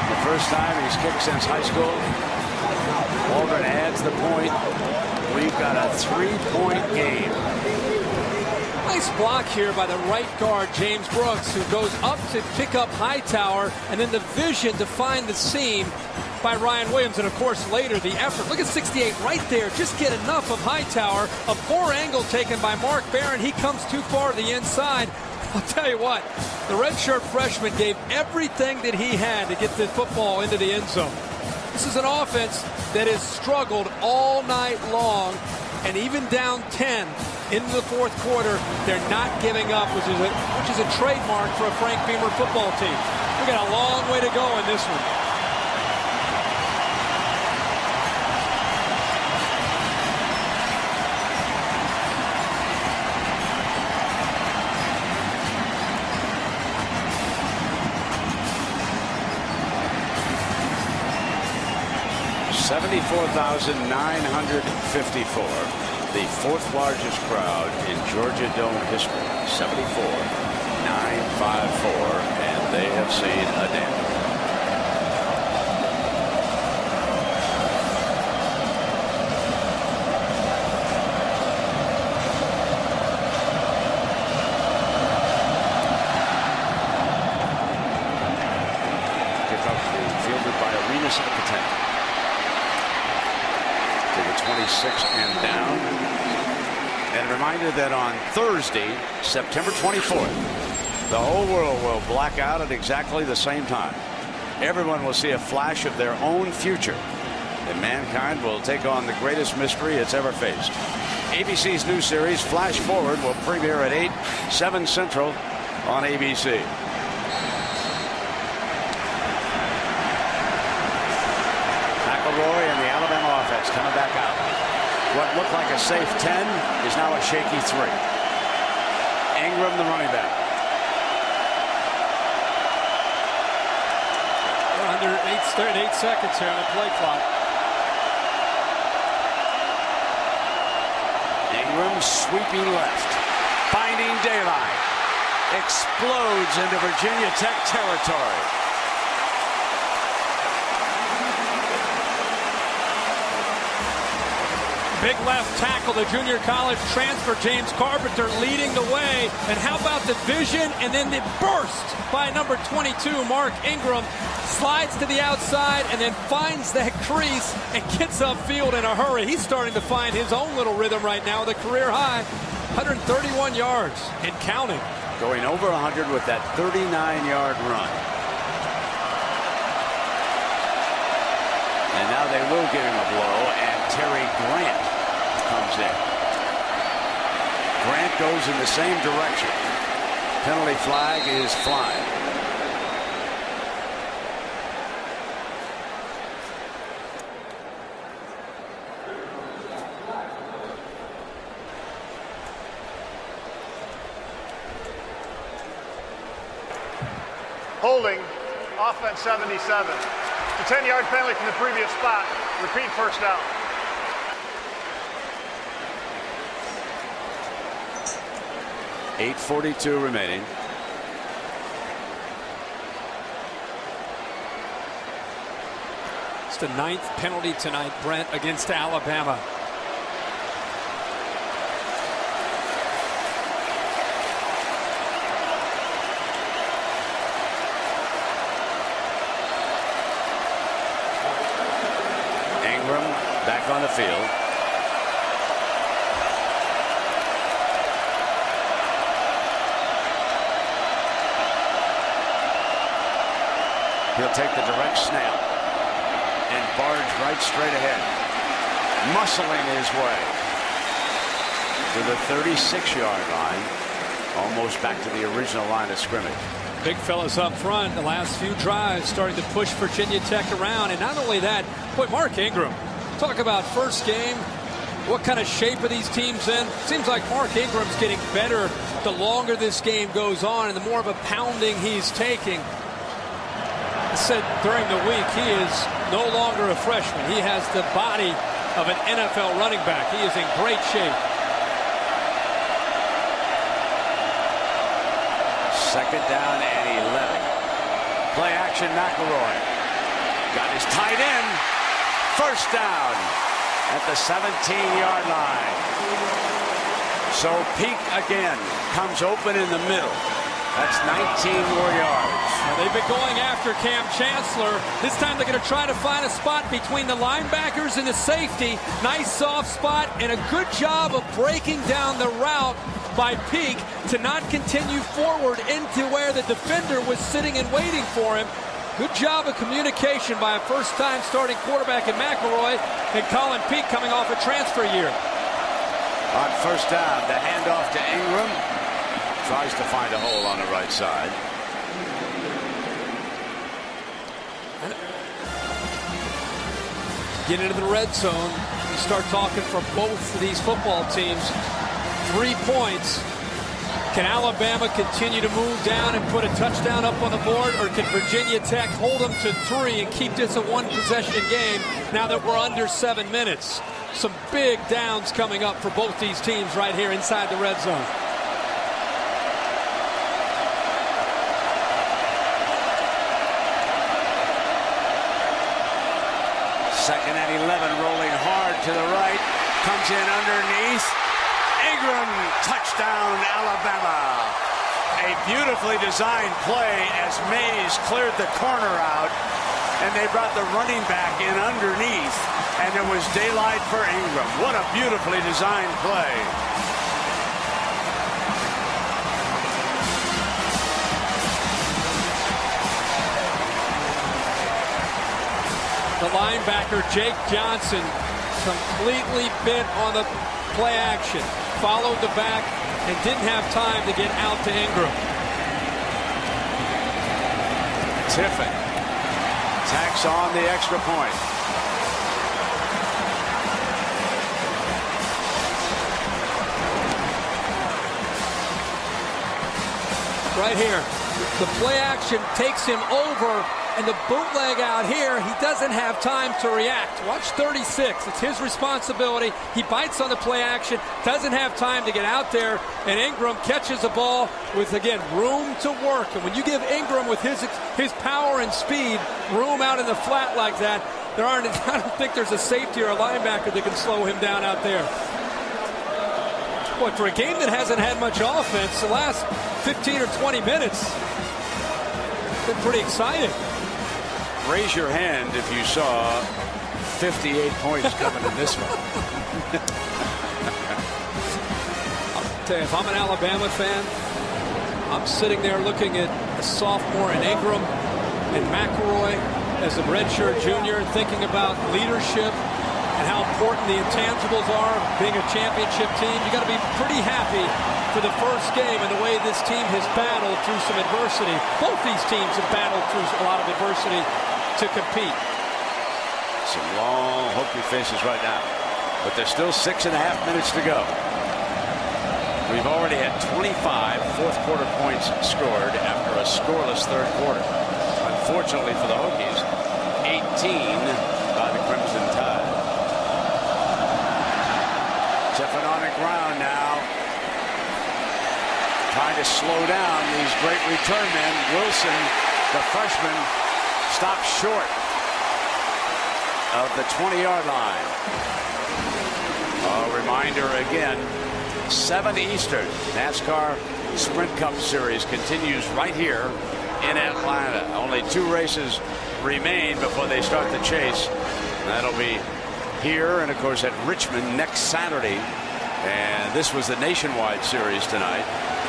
The first time he's kicked since high school. Auburn adds the point. We've got a 3-point game. Nice block here by the right guard, James Brooks, who goes up to pick up Hightower, and then the vision to find the seam by Ryan Williams. And, of course, later the effort. Look at 68 right there. Just get enough of Hightower. A poor angle taken by Mark Barron. He comes too far to the inside. I'll tell you what, the redshirt freshman gave everything that he had to get the football into the end zone. This is an offense that has struggled all night long, and even down 10 into the fourth quarter, they're not giving up, which is a trademark for a Frank Beamer football team. We got a long way to go in this one. 74,954, the fourth largest crowd in Georgia Dome history. 74,954, and they have seen a damn. Kickoff fielded by Arenas at the 10. 26 and down. And a reminder that on Thursday, September 24th, the whole world will black out at exactly the same time. Everyone will see a flash of their own future, and mankind will take on the greatest mystery it's ever faced. ABC's new series, Flash Forward, will premiere at 8, 7 Central on ABC. McElroy and the Alabama offense coming back out. What looked like a safe 10 is now a shaky 3. Ingram, the running back. We're under 8 seconds here on the play clock. Ingram sweeping left, finding daylight, explodes into Virginia Tech territory. Big left tackle, the junior college transfer, James Carpenter, leading the way. And how about the vision and then the burst by number 22, Mark Ingram. Slides to the outside and then finds that crease and gets upfield in a hurry. He's starting to find his own little rhythm right now with a career high, 131 yards and counting. Going over 100 with that 39-yard run. And now they will give him a blow, and Terry Grant comes in. Grant goes in the same direction. Penalty flag is flying. Holding, offense 77. The 10-yard penalty from the previous spot. Repeat first down. .842 remaining. It's the 9th penalty tonight, Brent, against Alabama. Back on the field. He'll take the direct snap and barge right straight ahead, muscling his way to the 36-yard line, almost back to the original line of scrimmage. Big fellas up front, the last few drives starting to push Virginia Tech around. And not only that, boy, Mark Ingram, talk about first game, what kind of shape are these teams in? Seems like Mark Ingram's getting better the longer this game goes on and the more of a pounding he's taking. I said during the week, he is no longer a freshman. He has the body of an NFL running back. He is in great shape. Second down and 11. Play action, McElroy. Got his tight end. First down at the 17-yard line. So Peak again comes open in the middle. That's 19 more yards. Well, they've been going after Cam Chancellor. This time they're going to try to find a spot between the linebackers and the safety. Nice soft spot and a good job of breaking down the route by Peak to not continue forward into where the defender was sitting and waiting for him. Good job of communication by a first-time starting quarterback in McElroy, and Colin Peak coming off a transfer year. On first down, the handoff to Ingram. Tries to find a hole on the right side. Get into the red zone. You start talking for both of these football teams. 3 points. Can Alabama continue to move down and put a touchdown up on the board, or can Virginia Tech hold them to 3 and keep this a one-possession game now that we're under 7 minutes? Some big downs coming up for both these teams right here inside the red zone. Second and 11, rolling hard to the right. Comes in underneath. Ingram, touchdown, Alabama. A beautifully designed play as Mays cleared the corner out, and they brought the running back in underneath, and there was daylight for Ingram. What a beautifully designed play. The linebacker, Jake Johnson, completely bent on the play action. Followed the back and didn't have time to get out to Ingram. Tiffin tacks on the extra point. Right here, the play action takes him over, and the bootleg out here, he doesn't have time to react. Watch 36. It's his responsibility. He bites on the play action, doesn't have time to get out there, and Ingram catches the ball with, again, room to work. And when you give Ingram, with his power and speed, room out in the flat like that, I don't think there's a safety or a linebacker that can slow him down out there. Boy, for a game that hasn't had much offense, the last 15 or 20 minutes, been pretty exciting. Raise your hand if you saw 58 points coming in this one. I'll tell you, if I'm an Alabama fan, I'm sitting there looking at a sophomore in Ingram and McElroy as a redshirt junior, thinking about leadership and how important the intangibles are of being a championship team. You got to be pretty happy for the first game and the way this team has battled through some adversity. Both these teams have battled through a lot of adversity to compete. Some long hokey faces right now, but there's still 6.5 minutes to go. We've already had 25 fourth quarter points scored after a scoreless third quarter. Unfortunately for the Hokies, 18 by the Crimson Tide. Tiffin on the ground now, trying to slow down these great return men. Wilson, the freshman, stopped short of the 20-yard line. A reminder again, 7 Eastern. NASCAR Sprint Cup Series continues right here in Atlanta. Only 2 races remain before they start the chase. That'll be here and, of course, at Richmond next Saturday. And this was the nationwide series tonight.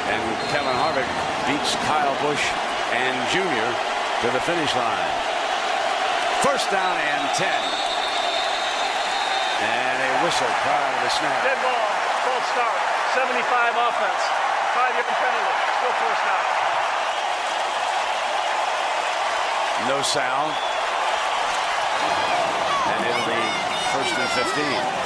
And Kevin Harvick beats Kyle Busch and Jr. to the finish line. First down and 10. And a whistle prior to the snap. Dead ball, false start, 75 offense, 5-yard penalty, still first down. No sound. And it'll be first and 15.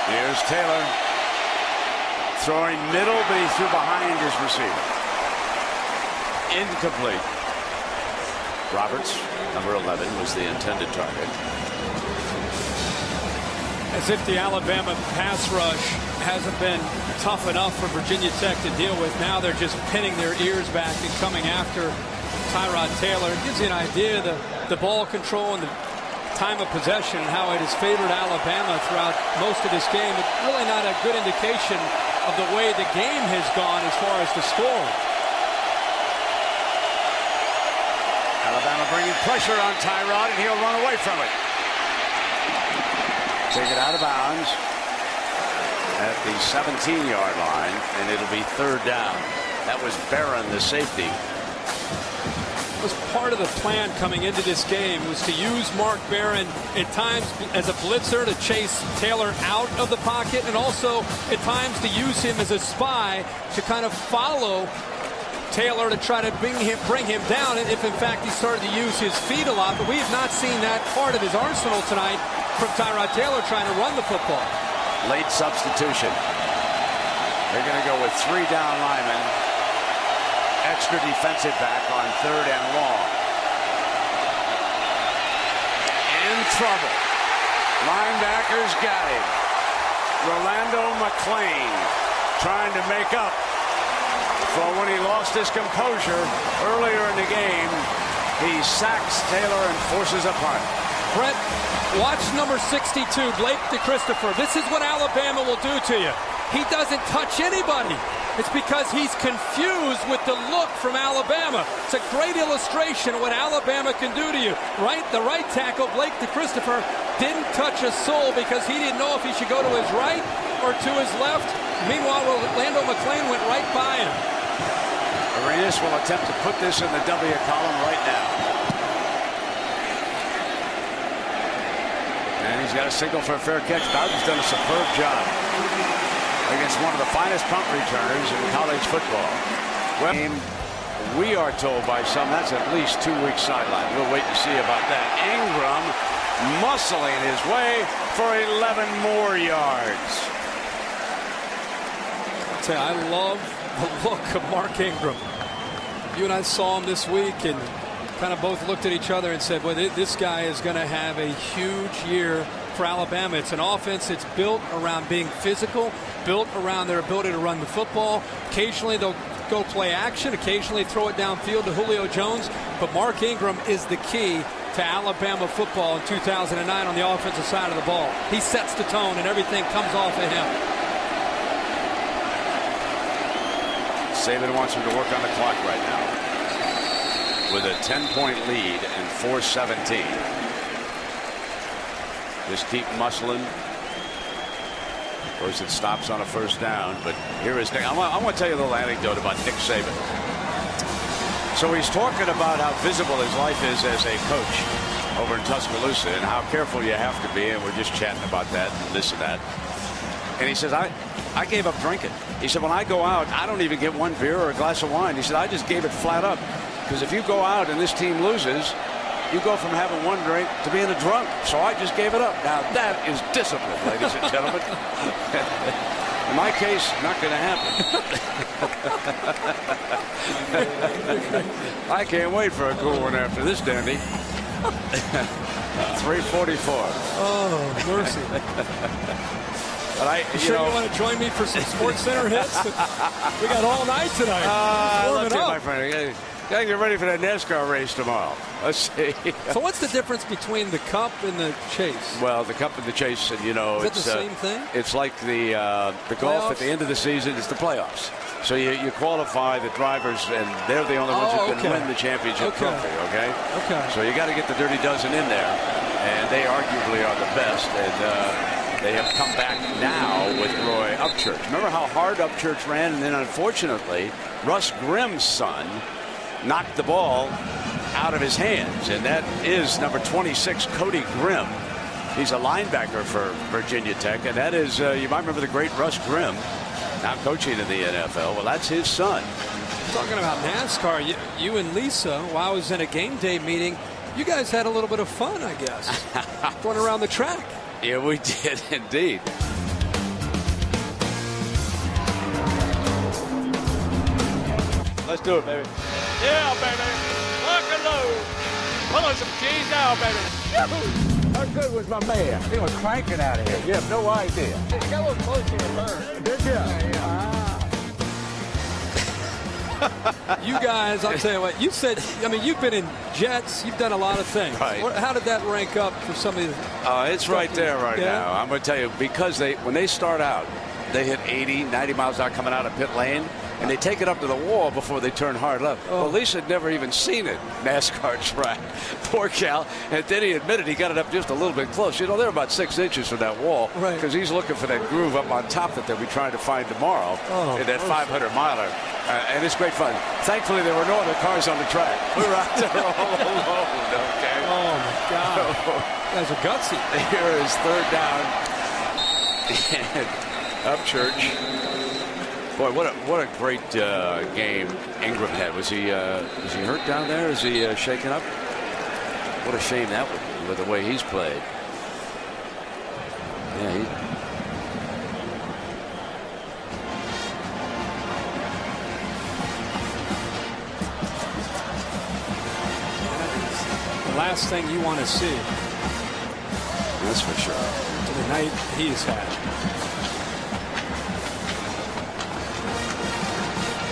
Here's Taylor throwing middle, but he threw behind his receiver. Incomplete. Roberts, number 11, was the intended target. As if the Alabama pass rush hasn't been tough enough for Virginia Tech to deal with. Now they're just pinning their ears back and coming after Tyrod Taylor. It gives you an idea of the ball control and the time of possession and how it has favored Alabama throughout most of this game. It's really not a good indication of the way the game has gone as far as the score. Alabama bringing pressure on Tyrod, and he'll run away from it. Take it out of bounds at the 17-yard line, and it'll be 3rd down. That was Barron, the safety. It was part of the plan coming into this game was to use Mark Barron at times as a blitzer to chase Taylor out of the pocket, and also at times to use him as a spy to kind of follow Taylor to try to bring him down if in fact he started to use his feet a lot. But we have not seen that part of his arsenal tonight from Tyrod Taylor trying to run the football. Late substitution. They're going to go with 3 down linemen. Extra defensive back on 3rd and long. In trouble. Linebackers got him. Rolando McClain trying to make up for when he lost his composure earlier in the game. He sacks Taylor and forces a punt. Brett, watch number 62, Blake DeChristopher. This is what Alabama will do to you. He doesn't touch anybody. It's because he's confused with the look from Alabama. It's a great illustration of what Alabama can do to you. The right tackle, Blake DeChristopher, didn't touch a soul because he didn't know if he should go to his right or to his left. Meanwhile, Rolando McClain went right by him. Arenas will attempt to put this in the W column right now. And he's got a signal for a fair catch. Bowden's done a superb job against one of the finest punt returners in college football. Well, we are told by some that's at least 2 weeks sideline. We'll wait and see about that. Ingram muscling his way for 11 more yards. I'll tell you, I love the look of Mark Ingram. You and I saw him this week and kind of both looked at each other and said, well, this guy is going to have a huge year for Alabama. It's an offense that's built around being physical, built around their ability to run the football. Occasionally they'll go play action, occasionally throw it downfield to Julio Jones, but Mark Ingram is the key to Alabama football in 2009 on the offensive side of the ball. He sets the tone and everything comes off of him. Saban wants him to work on the clock right now with a 10-point lead and 4:17. Just keep muscling. Of course, it stops on a 1st down, but here is Nick. I want to tell you a little anecdote about Nick Saban. So he's talking about how visible his life is as a coach over in Tuscaloosa and how careful you have to be, and we're just chatting about that and this and that. And he says, I gave up drinking. He said, when I go out, I don't even get 1 beer or a glass of wine. He said, I just gave it flat up. Because if you go out and this team loses, you go from having 1 drink to being a drunk. So I just gave it up. Now that is discipline, ladies and gentlemen. In my case, not going to happen. I can't wait for a cool one after this, dandy. 3:44. Oh, mercy. But you want to join me for some Sports Center hits? We got all night tonight. I love you, my friend. Got to get ready for that NASCAR race tomorrow. Let's see. So what's the difference between the Cup and the Chase? Well, the Cup and the Chase, and is it the same thing? It's like the golf at the end of the season. It's the playoffs. So you qualify the drivers, and they're the only ones who can win the championship trophy. Okay. So you got to get the Dirty Dozen in there, and they arguably are the best. And they have come back now with Roy Upchurch. Remember how hard Upchurch ran, and then unfortunately, Russ Grimm's son knocked the ball out of his hands, and that is number 26, Cody Grimm. He's a linebacker for Virginia Tech, and that is, you might remember the great Russ Grimm, now coaching in the NFL. Well, that's his son. Talking about NASCAR, you and Lisa, while I was in a game day meeting, you guys had a little bit of fun, I guess, going around the track. Yeah, we did indeed. Let's do it, baby. Yeah, baby. Lock and load. Pull on some cheese now, baby. Yahoo! How good was my man? He was cranking out of here. You have no idea. He got a little close to the bird. Did you? You guys, I'll tell you what, you said, I mean, you've been in jets, you've done a lot of things. Right. How did that rank up for some of these? It's right there right now. I'm going to tell you, because when they start out, they hit 80, 90 miles an hour coming out of pit lane, and they take it up to the wall before they turn hard left. Well, Lisa had never even seen it, NASCAR track. Poor Cal. And then he admitted he got it up just a little bit close. You know, they're about 6 inches from that wall because he's looking for that groove up on top that they'll be trying to find tomorrow in that 500-miler. And it's great fun. Thankfully, there were no other cars on the track. We were out there all alone, okay? Oh, my God. Guys are gutsy. Here is third down. And Upchurch. Boy, what a great game Ingram had. Was he hurt down there? Is he shaken up? What a shame that would be with the way he's played. Yeah, the last thing you want to see. That's for sure. The night he's had.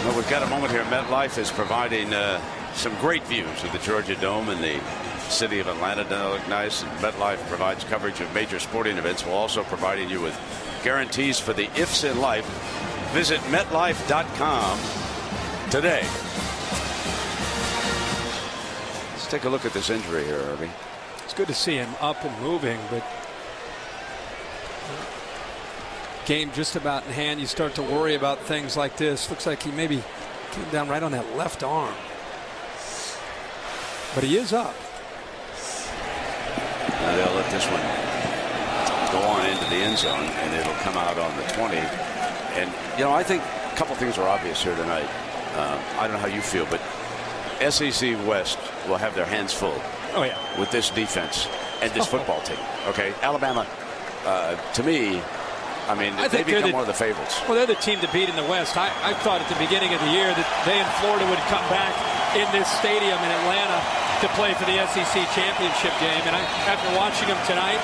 Well, we've got a moment here. MetLife is providing some great views of the Georgia Dome and the city of Atlanta. Doesn't look nice. And MetLife provides coverage of major sporting events. We're also providing you with guarantees for the ifs in life. Visit MetLife.com today. Let's take a look at this injury here, Irving. It's good to see him up and moving, but game just about in hand. You start to worry about things like this. Looks like he maybe came down right on that left arm. But he is up. Now they'll let this one go on into the end zone, and it'll come out on the 20. And, you know, I think a couple things are obvious here tonight. I don't know how you feel, but SEC West will have their hands full with this defense and this football team. Okay, Alabama, to me, I mean, they become one of the favorites. Well, they're the team to beat in the West. I thought at the beginning of the year that they and Florida would come back in this stadium in Atlanta to play for the SEC championship game. And after watching them tonight,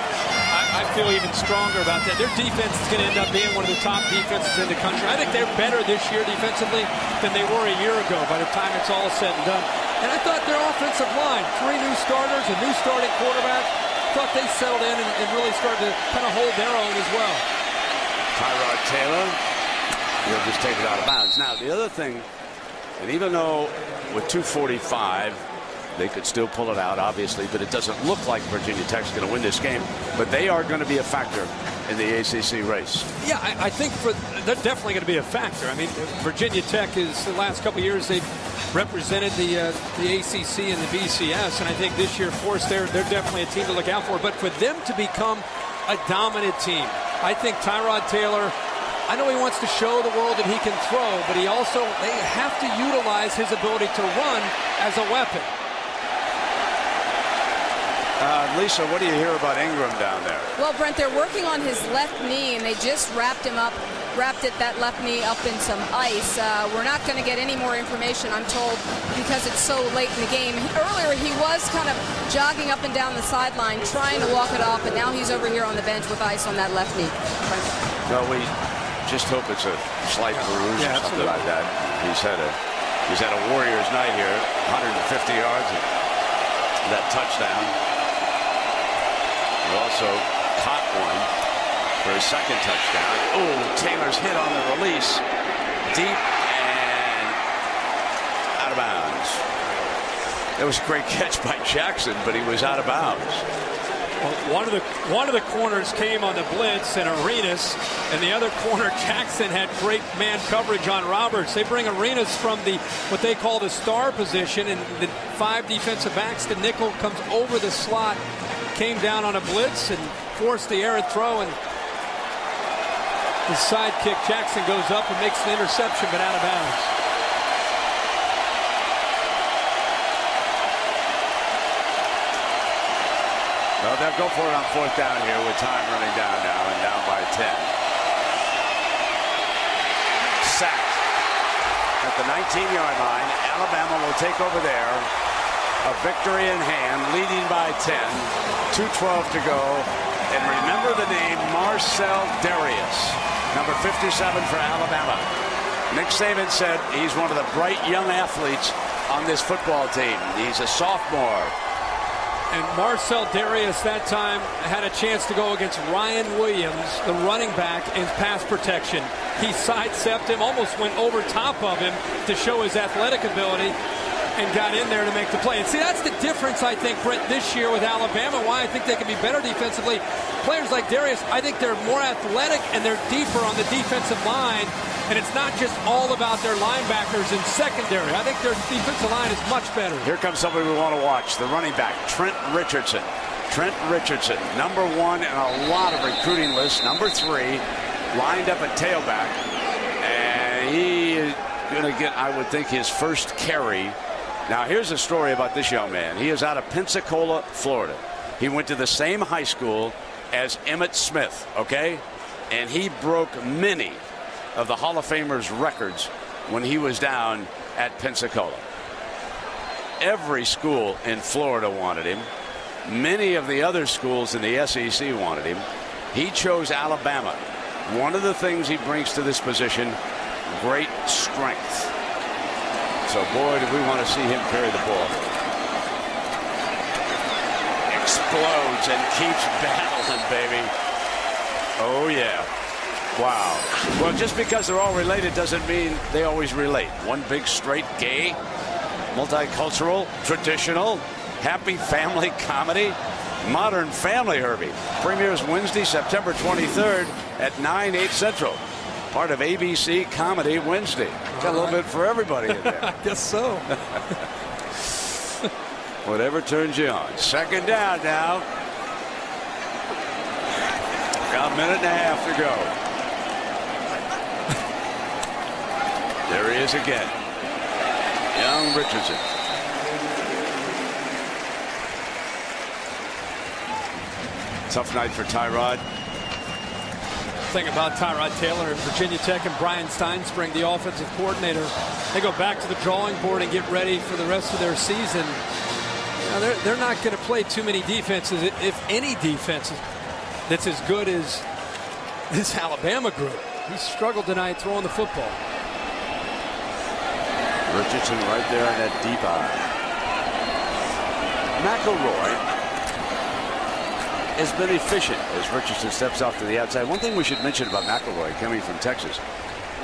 I feel even stronger about that. Their defense is going to end up being one of the top defenses in the country. I think they're better this year defensively than they were a year ago by the time it's all said and done. And I thought their offensive line, 3 new starters, a new starting quarterback, thought they settled in and really started to kind of hold their own as well. Tyrod Taylor, he'll just take it out of bounds. Now, the other thing, and even though with 2:45, they could still pull it out, obviously, but it doesn't look like Virginia Tech's going to win this game. But they are going to be a factor in the ACC race. Yeah, I think they're definitely going to be a factor. I mean, Virginia Tech is, the last couple of years, they've represented the ACC and the BCS, and I think this year, of course, they're definitely a team to look out for. But for them to become a dominant team, I think Tyrod Taylor, I know he wants to show the world that he can throw, but they have to utilize his ability to run as a weapon. Lisa, what do you hear about Ingram down there? Well, Brent, they're working on his left knee, and they just wrapped that left knee up in some ice. We're not going to get any more information, I'm told, because it's so late in the game. Earlier, he was kind of jogging up and down the sideline, trying to walk it off, and now he's over here on the bench with ice on that left knee. Well, we just hope it's a slight bruise or something like that. He's had a Warriors night here, 150 yards and that touchdown. He also caught one for his second touchdown. Oh, Taylor's hit on the release, deep and out of bounds. That was a great catch by Jackson, but he was out of bounds. Well, one of the corners came on the blitz and Arenas, and the other corner, Jackson, had great man coverage on Roberts. They bring Arenas from what they call the star position, and the 5 defensive backs. The nickel comes over the slot, came down on a blitz and forced the errant throw, and his sidekick Jackson goes up and makes an interception, but out of bounds. Well, they'll go for it on 4th down here with time running down now and down by 10. Sacked at the 19-yard line. Alabama will take over there A victory in hand, leading by 10. 2:12 to go. And remember the name Marcel Darius, number 57 for Alabama. Nick Saban said he's one of the bright young athletes on this football team. He's a sophomore. And Marcel Darius that time had a chance to go against Ryan Williams, the running back, in pass protection. He sidestepped him, almost went over top of him to show his athletic ability, and got in there to make the play. And see, that's the difference, I think, Brent, this year with Alabama, why I think they can be better defensively. Players like Darius, I think they're more athletic and they're deeper on the defensive line. And it's not just all about their linebackers in secondary. I think their defensive line is much better. Here comes somebody we want to watch, the running back, Trent Richardson. Trent Richardson, number 1 in a lot of recruiting lists, number 3, lined up at tailback. And he is going to get, I would think, his first carry. Now, here's a story about this young man. He is out of Pensacola, Florida. He went to the same high school as Emmitt Smith, okay? And he broke many of the Hall of Famers' records when he was down at Pensacola. Every school in Florida wanted him. Many of the other schools in the SEC wanted him. He chose Alabama. One of the things he brings to this position, great strength. So, boy, do we want to see him carry the ball. Explodes and keeps battling, baby. Oh, yeah. Wow. Well, just because they're all related doesn't mean they always relate. One big, straight, gay, multicultural, traditional, happy family comedy. Modern Family, Herbie. Premieres Wednesday, September 23rd at 9/8 Central. Part of ABC Comedy Wednesday. Got a little bit for everybody in there. I guess so. Whatever turns you on. Second down now. Got a minute and a half to go. There he is again. Young Richardson. Tough night for Tyrod. Thing about Tyrod Taylor and Virginia Tech and Brian Steinspring, the offensive coordinator, they go back to the drawing board and get ready for the rest of their season. Now, they're not going to play too many defenses, if any defenses, that's as good as this Alabama group. He struggled tonight throwing the football. Richardson right there in that deep eye. McElroy has been efficient as Richardson steps off to the outside. One thing we should mention about McElroy coming from Texas,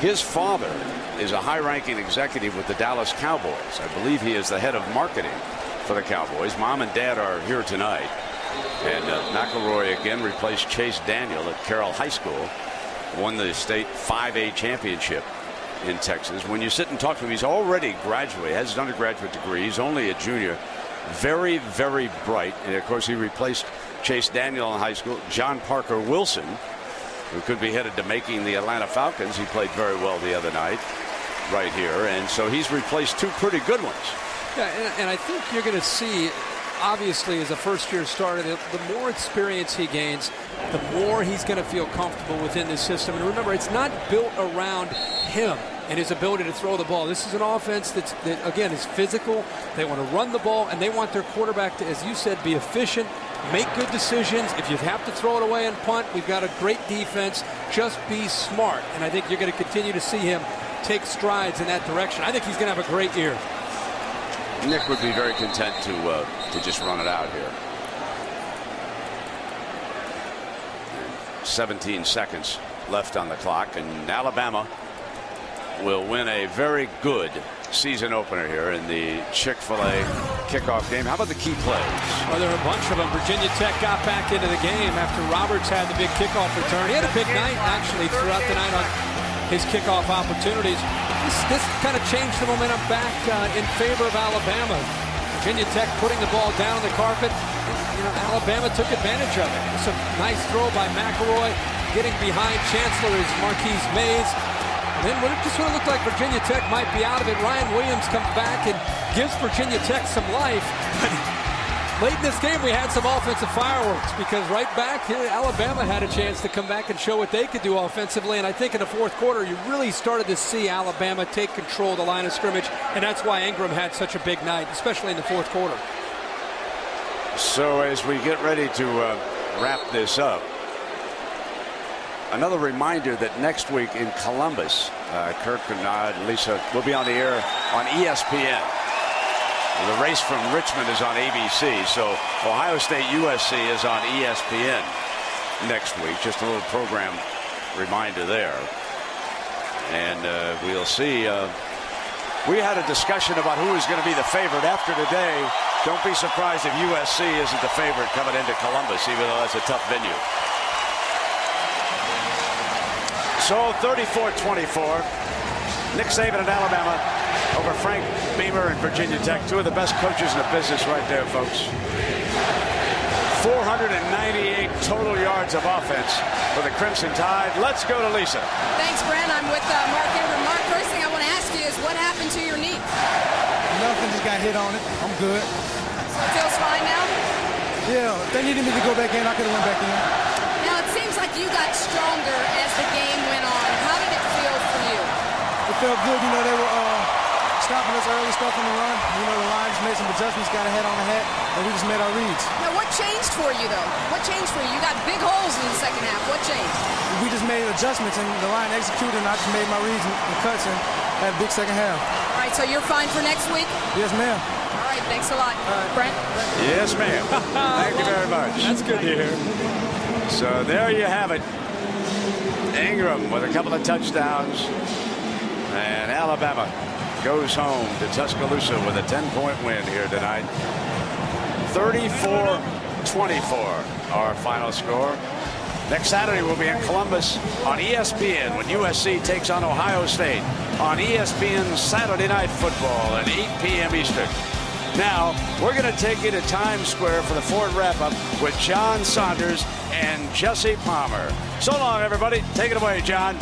his father is a high-ranking executive with the Dallas Cowboys. I believe he is the head of marketing for the Cowboys. Mom and dad are here tonight. And McElroy again replaced Chase Daniel at Carroll High School. Won the state 5A championship in Texas. When you sit and talk to him, he's already graduated, has his undergraduate degree. He's only a junior. Very, very bright. And of course, he replaced Chase Daniel in high school. John Parker Wilson, who could be headed to making the Atlanta Falcons. He played very well the other night right here. And so he's replaced two pretty good ones. Yeah, and I think you're going to see, obviously, as a first-year starter, the more experience he gains, the more he's going to feel comfortable within this system. And remember, it's not built around him and his ability to throw the ball. This is an offense that again, is physical. They want to run the ball, and they want their quarterback to, as you said, be efficient, make good decisions. If you have to throw it away and punt, we've got a great defense. Just be smart. And I think you're going to continue to see him take strides in that direction. I think he's going to have a great year. Nick would be very content to just run it out here. 17 seconds left on the clock, and Alabama will win a very good season opener here in the Chick-fil-A kickoff game. How about the key plays? Well, there are a bunch of them. Virginia Tech got back into the game after Roberts had the big kickoff return. He had a big night, actually, throughout the night on his kickoff opportunities. This kind of changed the momentum back in favor of Alabama. Virginia Tech putting the ball down on the carpet. You know, Alabama took advantage of it. It's a nice throw by McElroy. Getting behind Chancellor is Marquise Mays. And then just when it looked like Virginia Tech might be out of it, Ryan Williams comes back and gives Virginia Tech some life. But Late in this game, we had some offensive fireworks because right back here, Alabama had a chance to come back and show what they could do offensively. And I think in the fourth quarter, you really started to see Alabama take control of the line of scrimmage. And that's why Ingram had such a big night, especially in the fourth quarter. So as we get ready to wrap this up, another reminder that next week in Columbus, Kirk and Lisa will be on the air on ESPN. The race from Richmond is on ABC, so Ohio State USC is on ESPN next week. Just a little program reminder there. And we'll see. We had a discussion about who is going to be the favorite after today. Don't be surprised if USC isn't the favorite coming into Columbus, even though that's a tough venue. So 34-24. Nick Saban at Alabama over Frank Beamer and Virginia Tech. Two of the best coaches in the business right there, folks. 498 total yards of offense for the Crimson Tide. Let's go to Lisa. Thanks, Brent. I'm with Mark Ingram. Mark, first thing I want to ask you is what happened to your knee? Nothing, just got hit on it. I'm good. So it feels fine now? Yeah, if they needed me to go back in, I could have went back in. Now, it seems like you got stronger as the game went on. How did it feel for you? It felt good. You know, they were stopping us early, stuff on the run. You know, the line just made some adjustments, got a head on the hat, and we just made our reads. Now, what changed for you, though? What changed for you? You got big holes in the second half. What changed? We just made adjustments, and the line executed, and I just made my reads and cuts and had a big second half. All right, so you're fine for next week? Yes, ma'am. All right, thanks a lot. Brent? Yes, ma'am. Thank you very much. That's good to hear. So there you have it. Ingram with a couple of touchdowns. And Alabama goes home to Tuscaloosa with a 10-point win here tonight. 34-24, our final score. Next Saturday, we'll be in Columbus on ESPN when USC takes on Ohio State on ESPN Saturday Night Football at 8 p.m. Eastern. Now, we're going to take you to Times Square for the Ford wrap-up with John Saunders and Jesse Palmer. So long, everybody. Take it away, John.